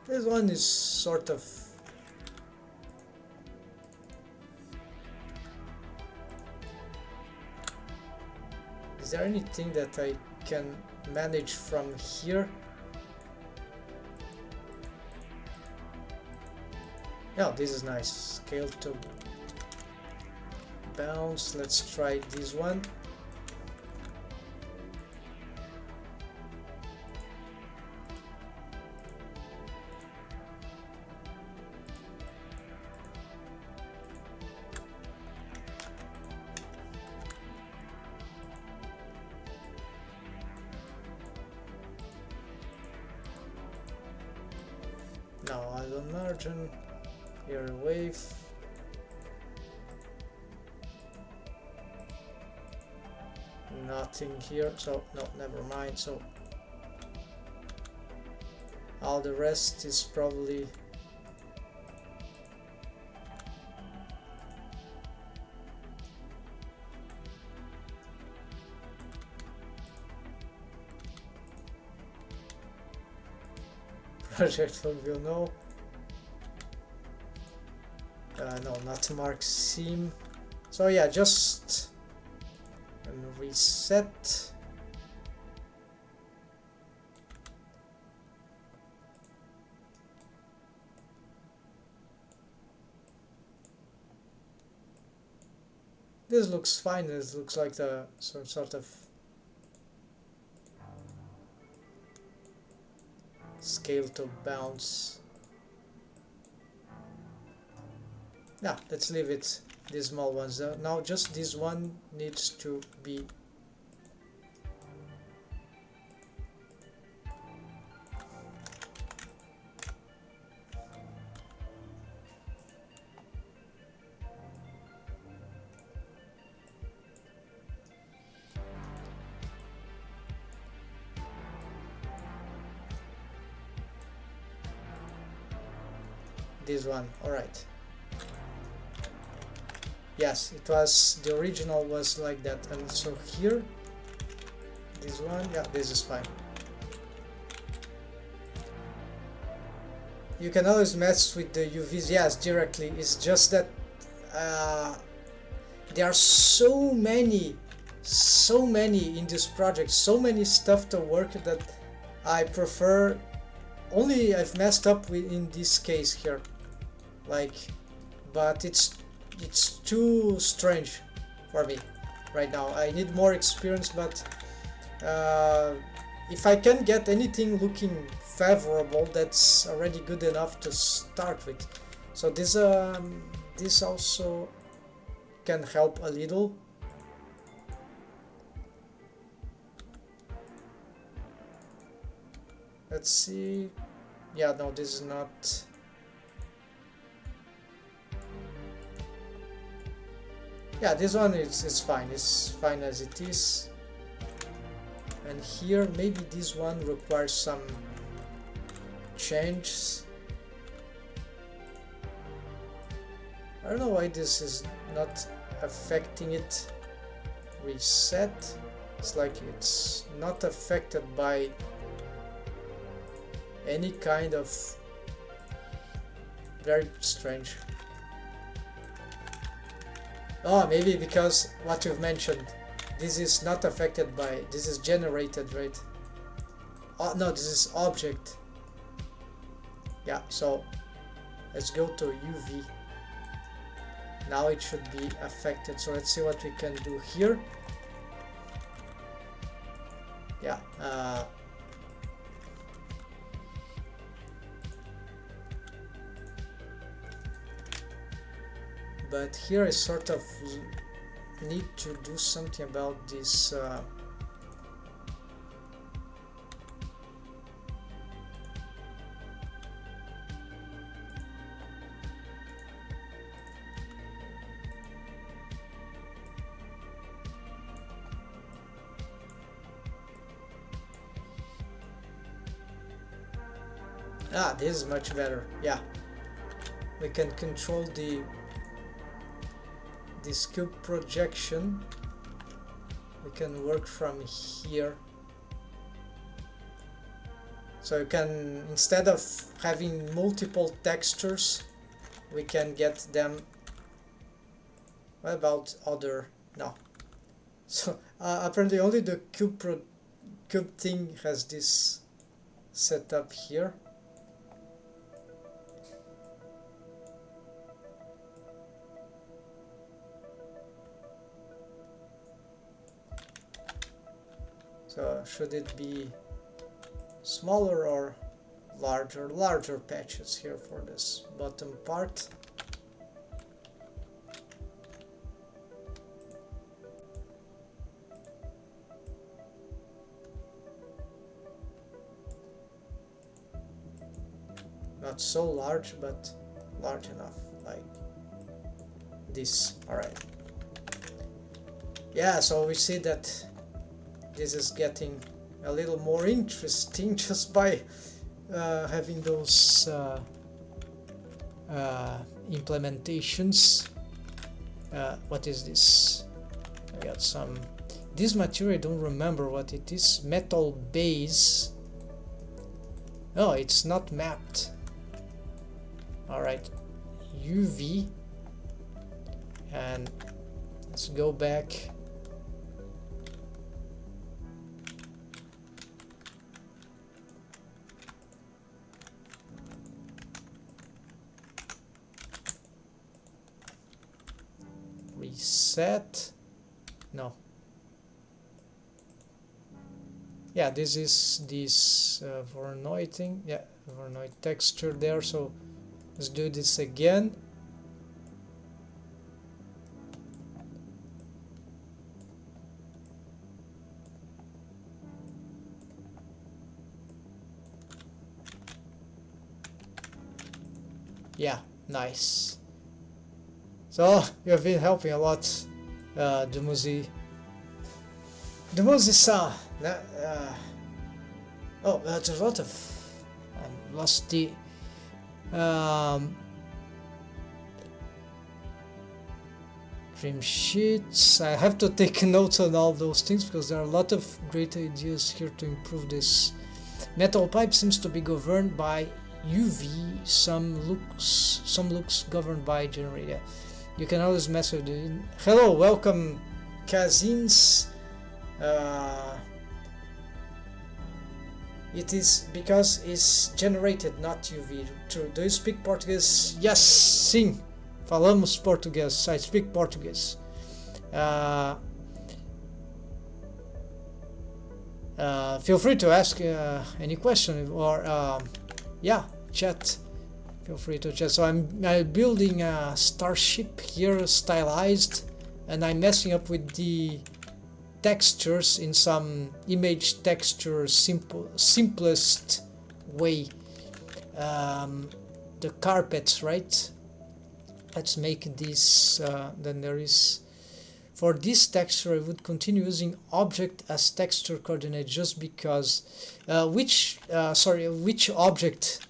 This one is sort of Is there anything that I can manage from here? Yeah, this is nice. Scale to bounce. Let's try this one. Now island margin, here a wave. Nothing here, so no, never mind. So all the rest is probably project will know. No, not mark seam. So yeah, just reset. This looks fine. This looks like some sort of scale to bounce. Yeah, let's leave it, these small ones. Now just this one needs to be this one. All right. Yes, it was, the original was like that. And so here, this one, yeah, this is fine. You can always mess with the UVs, yes, directly. It's just that there are so many in this project, so many stuff to work that I prefer. Only I've messed up with in this case here, like, but it's too strange for me right now. I need more experience, but if I can get anything looking favorable, that's already good enough to start with. So this also can help a little. Let's see. Yeah, no, this is not. Yeah, this one is fine. It's fine as it is. And here, maybe this one requires some changes. I don't know why this is not affecting it reset. It's like it's not affected by any kind of, very strange. Oh, maybe because what you've mentioned, this is not affected by, this is generated, right? Oh no, this is object. Yeah, so let's go to UV. Now it should be affected. So let's see what we can do here. Yeah, but here I sort of need to do something about this. This is much better. Yeah, we can control this cube projection. We can work from here. So you can, instead of having multiple textures, we can get them. What about other? No. So apparently only the cube thing has this set up here. So should it be smaller or larger? Larger patches here for this bottom part. Not so large, but large enough, like this. Alright. Yeah, so we see that this is getting a little more interesting just by having those implementations. What is this? I got some. This material, I don't remember what it is. Metal base. Oh, it's not mapped. Alright. UV. And let's go back. Reset. No. Yeah, this is this Voronoi thing. Yeah, Voronoi texture there. So let's do this again. Yeah, nice. So you have been helping a lot, Dumuzi. Dumuzi-san. Oh, there's a lot of. I lost the. Dream sheets. I have to take notes on all those things because there are a lot of great ideas here to improve this. Metal pipe seems to be governed by UV. Some looks governed by generator. You can always mess with it. Hello, welcome, Kazins. It is because it's generated, not UV. True. Do you speak Portuguese? Yes, sim. Falamos português. I speak Portuguese. Feel free to ask any question or yeah, chat. Feel free to chat. So I'm building a Starship here, stylized, and I'm messing up with the textures in some image texture simplest way. The carpets, right? Let's make this. Then there is. For this texture, I would continue using object as texture coordinate just because. Which object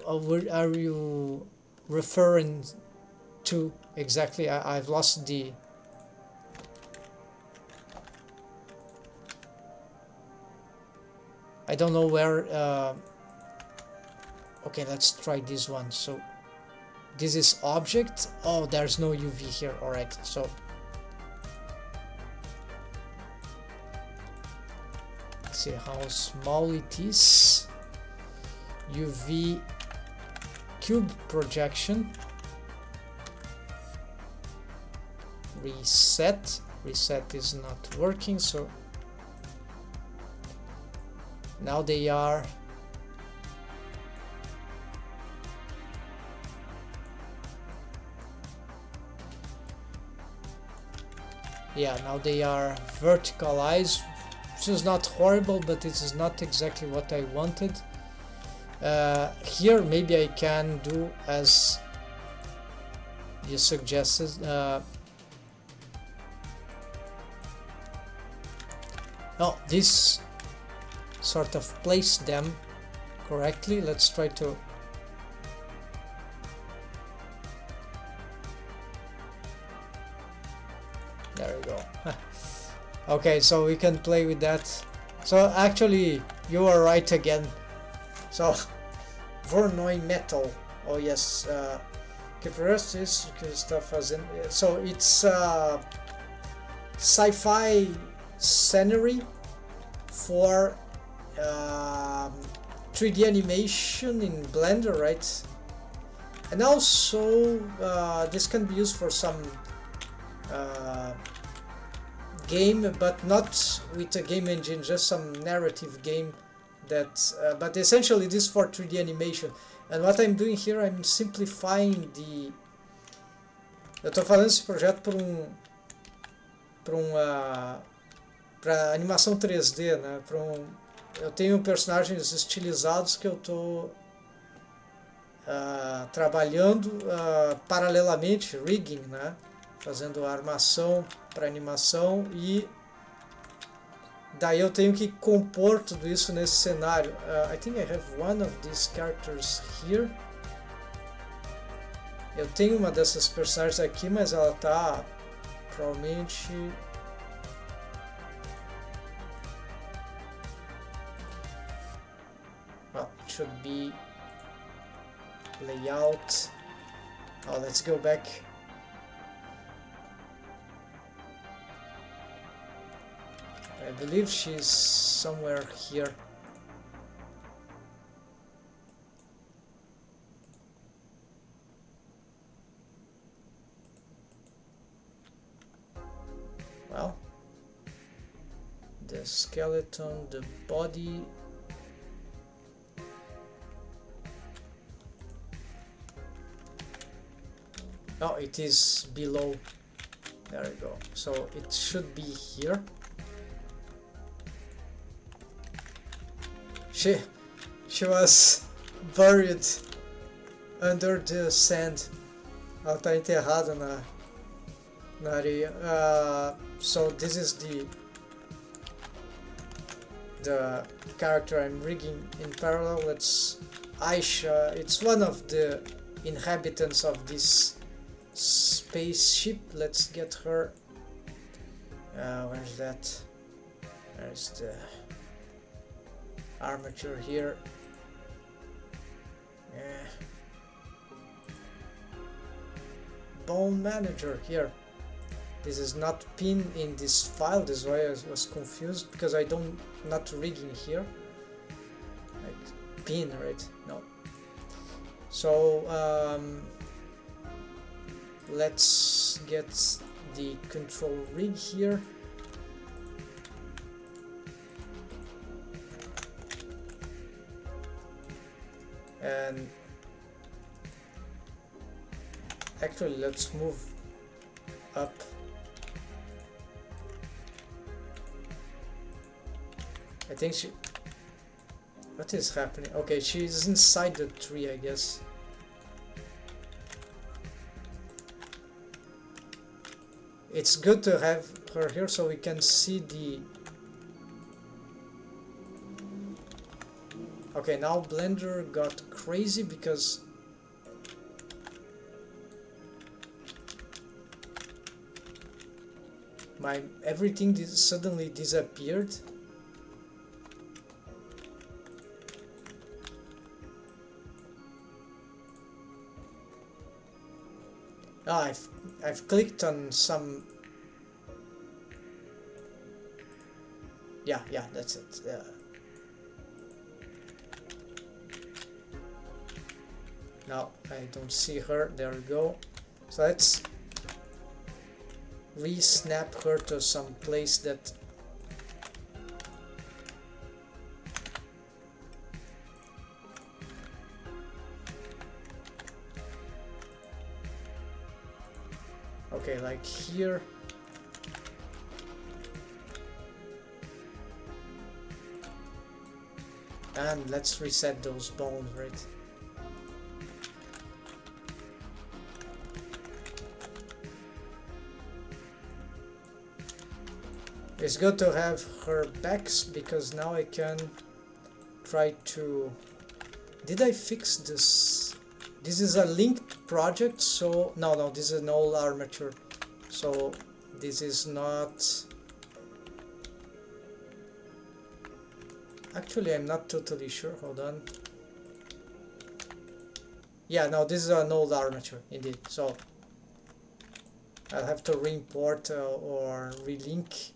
are you referring to exactly? I've lost the. I don't know where. Okay, let's try this one. So this is object. Oh, there's no UV here. All right, so let's see how small it is. UV cube projection. Reset. Reset is not working, so now they are now they are verticalized, which is not horrible, but it is not exactly what I wanted. Here maybe I can do as you suggested. This sort of place them correctly. Let's try to there we go. Okay, so we can play with that. So actually you are right again. So Voronoi metal. Oh yes, this stuff as in, so it's sci-fi scenery for 3D animation in Blender, right? And also this can be used for some game, but not with a game engine, just some narrative game that but essentially this for 3D animation. And what I'm doing here, I'm simplifying the... Eu tô fazendo esse projeto para animação 3D, né? Eu tenho personagens estilizados que eu tô trabalhando paralelamente, rigging, né? Fazendo a armação para animação, e daí eu tenho que compor tudo isso nesse cenário. I think I have one of these characters here. Eu tenho uma dessas personagens aqui, mas ela tá provavelmente... Well, it should be layout. Oh, let's go back. I believe she's somewhere here. Well, the skeleton, the body. Oh, it is below. There we go. So it should be here. She was buried under the sand. Ela está enterrada na areia. So this is the character I'm rigging in parallel. It's Aisha. It's one of the inhabitants of this spaceship. Let's get her. Where's that? There's the armature here. Bone manager here. This is not pinned in this file. This is why I was confused, because I don't not rigging here. Like pin, right? No. So let's get the control rig here. And actually let's move up. I think she... What is happening? Okay, she's inside the tree, I guess. It's good to have her here so we can see the... Okay, now Blender got crazy because everything suddenly disappeared. Ah, I've clicked on some. Yeah, that's it. Now I don't see her. There we go. So let's re-snap her to some place that. Okay, like here. And let's reset those bones, right? It's good to have her backs because now I can try to... Did I fix this? This is a linked project, so... No, this is an old armature. So this is not... Actually, I'm not totally sure. Hold on. Yeah, no, this is an old armature, indeed. So I'll have to re-import or relink.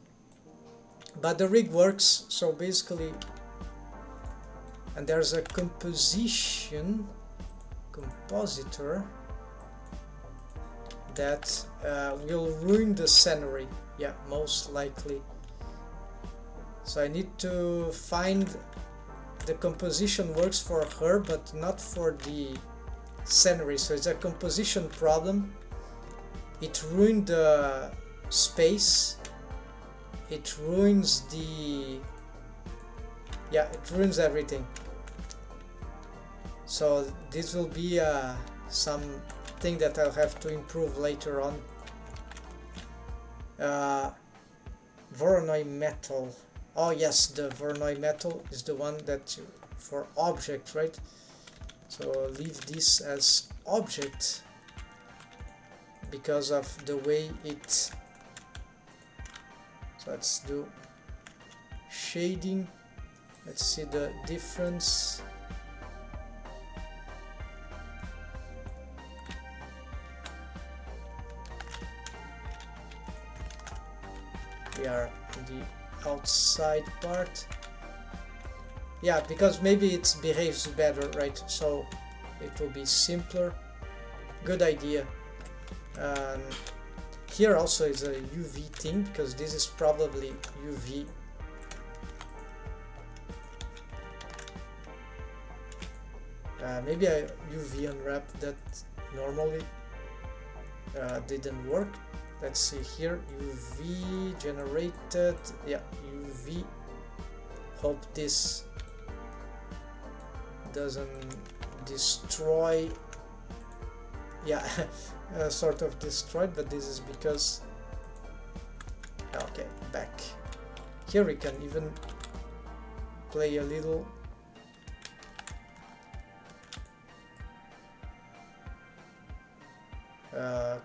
But the rig works, so basically... And there's a compositor that will ruin the scenery. Yeah, most likely. So I need to find the composition works for her, but not for the scenery. So it's a composition problem. It ruined the space. It ruins the... Yeah, it ruins everything. So this will be something that I'll have to improve later on. Voronoi metal. Oh yes, the Voronoi metal is the one that for object, right? So leave this as object because of the way it... So let's do shading. Let's see the difference. We are in the outside part. Yeah, because maybe it behaves better, right? So it will be simpler. Good idea. Here also is a UV thing, because this is probably UV. Maybe I UV unwrap that normally didn't work. Let's see here, UV generated, yeah, UV. Hope this doesn't destroy, yeah, sort of destroyed, but this is because, okay, back. Here we can even play a little.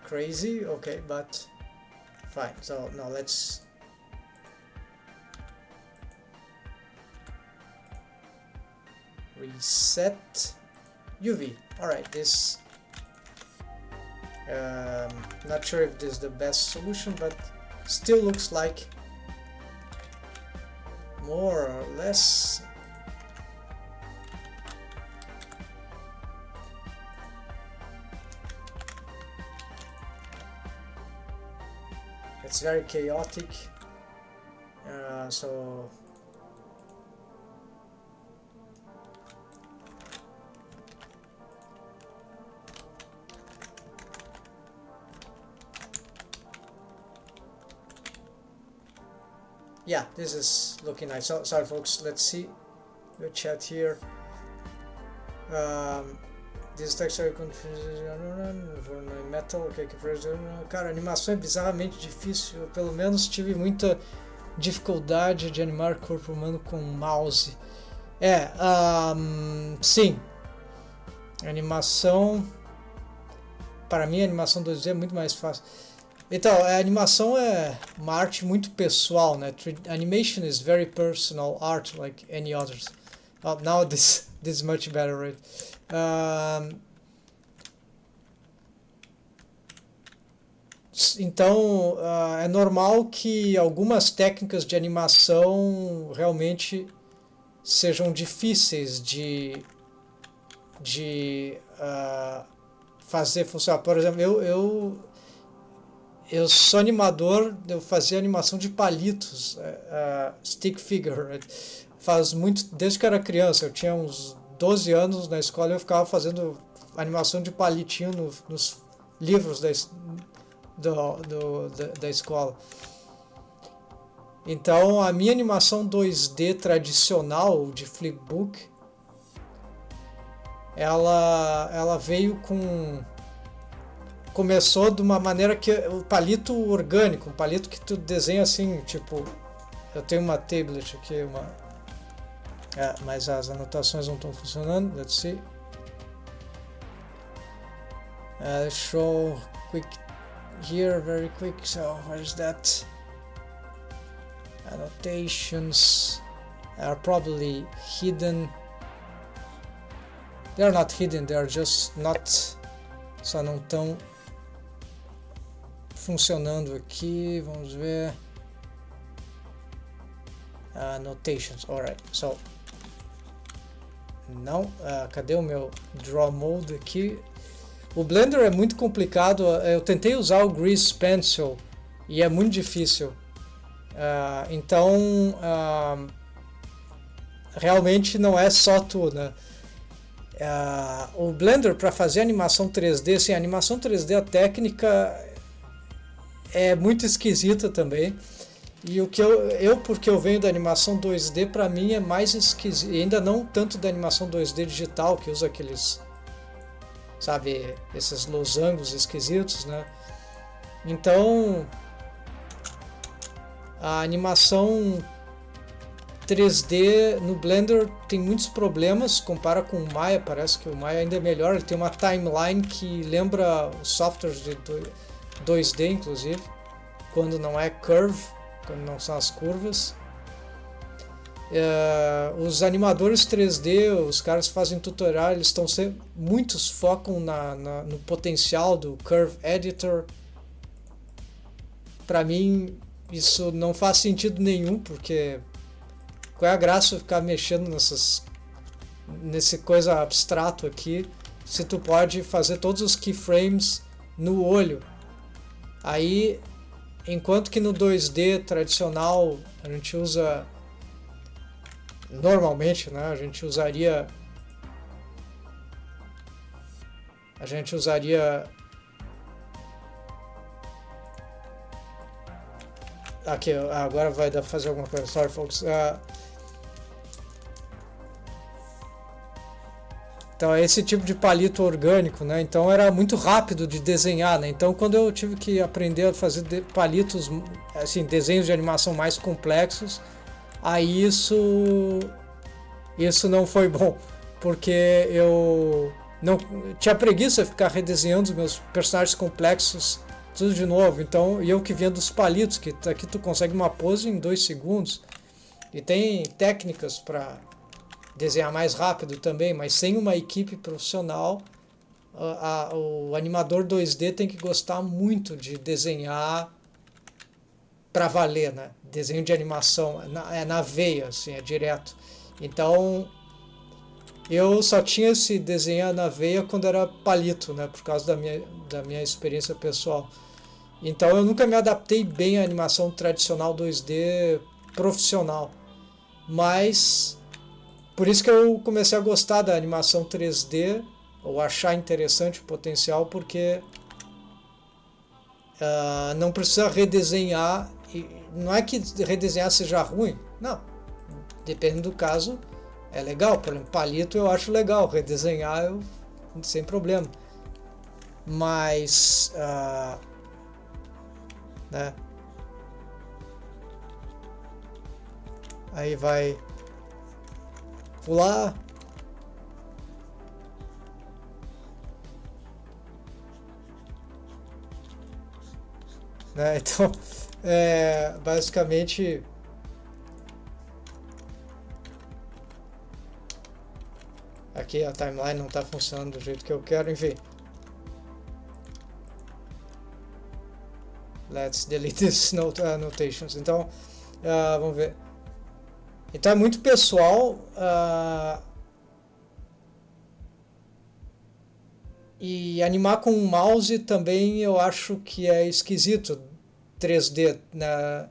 Crazy, okay, but fine. So now let's reset UV. Alright, this not sure if this is the best solution, but still looks like more or less. It's very chaotic, so yeah, this is looking nice. So, sorry folks, let's see the chat here. This texture for metal, okay, cara, a animação é bizarramente difícil. Eu, pelo menos tive muita dificuldade de animar corpo humano com mouse. Sim. A animação, para mim, a animação 2D é muito mais fácil. Então, a animação é uma arte muito pessoal, né? Animation is very personal art, like any others. Now this is much better, right? Então, é normal que algumas técnicas de animação realmente sejam difíceis de fazer funcionar. Por exemplo, eu sou animador, eu fazia animação de palitos, stick figure. Faz muito, desde que eu era criança, eu tinha uns 12 anos na escola, eu ficava fazendo animação de palitinho nos livros da escola. Então, a minha animação 2D tradicional de flipbook, ela veio com... Começou de uma maneira que o palito orgânico, um palito que tu desenha assim, tipo... Eu tenho uma tablet aqui, mas as anotações não estão funcionando. Let's see. Show quick here, very quick. So where's that? Annotations are probably hidden. They're not hidden, they're just not. Só não estão funcionando aqui. Vamos ver. Annotations, alright. So não, cadê o meu draw mode aqui? O Blender é muito complicado. Eu tentei usar o Grease Pencil e é muito difícil. Então realmente não é só tu, né? O Blender, para fazer animação 3D, assim, a animação 3D, a técnica é muito esquisita também. E o que porque eu venho da animação 2D, para mim é mais esquisito, ainda não tanto da animação 2D digital, que usa aqueles, sabe, esses losangos esquisitos, né? Então, a animação 3D no Blender tem muitos problemas, compara com o Maya, parece que o Maya ainda é melhor, ele tem uma timeline que lembra os softwares de 2D, inclusive, quando não é curve, quando não são as curvas. Os animadores 3D, os caras que fazem tutorial, eles estão sempre, muitos focam no potencial do Curve Editor. Para mim isso não faz sentido nenhum, porque qual é a graça de ficar mexendo nesse coisa abstrato aqui, se tu pode fazer todos os keyframes no olho. Aí, enquanto que no 2D tradicional a gente usa, normalmente, né, a gente usaria aqui, agora vai dar pra fazer alguma coisa, sorry folks. Então é esse tipo de palito orgânico, né? Então era muito rápido de desenhar, né? Então quando eu tive que aprender a fazer palitos, assim, desenhos de animação mais complexos, aí isso não foi bom, porque eu não tinha preguiça de ficar redesenhando os meus personagens complexos tudo de novo. Então, eu que vinha dos palitos, que aqui tu consegue uma pose em 2 segundos, e tem técnicas para desenhar mais rápido também, mas sem uma equipe profissional, o animador 2D tem que gostar muito de desenhar para valer, né? Desenho de animação é na veia, assim, é direto. Então, eu só tinha esse desenhar na veia quando era palito, né? Por causa da minha experiência pessoal. Então eu nunca me adaptei bem à animação tradicional 2D profissional. Mas por isso que eu comecei a gostar da animação 3D, ou achar interessante o potencial, porque não precisa redesenhar. E não é que redesenhar seja ruim, não. Depende do caso, é legal. Por exemplo, palito eu acho legal, redesenhar sem problema. Mas né? Aí vai pular. Né? Então, basicamente aqui a timeline não está funcionando do jeito que eu quero, enfim. Let's delete these notations. Então, vamos ver. Então é muito pessoal. E animar com o mouse também eu acho que é esquisito. 3D, né?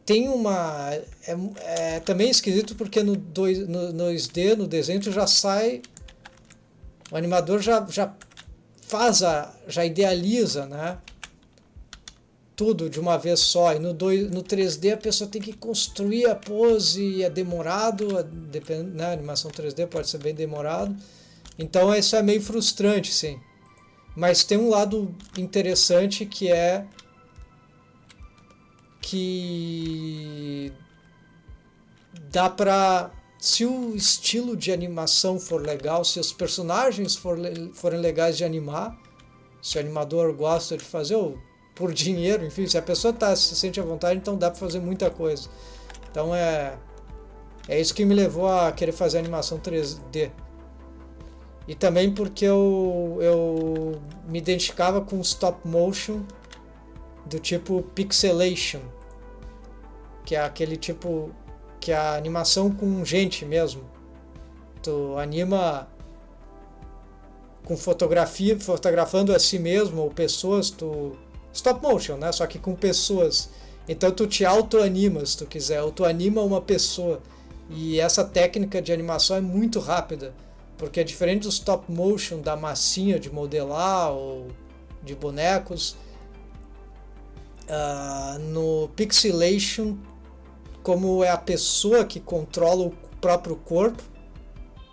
Tem uma... É também esquisito porque no 2D, no desenho, tu já sai... O animador já faz, já idealiza, né? Tudo de uma vez só. E no 3D a pessoa tem que construir a pose, é demorado, depende, né? A animação 3D pode ser bem demorado. Então isso é meio frustrante, sim. Mas tem um lado interessante que é que dá pra... Se o estilo de animação for legal, se os personagens forem legais de animar, se o animador gosta de fazer, ou por dinheiro, enfim, se a pessoa se sente à vontade, então dá para fazer muita coisa. Então é isso que me levou a querer fazer animação 3D. E também porque eu me identificava com stop motion do tipo pixelation, que é aquele tipo que é a animação com gente mesmo. Tu anima com fotografia, fotografando a si mesmo ou pessoas, stop motion, né? Só que com pessoas. Então tu te auto-anima se tu quiser, ou tu anima uma pessoa. E essa técnica de animação é muito rápida, porque é diferente do stop motion da massinha de modelar ou de bonecos. No pixelation, como é a pessoa que controla o próprio corpo,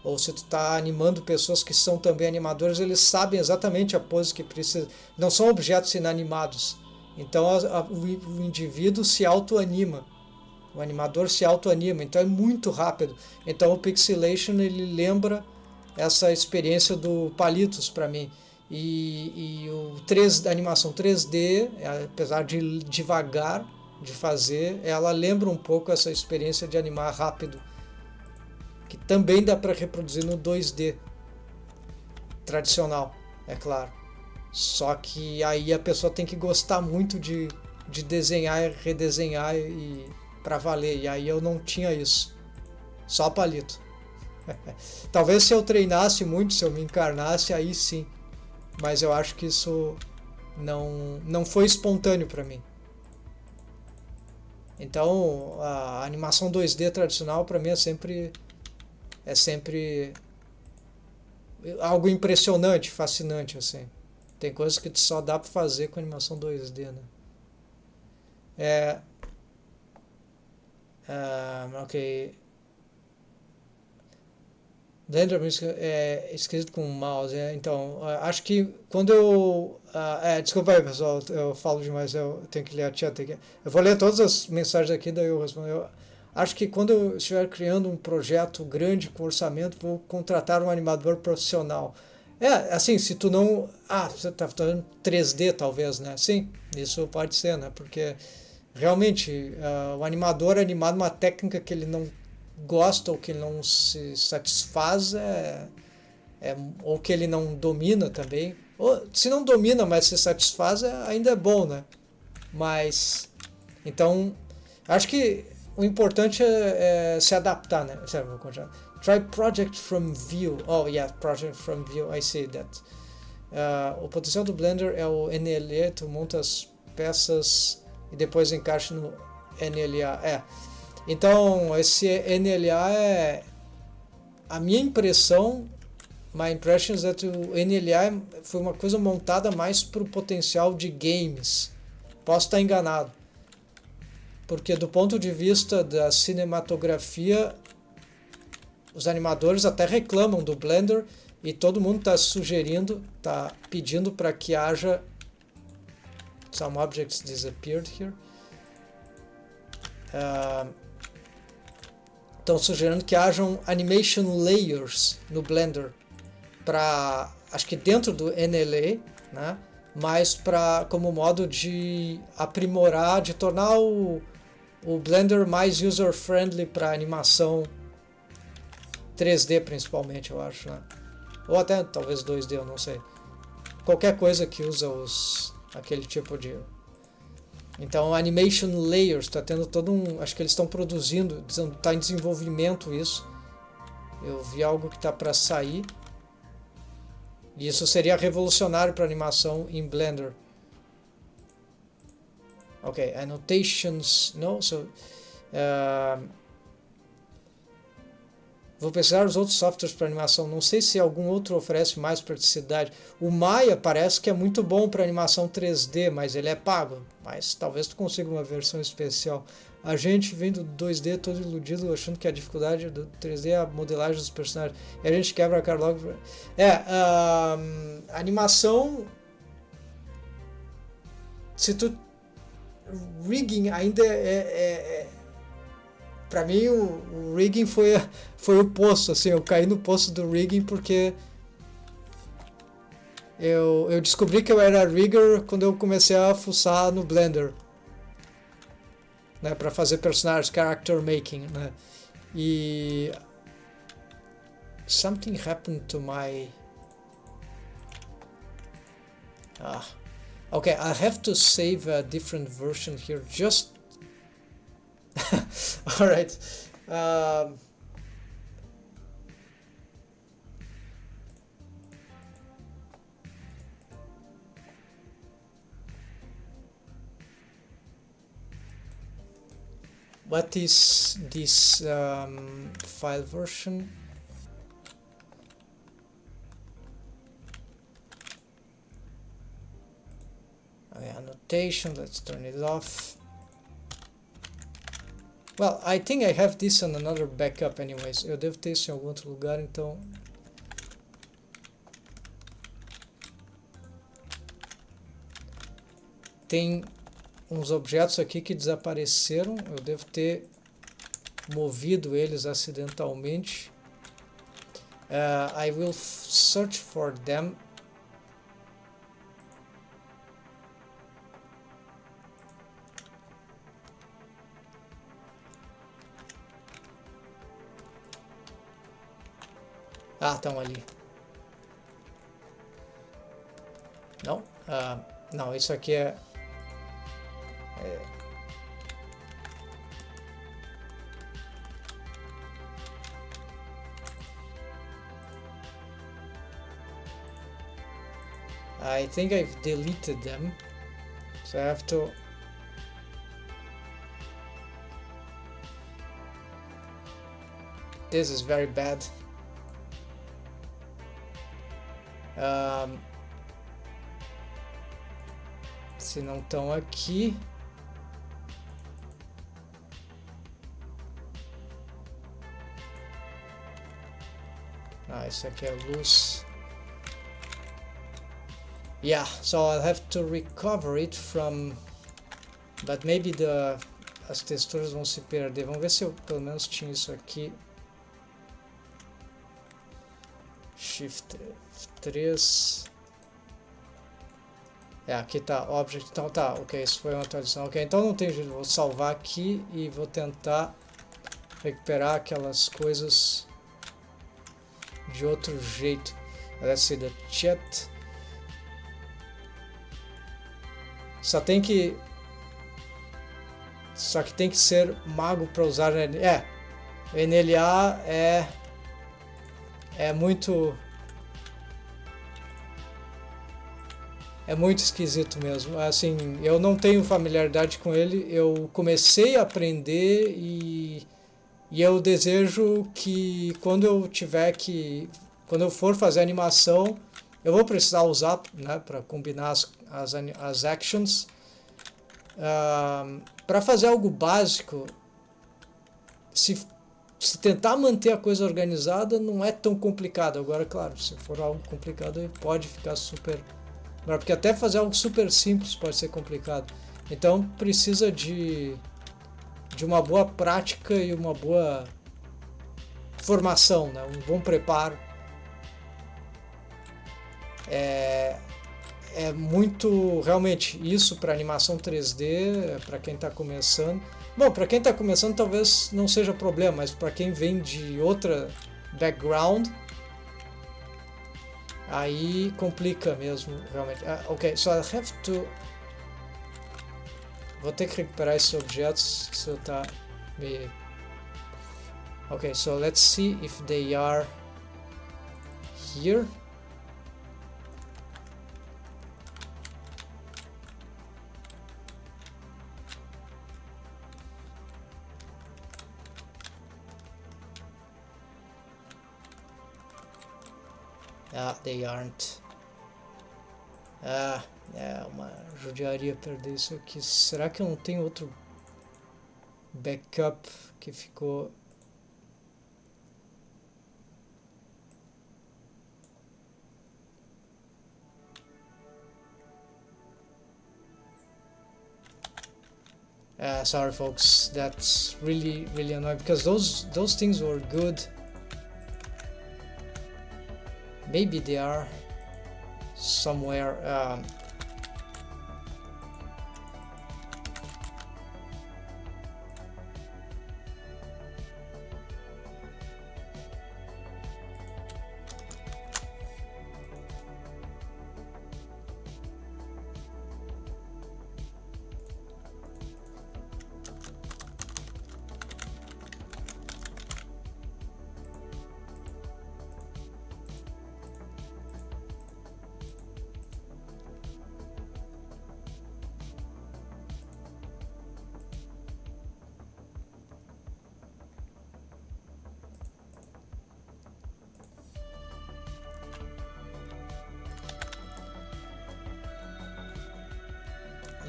ou se tu está animando pessoas que são também animadores, eles sabem exatamente a pose que precisa. Não são objetos inanimados. Então o indivíduo se auto-anima. O animador se auto-anima. Então é muito rápido. Então o pixelation ele lembra essa experiência do Palitos para mim. E a animação 3D, apesar de devagar de fazer, ela lembra um pouco essa experiência de animar rápido, que também dá para reproduzir no 2D tradicional, é claro. Só que aí a pessoa tem que gostar muito de desenhar e redesenhar e para valer, e aí eu não tinha isso, só palito. Talvez se eu treinasse muito, se eu me encarnasse, aí sim, mas eu acho que isso não foi espontâneo para mim. Então a animação 2D tradicional para mim é sempre algo impressionante, fascinante assim. Tem coisas que só dá para fazer com animação 2D, né? Ok. Blender é escrito com mouse, então acho que quando eu desculpa aí pessoal, eu falo demais, eu tenho que ler a chat aqui. Eu vou ler todas as mensagens aqui, daí eu respondo. Eu acho que quando eu estiver criando um projeto grande com orçamento, vou contratar um animador profissional. Assim, se tu não... você está fazendo 3D talvez, né? Sim, isso pode ser, né? Porque realmente o animador animar uma técnica que ele não gosta ou que ele não se satisfaz ou que ele não domina também. Ou, se não domina, mas se satisfaz, ainda é bom, né? Mas, então, acho que o importante é se adaptar, né? Vou continuar. Try project from view. Oh, yeah, project from view. I see that. O potencial do Blender é o NLE. Tu monta as peças e depois encaixa no NLA. Então, esse NLA é a minha impressão. My impression is that o NLA foi uma coisa montada mais para o potencial de games. Posso estar enganado. Porque do ponto de vista da cinematografia, os animadores até reclamam do Blender e todo mundo está sugerindo, está pedindo para que haja... Some objects disappeared here. Estão sugerindo que hajam animation layers no Blender, para, acho que dentro do NLA, né? Mas como modo de aprimorar, de tornar o Blender mais user-friendly para animação 3D principalmente, eu acho, né? Ou até talvez 2D, eu não sei. Qualquer coisa que usa aquele tipo Então, animation layers, está tendo todo um... Acho que eles estão produzindo, está em desenvolvimento isso. Eu vi algo que está para sair. E isso seria revolucionário para animação em Blender. Ok, annotations, no, so... vou pesquisar os outros softwares para animação. Não sei se algum outro oferece mais praticidade. O Maya parece que é muito bom para animação 3D, mas ele é pago. Mas talvez tu consiga uma versão especial. A gente vem do 2D todo iludido, achando que a dificuldade do 3D é a modelagem dos personagens. E a gente quebra a cara logo. Animação... Se tu... Rigging ainda pra mim o rigging foi o poço, assim, eu caí no poço do rigging porque eu descobri que eu era rigger quando eu comecei a fuçar no Blender, né, para fazer personagens, character making, né, e something happened to my okay, I have to save a different version here just all right. What is this file version? Okay, annotation, let's turn it off. Well, I think I have this on another backup anyways. Eu devo ter isso em algum outro lugar, então... Tem uns objetos aqui que desapareceram. Eu devo ter movido eles acidentalmente. I will search for them. Ah, estão ali. Não? Não, isso aqui é... I think I've deleted them. So I have to... This is very bad. Se não estão aqui, isso aqui é luz. Yeah, so I'll have to recover it from, but maybe as texturas vão se perder. Vamos ver se eu pelo menos tinha isso aqui. Shift 3. Aqui tá Object, então tá, ok, isso foi uma atualização. Ok, então não tem jeito, vou salvar aqui e vou tentar recuperar aquelas coisas de outro jeito. Let's see the chat. Só que tem que ser mago para usar NLA é muito esquisito mesmo. Assim, eu não tenho familiaridade com ele. Eu comecei a aprender e eu desejo que quando eu for fazer animação, eu vou precisar usar, né, para combinar as actions. Para fazer algo básico, se tentar manter a coisa organizada, não é tão complicado. Agora, claro, se for algo complicado, pode ficar super... Porque até fazer algo super simples pode ser complicado. Então, precisa de uma boa prática e uma boa formação, né? Um bom preparo. É muito, realmente, isso para animação 3D, para quem está começando. Bom, para quem está começando talvez não seja problema, mas para quem vem de outra background, aí complica mesmo, realmente. Ok, so I have to... Vou ter que recuperar esses objetos, se eu tá me... Okay, so let's see if they are here. Ah, they aren't. Ah, é uma judiaria perder isso aqui. Será que eu não tenho outro backup que ficou... Sorry folks, that's really annoying because those things were good. Maybe they are somewhere.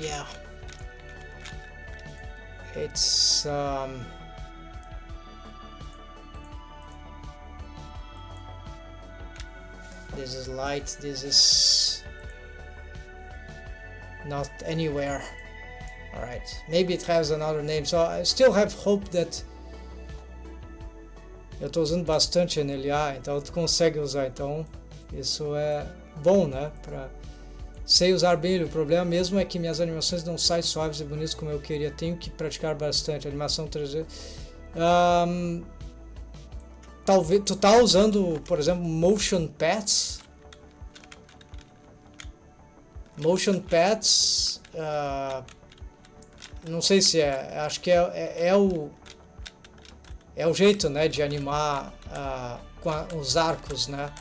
Yeah, it's this is light, this is not anywhere. All right, maybe it has another name, so I still have hope that... Eu tô usando bastante NLA, então tu consegue usar, então isso é bom, né? Sei usar bem ele. O problema mesmo é que minhas animações não saem suaves e bonitas como eu queria. Tenho que praticar bastante. Animação 3D. Talvez tu tá usando, por exemplo, motion paths. Motion paths. Não sei se é. Acho que é o jeito, né, de animar com os arcos, né?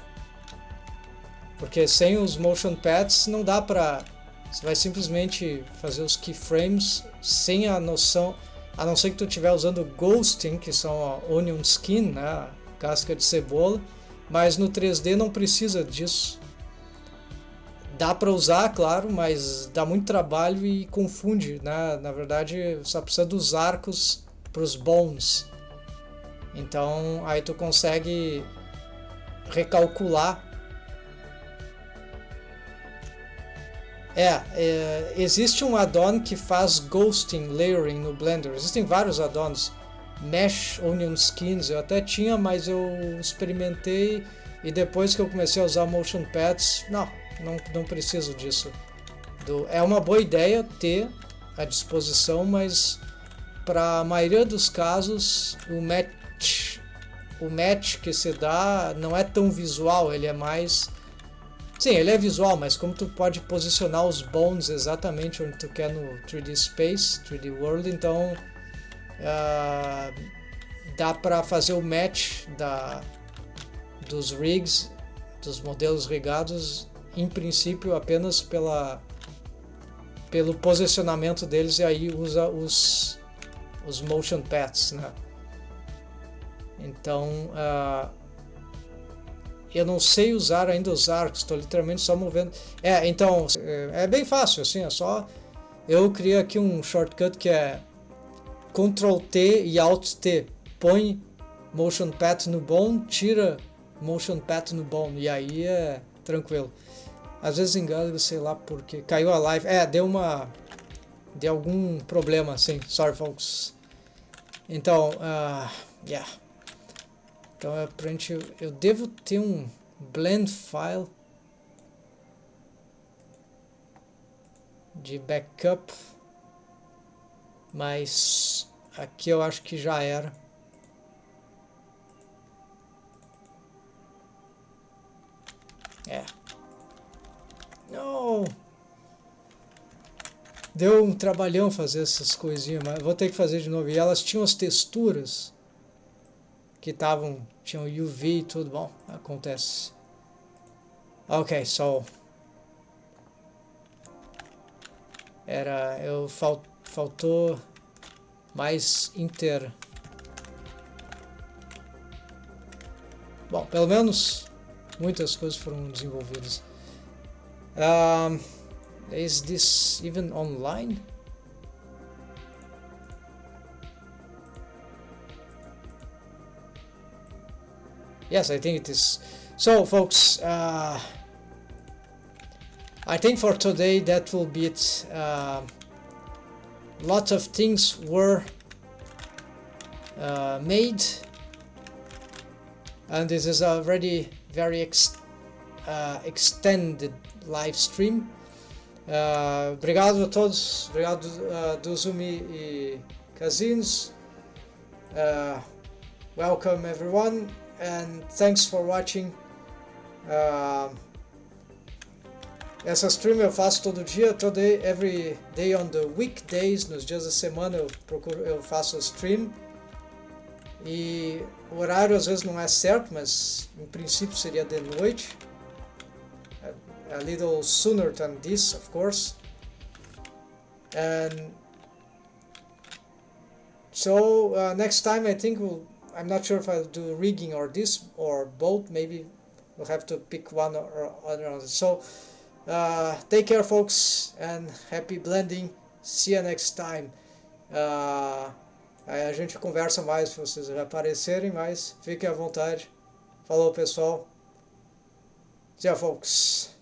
Porque sem os motion paths não dá pra... Você vai simplesmente fazer os keyframes sem a noção... A não ser que tu estiver usando ghosting, que são a onion skin, né? Casca de cebola. Mas no 3D não precisa disso. Dá pra usar, claro, mas dá muito trabalho e confunde, né? Na verdade, só precisa dos arcos pros bones. Então, aí tu consegue recalcular. Existe um add-on que faz ghosting, layering no Blender. Existem vários add-ons. Mesh Onion Skins eu até tinha, mas eu experimentei e depois que eu comecei a usar Motion Paths, não preciso disso. É uma boa ideia ter à disposição, mas para a maioria dos casos o match que se dá não é tão visual, ele é mais... Sim, ele é visual, mas como tu pode posicionar os bones exatamente onde tu quer no 3D Space, 3D World, então dá para fazer o match dos rigs, dos modelos rigados, em princípio apenas pelo posicionamento deles, e aí usa os motion paths, né? Então eu não sei usar ainda os arcos, estou literalmente só movendo. Então é bem fácil, assim, é só... Eu criei aqui um shortcut que é Ctrl T e Alt T. Põe motion path no bone, tira motion path no bone, e aí é tranquilo. Às vezes engano, sei lá porque caiu a live. Deu algum problema, assim. Sorry, folks. Então, yeah. Então, eu devo ter um blend file de backup, mas aqui eu acho que já era. No! Deu um trabalhão fazer essas coisinhas, mas vou ter que fazer de novo. E elas tinham as texturas que tinham UV e tudo. Bom, acontece. Ok, so faltou mais Bom, pelo menos muitas coisas foram desenvolvidas. Is this even online? Yes, I think it is. So, folks, I think for today that will be it. Lots of things were made, and this is already very extended live stream. Obrigado a todos, obrigado Duzumi e Kazin's. Welcome everyone, and thanks for watching. Essa stream eu faço todo dia, every day on the weekdays, nos dias da semana eu faço a stream. E o horário às vezes não é certo, mas em princípio seria de noite. A little sooner than this, of course. And so next time I think I'm not sure if I'll do rigging or this or both. Maybe we'll have to pick one or other. So take care, folks, and happy blending. See you next time. A gente conversa mais se vocês aparecerem, mas fiquem à vontade. Falou, pessoal. See ya, folks.